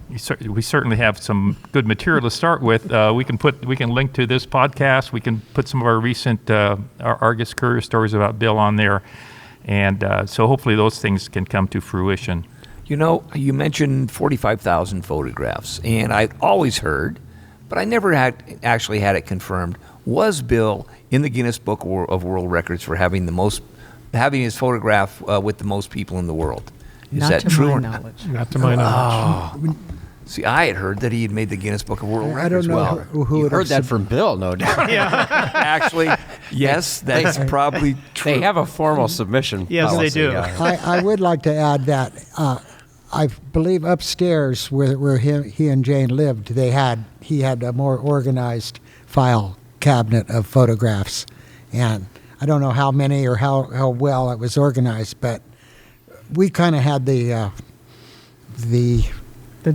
[SPEAKER 6] we certainly have some good material to start with. We can link to this podcast. We can put some of our recent our Argus-Courier stories about Bill on there. And so hopefully those things can come to fruition.
[SPEAKER 4] You know, you mentioned 45,000 photographs, and I always heard, but I never had actually had it confirmed. Was Bill in the Guinness Book of World Records for having his photograph with the most people in the world? Is
[SPEAKER 3] Not
[SPEAKER 4] that
[SPEAKER 3] to
[SPEAKER 4] true
[SPEAKER 3] my
[SPEAKER 4] or not?
[SPEAKER 3] knowledge.
[SPEAKER 7] Not to my knowledge.
[SPEAKER 4] See, I had heard that he had made the Guinness Book of World
[SPEAKER 8] I don't
[SPEAKER 4] Records.
[SPEAKER 8] know
[SPEAKER 4] Well,
[SPEAKER 8] who
[SPEAKER 9] You
[SPEAKER 8] would
[SPEAKER 9] heard
[SPEAKER 8] have
[SPEAKER 9] that from Bill, no doubt.
[SPEAKER 4] actually, yes, that's probably true.
[SPEAKER 9] They have a formal submission
[SPEAKER 7] Yes, they
[SPEAKER 9] policy,
[SPEAKER 7] do.
[SPEAKER 8] I would like to add that I believe upstairs where he and Jane lived, he had a more organized file cabinet of photographs, and I don't know how many or how well it was organized, but we kind of had the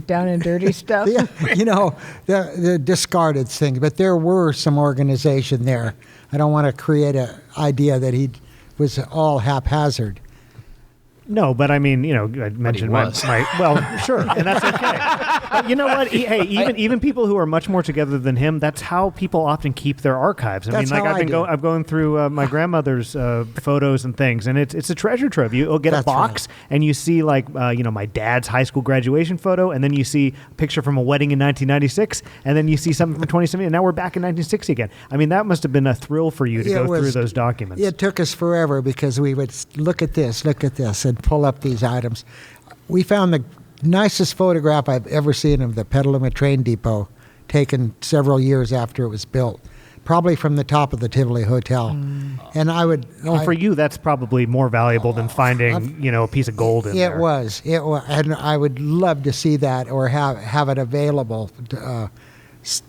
[SPEAKER 3] down and dirty stuff.
[SPEAKER 8] the discarded thing, but there were some organization there. I don't want to create an idea that he was all haphazard.
[SPEAKER 2] No, but I mean, I mentioned my well, sure, and that's okay. But you know what? Hey, even people who are much more together than him, that's how people often keep their archives. I mean,
[SPEAKER 8] That's
[SPEAKER 2] like
[SPEAKER 8] how
[SPEAKER 2] I'm going through my grandmother's photos and things, and it's a treasure trove. You'll get a
[SPEAKER 8] That's
[SPEAKER 2] box, and you see my dad's high school graduation photo, and then you see a picture from a wedding in 1996, and then you see something from 2017, and now we're back in 1960 again. I mean, that must have been a thrill for you to go through those documents.
[SPEAKER 8] It took us forever because we would look at this, and pull up these items. We found the nicest photograph I've ever seen of the Petaluma train depot, taken several years after it was built, probably from the top of the Tivoli Hotel. And
[SPEAKER 2] For you, that's probably more valuable than finding, a piece of gold in there.
[SPEAKER 8] It was, and I would love to see that or have it available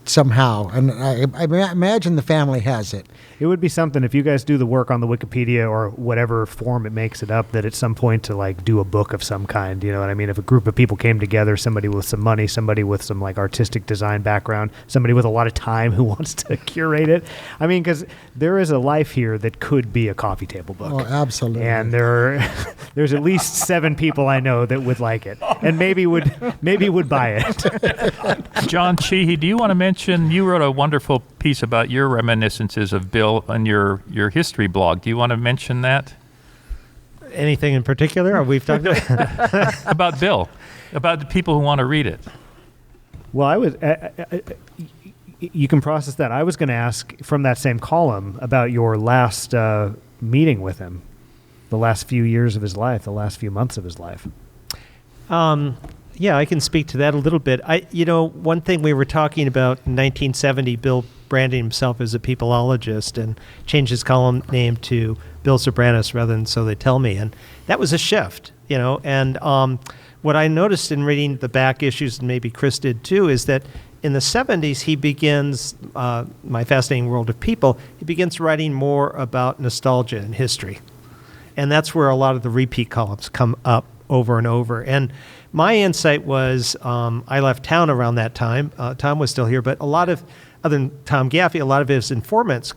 [SPEAKER 8] somehow. And I imagine the family has it.
[SPEAKER 2] It would be something if you guys do the work on the Wikipedia or whatever form it makes it up, that at some point to do a book of some kind. You know what I mean? If a group of people came together, somebody with some money, somebody with some artistic design background, somebody with a lot of time who wants to curate it. I mean, because there is a life here that could be a coffee table book.
[SPEAKER 8] Oh, absolutely.
[SPEAKER 2] And there's at least 7 people I know that would like it, and maybe would buy it.
[SPEAKER 6] John Sheehy, do you want to mention, you wrote a wonderful piece about your reminiscences of Bill on your history blog. Do you want to mention that?
[SPEAKER 7] Anything in particular? Or we've talked about
[SPEAKER 6] About Bill, about the people who want to read it.
[SPEAKER 2] Well, I was. You can process that. I was going to ask from that same column about your last meeting with him, the last few years of his life, the last few months of his life.
[SPEAKER 7] Yeah, I can speak to that a little bit. One thing we were talking about in 1970, Bill branded himself as a peopleologist and changed his column name to Bill Soberanes rather than So They Tell Me. And that was a shift, And what I noticed in reading the back issues, and maybe Chris did too, is that in the 70s, he begins, My Fascinating World of People, he begins writing more about nostalgia and history. And that's where a lot of the repeat columns come up over and over. And my insight was, I left town around that time. Tom was still here, but other than Tom Gaffey, a lot of his informants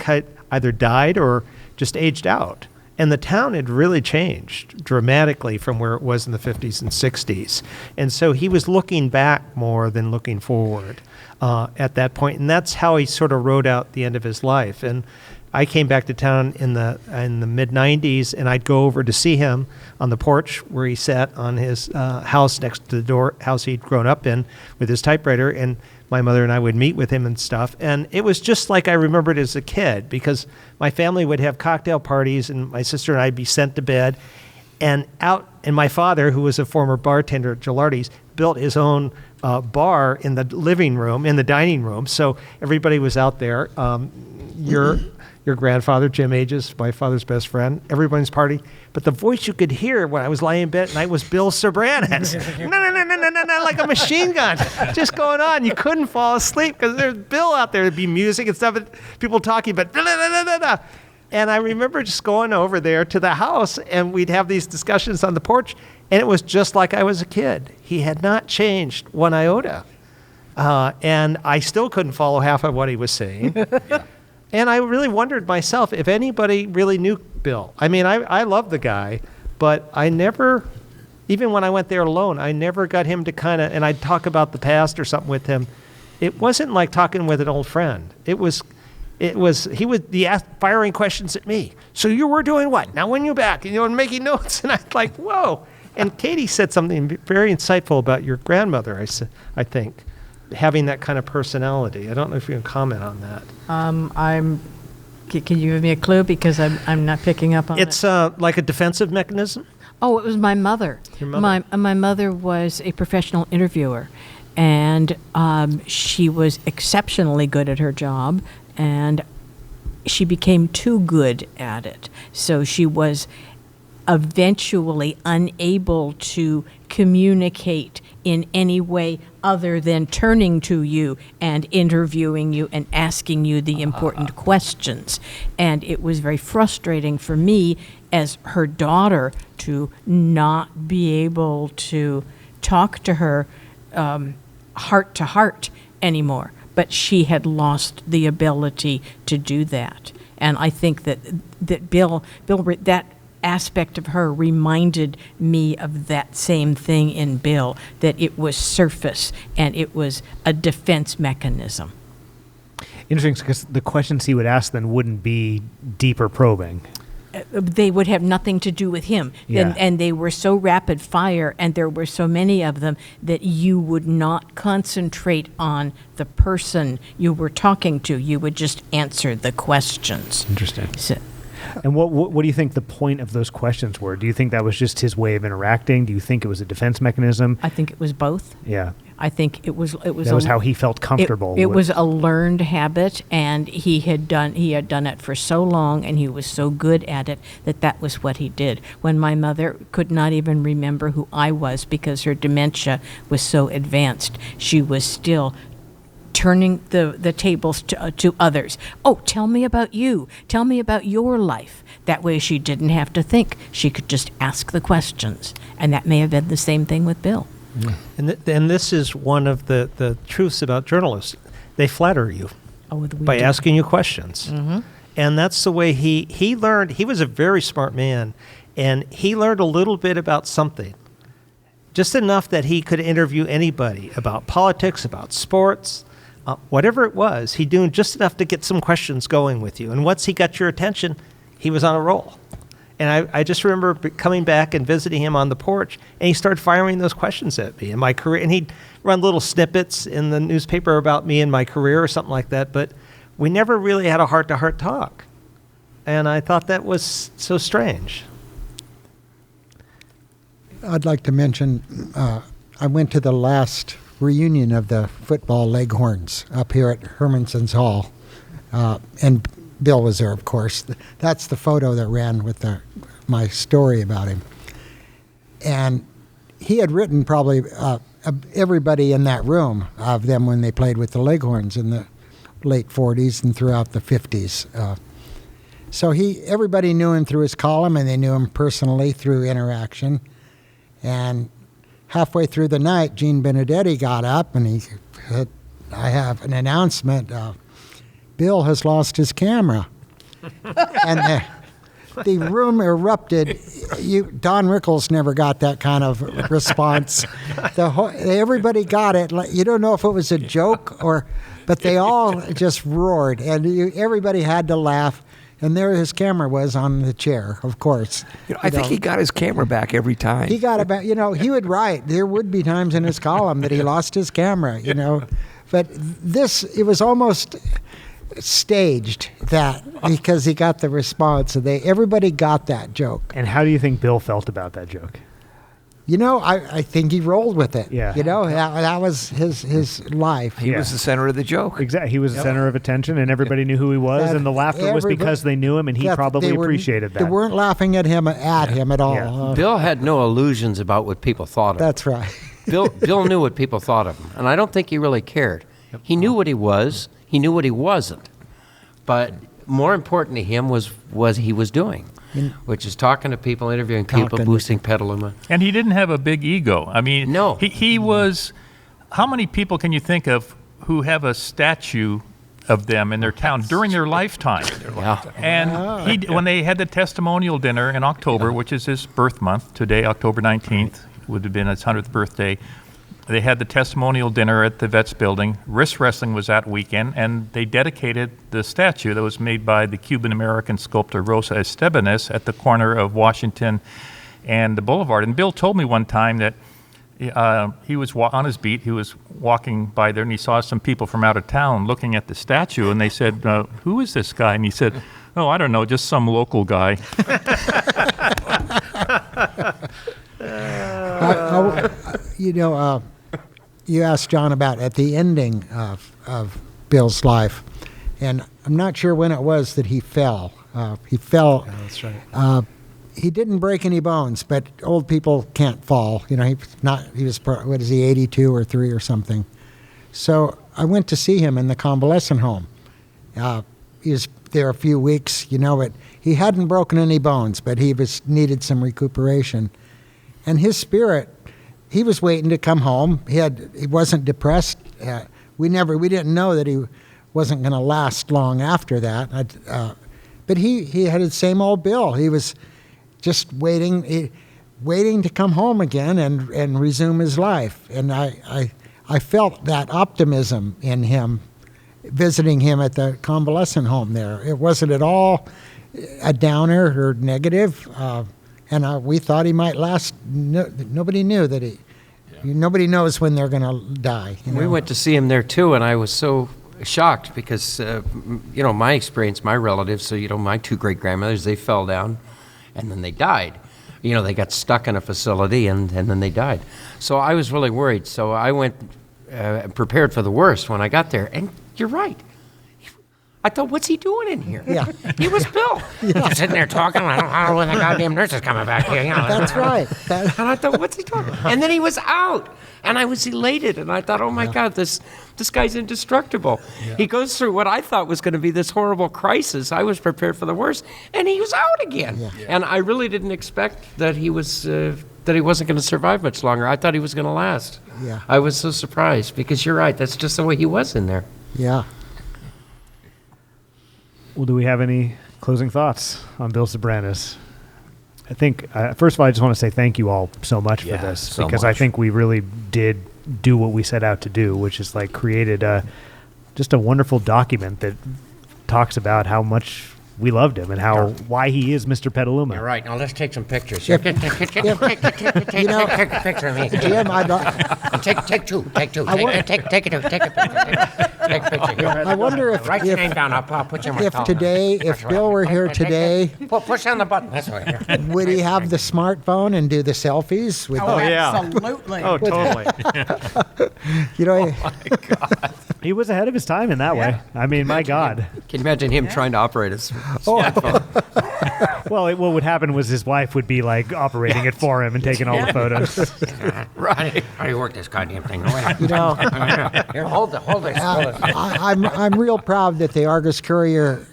[SPEAKER 7] either died or just aged out. And the town had really changed dramatically from where it was in the 50s and 60s. And so he was looking back more than looking forward at that point. And that's how he sort of wrote out the end of his life. And I came back to town in the mid-90s, and I'd go over to see him on the porch where he sat on his house next to the house he'd grown up in with his typewriter, and my mother and I would meet with him and stuff. And it was just like I remembered as a kid, because my family would have cocktail parties, and my sister and I'd be sent to bed. And my father, who was a former bartender at Gilardi's, built his own bar in the living room, in the dining room. So everybody was out there. Your grandfather, Jim Ages, my father's best friend, everybody's party. But the voice you could hear when I was lying in bed at night was Bill Soberanes. No, had like a machine gun just going on. You couldn't fall asleep because there's Bill out there. There'd be music and stuff, and people talking, but blah, blah, blah, blah, blah. And I remember just going over there to the house, and we'd have these discussions on the porch, and it was just like I was a kid. He had not changed one iota. And I still couldn't follow half of what he was saying. And I really wondered myself if anybody really knew Bill. I mean, I love the guy, but I never, even when I went there alone, I never got him to kind of, and I'd talk about the past or something with him. It wasn't like talking with an old friend. He would be firing questions at me. So you were doing what? Now when you back? And making notes. And I'm like, whoa. And Katie said something very insightful about your grandmother, I think, having that kind of personality. I don't know if you can comment on that.
[SPEAKER 3] Can you give me a clue? Because I'm not picking up on it.
[SPEAKER 7] It's like a defensive mechanism.
[SPEAKER 3] Oh, it was my mother.
[SPEAKER 7] Your mother.
[SPEAKER 3] My mother was a professional interviewer, and she was exceptionally good at her job, and she became too good at it. So she was eventually unable to communicate in any way other than turning to you and interviewing you and asking you the important questions. And it was very frustrating for me as her daughter to not be able to talk to her heart to heart anymore. But she had lost the ability to do that. And I think that Bill, that aspect of her reminded me of that same thing in Bill, that it was surface and it was a defense mechanism.
[SPEAKER 2] Interesting, because the questions he would ask then wouldn't be deeper probing.
[SPEAKER 3] They would have nothing to do with him.
[SPEAKER 2] Yeah.
[SPEAKER 3] And they were so rapid fire, and there were so many of them, that you would not concentrate on the person you were talking to. You would just answer the questions.
[SPEAKER 2] Interesting.
[SPEAKER 3] So,
[SPEAKER 2] and what do you think the point of those questions were? Do you think that was just his way of interacting? Do you think it was a defense mechanism?
[SPEAKER 3] I think it was both.
[SPEAKER 2] Yeah.
[SPEAKER 3] I think it was.
[SPEAKER 2] That was how he felt comfortable.
[SPEAKER 3] It was a learned habit, and he had done it for so long, and he was so good at it that was what he did. When my mother could not even remember who I was because her dementia was so advanced, she was still turning the tables to others. Oh, tell me about you. Tell me about your life. That way she didn't have to think. She could just ask the questions. And that may have been the same thing with Bill.
[SPEAKER 2] Yeah.
[SPEAKER 7] And this is one of the truths about journalists. They flatter you by asking you questions.
[SPEAKER 3] Mm-hmm.
[SPEAKER 7] And that's the way he learned. He was a very smart man, and he learned a little bit about something. Just enough that he could interview anybody about politics, about sports, whatever it was. He knew just enough to get some questions going with you. And once he got your attention, he was on a roll. And I just remember coming back and visiting him on the porch, and he started firing those questions at me in my career. And he'd run little snippets in the newspaper about me and my career or something like that. But we never really had a heart-to-heart talk. And I thought that was so strange.
[SPEAKER 8] I'd like to mention, I went to the last reunion of the football Leghorns up here at Hermanson's Hall. And Bill was there, of course. That's the photo that ran with my story about him. And he had written probably everybody in that room of them when they played with the Leghorns in the late 40s and throughout the 50s. So everybody knew him through his column, and they knew him personally through interaction. And halfway through the night, Gene Benedetti got up, and he said, I have an announcement. Bill has lost his camera. And the room erupted. Don Rickles never got that kind of response. Everybody got it. You don't know if it was a joke but they all just roared, and everybody had to laugh. And there his camera was on the chair, of course.
[SPEAKER 4] I think he got his camera back every time.
[SPEAKER 8] He got it back. He would write. There would be times in his column that he lost his camera, But it was almost staged because he got the response. So everybody got that joke.
[SPEAKER 2] And how do you think Bill felt about that joke?
[SPEAKER 8] I think he rolled with it.
[SPEAKER 2] Yeah.
[SPEAKER 8] That was his life.
[SPEAKER 4] He was the center of the joke.
[SPEAKER 2] Exactly. He was the center of attention, and everybody knew who he was, and the laughter was because they knew him, and he probably appreciated that.
[SPEAKER 8] They weren't laughing at him at all.
[SPEAKER 2] Yeah.
[SPEAKER 9] Bill had no illusions about what people thought of him.
[SPEAKER 8] That's right.
[SPEAKER 9] Bill knew what people thought of him, and I don't think he really cared. He knew what he was. He knew what he wasn't. But more important to him was what he was doing, which is talking to people, interviewing people, boosting Petaluma.
[SPEAKER 6] And he didn't have a big ego. I mean,
[SPEAKER 9] No.
[SPEAKER 6] He was. How many people can you think of who have a statue of them in their town during their lifetime?
[SPEAKER 9] Yeah.
[SPEAKER 6] And when they had the testimonial dinner in October, which is his birth month, today, October 19th, would have been his 100th birthday, they had the testimonial dinner at the Vets Building. Wrist wrestling was that weekend, and they dedicated the statue that was made by the Cuban-American sculptor Rosa Estebanes at the corner of Washington and the Boulevard. And Bill told me one time that he was on his beat, he was walking by there, and he saw some people from out of town looking at the statue, and they said, who is this guy? And he said, oh, I don't know, just some local guy.
[SPEAKER 8] You asked John about at the ending of Bill's life, and I'm not sure when it was that he fell. He fell.
[SPEAKER 7] Yeah, that's right.
[SPEAKER 8] He didn't break any bones, but old people can't fall. He was 82 or 3 or something. So I went to see him in the convalescent home. He was there a few weeks, but he hadn't broken any bones, but he needed some recuperation. And his spirit, he was waiting to come home. He wasn't depressed. We didn't know that he wasn't going to last long after that. But he had the same old Bill. He was just waiting to come home again and resume his life. And I felt that optimism in him, visiting him at the convalescent home there. It wasn't at all a downer or negative. And we thought he might last. Nobody knew that nobody knows when they're going to die.
[SPEAKER 9] We went to see him there too, and I was so shocked because, my experience, my relatives, so, my 2 great-grandmothers, they fell down and then they died. They got stuck in a facility and then they died. So I was really worried. So I went prepared for the worst when I got there. And you're right. I thought, what's he doing in here?
[SPEAKER 8] Yeah.
[SPEAKER 9] He was Bill.
[SPEAKER 8] Yeah.
[SPEAKER 9] He's sitting there talking. I don't know when the goddamn nurse is coming back here.
[SPEAKER 8] That's right.
[SPEAKER 9] And I thought, what's he doing? And then he was out. And I was elated. And I thought, oh, my God, this guy's indestructible. Yeah. He goes through what I thought was going to be this horrible crisis. I was prepared for the worst. And he was out again. Yeah. Yeah. And I really didn't expect that he wasn't going to survive much longer. I thought he was going to last.
[SPEAKER 8] Yeah.
[SPEAKER 9] I was so surprised because you're right. That's just the way he was in there.
[SPEAKER 8] Yeah.
[SPEAKER 2] Well, do we have any closing thoughts on Bill Soberanes? I think, first of all, I just want to say thank you all so much for this, because I think we really did do what we set out to do, which is created just a wonderful document that talks about how much we loved him and why he is Mr. Petaluma.
[SPEAKER 9] You're right. Now let's take some pictures.
[SPEAKER 8] Yep.
[SPEAKER 9] Take a picture of me.
[SPEAKER 8] Jim,
[SPEAKER 9] Take two. Take a picture. Take a picture.
[SPEAKER 8] I wonder if
[SPEAKER 9] Write your name down. I'll put you in my phone.
[SPEAKER 8] If Bill were here today,
[SPEAKER 9] push on the button. That's right.
[SPEAKER 8] Would he have the smartphone and do the selfies?
[SPEAKER 3] Absolutely.
[SPEAKER 2] Oh, totally.
[SPEAKER 8] Oh
[SPEAKER 6] my God.
[SPEAKER 2] He was ahead of his time in that way. I mean, my God.
[SPEAKER 9] Can you imagine him trying to operate his
[SPEAKER 2] smartphone? Well, what would happen was his wife would be operating it for him and taking all the photos.
[SPEAKER 9] Right. How do you work this goddamn thing? Here, hold this.
[SPEAKER 8] I'm real proud that the Argus-Courier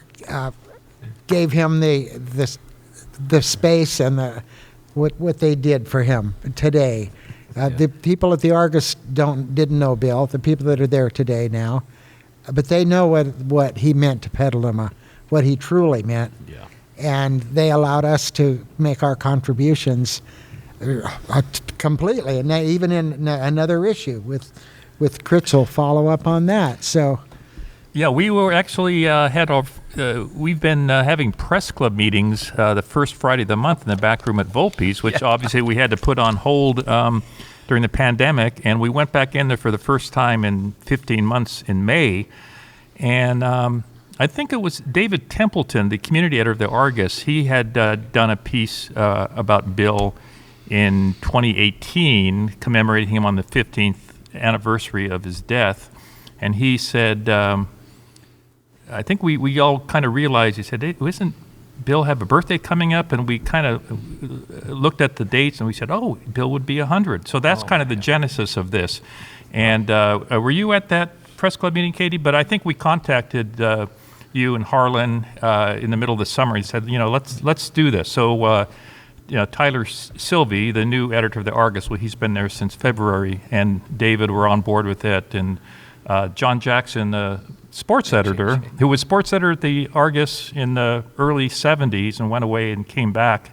[SPEAKER 8] gave him the space and what they did for him today. The people at the Argus didn't know Bill. The people that are there today now, but they know what he meant to Petaluma, what he truly meant.
[SPEAKER 9] Yeah.
[SPEAKER 8] And they allowed us to make our contributions completely, and even in another issue with Critzel follow up on that. So.
[SPEAKER 6] Yeah, we were actually we've been having press club meetings the first Friday of the month in the back room at Volpe's, which obviously we had to put on hold during the pandemic, and we went back in there for the first time in 15 months in May, and I think it was David Templeton, the community editor of the Argus. He had done a piece about Bill in 2018, commemorating him on the 15th anniversary of his death. And he said, I think we all kind of realized, he said, hey, isn't Bill have a birthday coming up? And we kind of looked at the dates and we said, oh, Bill would be 100. So that's kind of the genesis of this. And were you at that press club meeting, Katie? But I think we contacted you and Harlan in the middle of the summer. He said, let's do this. So Tyler Sylvie, the new editor of the Argus, well, he's been there since February, and David were on board with it. And John Jackson, the sports editor, who was sports editor at the Argus in the early 70s and went away and came back,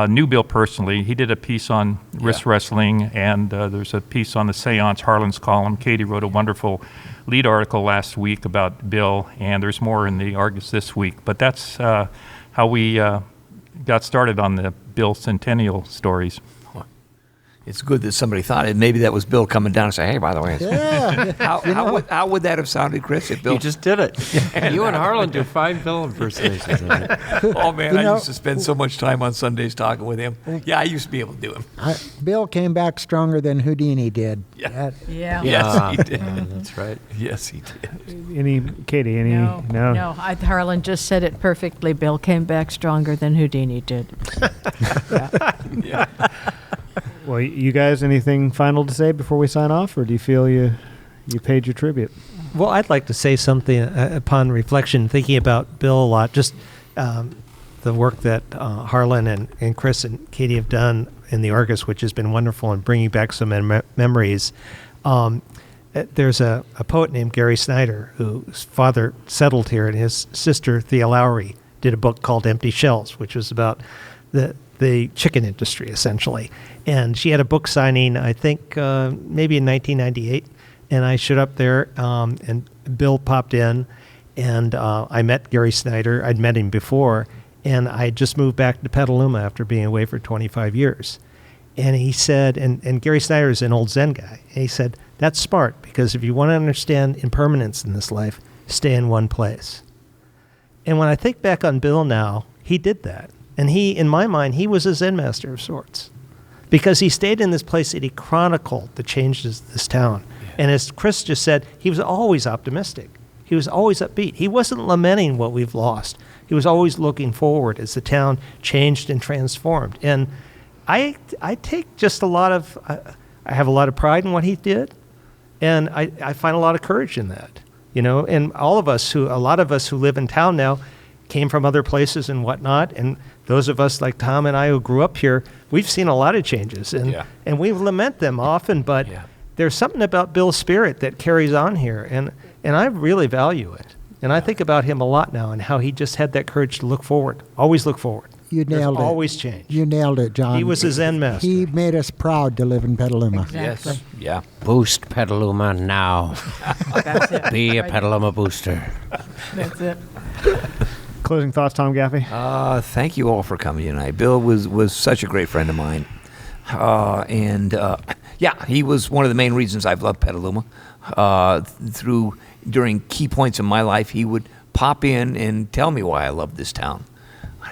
[SPEAKER 6] knew Bill personally. He did a piece on wrist wrestling, and there's a piece on the Seance, Harlan's column. Katie wrote a wonderful lead article last week about Bill, and there's more in the Argus this week. But that's how we got started on the Bill Centennial stories.
[SPEAKER 4] It's good that somebody thought it. Maybe that was Bill coming down and saying, hey, by the way.
[SPEAKER 8] Yeah.
[SPEAKER 4] How would that have sounded, Chris, if Bill...
[SPEAKER 9] You just did it. You and Harlan do fine Bill impersonations.
[SPEAKER 4] Oh, man, I used to spend so much time on Sundays talking with him. Yeah, I used to be able to do him.
[SPEAKER 8] Bill came back stronger than Houdini did.
[SPEAKER 3] Yeah.
[SPEAKER 4] Yes, he did.
[SPEAKER 9] That's right.
[SPEAKER 4] Yes, he did.
[SPEAKER 2] Katie,
[SPEAKER 3] No. Harlan just said it perfectly. Bill came back stronger than Houdini did.
[SPEAKER 4] Yeah.
[SPEAKER 2] Well, you guys, anything final to say before we sign off, or do you feel you paid your tribute?
[SPEAKER 7] Well, I'd like to say something upon reflection, thinking about Bill a lot, just the work that Harlan and Chris and Katie have done in the Argus, which has been wonderful in bringing back some memories. There's a poet named Gary Snyder whose father settled here, and his sister, Thea Lowry, did a book called Empty Shells, which was about the chicken industry, essentially. And she had a book signing, I think, maybe in 1998. And I showed up there, and Bill popped in, and I met Gary Snyder. I'd met him before, and I had just moved back to Petaluma after being away for 25 years. And he said, and Gary Snyder is an old Zen guy, and he said, that's smart, because if you want to understand impermanence in this life, stay in one place. And when I think back on Bill now, he did that. And he, in my mind, he was a Zen master of sorts, because he stayed in this place that he chronicled the changes of this town. Yeah. And as Chris just said, he was always optimistic. He was always upbeat. He wasn't lamenting what we've lost. He was always looking forward as the town changed and transformed. And I take just a lot of, I have a lot of pride in what he did, and I find a lot of courage in that. And a lot of us who live in town now came from other places and whatnot, and those of us like Tom and I who grew up here, we've seen a lot of changes, and we lament them often, but there's something about Bill's spirit that carries on here, and I really value it. And I think about him a lot now and how he just had that courage to look forward, always look forward.
[SPEAKER 8] You nailed it.
[SPEAKER 7] Always change.
[SPEAKER 8] You nailed it, John.
[SPEAKER 7] He was a Zen master.
[SPEAKER 8] He made us proud to live in Petaluma.
[SPEAKER 3] Exactly.
[SPEAKER 4] Yes. Yeah.
[SPEAKER 5] Boost Petaluma now.
[SPEAKER 3] That's it.
[SPEAKER 5] Be a Petaluma booster.
[SPEAKER 3] That's it.
[SPEAKER 2] Closing thoughts, Tom Gaffey?
[SPEAKER 4] Thank you all for coming tonight. Bill was such a great friend of mine. He was one of the main reasons I've loved Petaluma. During key points in my life, he would pop in and tell me why I love this town.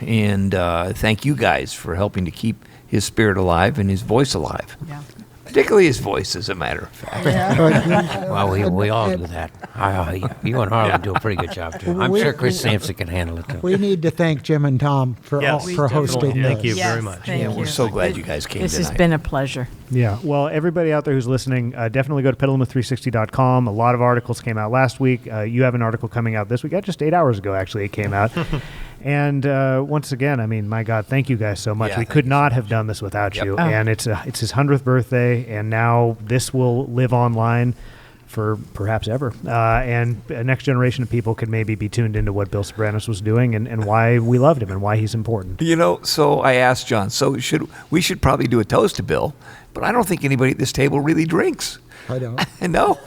[SPEAKER 4] And thank you guys for helping to keep his spirit alive and his voice alive. Yeah. Particularly his voice, as a matter of fact.
[SPEAKER 3] Yeah.
[SPEAKER 5] Well, we all do that. You and Harlan do a pretty good job, too. I'm sure Chris Samson can handle it, too.
[SPEAKER 8] We need to thank Jim and Tom for hosting this.
[SPEAKER 7] Thank you very much.
[SPEAKER 3] Thank
[SPEAKER 4] We're
[SPEAKER 3] you.
[SPEAKER 4] so glad you guys came
[SPEAKER 3] This
[SPEAKER 4] tonight.
[SPEAKER 3] has been a pleasure.
[SPEAKER 2] Yeah. Well, everybody out there who's listening, definitely go to petaluma360.com. A lot of articles came out last week. You have an article coming out this week. Just 8 hours ago, actually, it came out. And once again, I mean, my God, thank you guys so much.
[SPEAKER 4] Yeah,
[SPEAKER 2] we could not have done this without you.
[SPEAKER 3] Oh.
[SPEAKER 2] And it's his 100th birthday, and now this will live online for perhaps ever. And a next generation of people could maybe be tuned into what Bill Soberanes was doing and why we loved him and why he's important.
[SPEAKER 4] So I asked John, we should probably do a toast to Bill, but I don't think anybody at this table really drinks.
[SPEAKER 8] I don't.
[SPEAKER 4] No.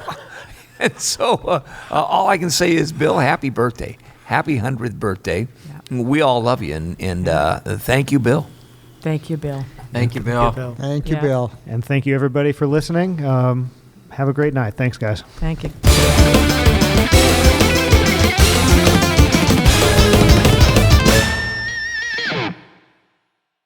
[SPEAKER 4] And so all I can say is, Bill, happy birthday. Happy 100th birthday. Yeah. We all love you, and thank you, Bill.
[SPEAKER 3] Thank you, Bill.
[SPEAKER 9] Thank you, Bill.
[SPEAKER 8] Thank you, Bill.
[SPEAKER 2] And thank you, everybody, for listening. Have a great night. Thanks, guys.
[SPEAKER 3] Thank you.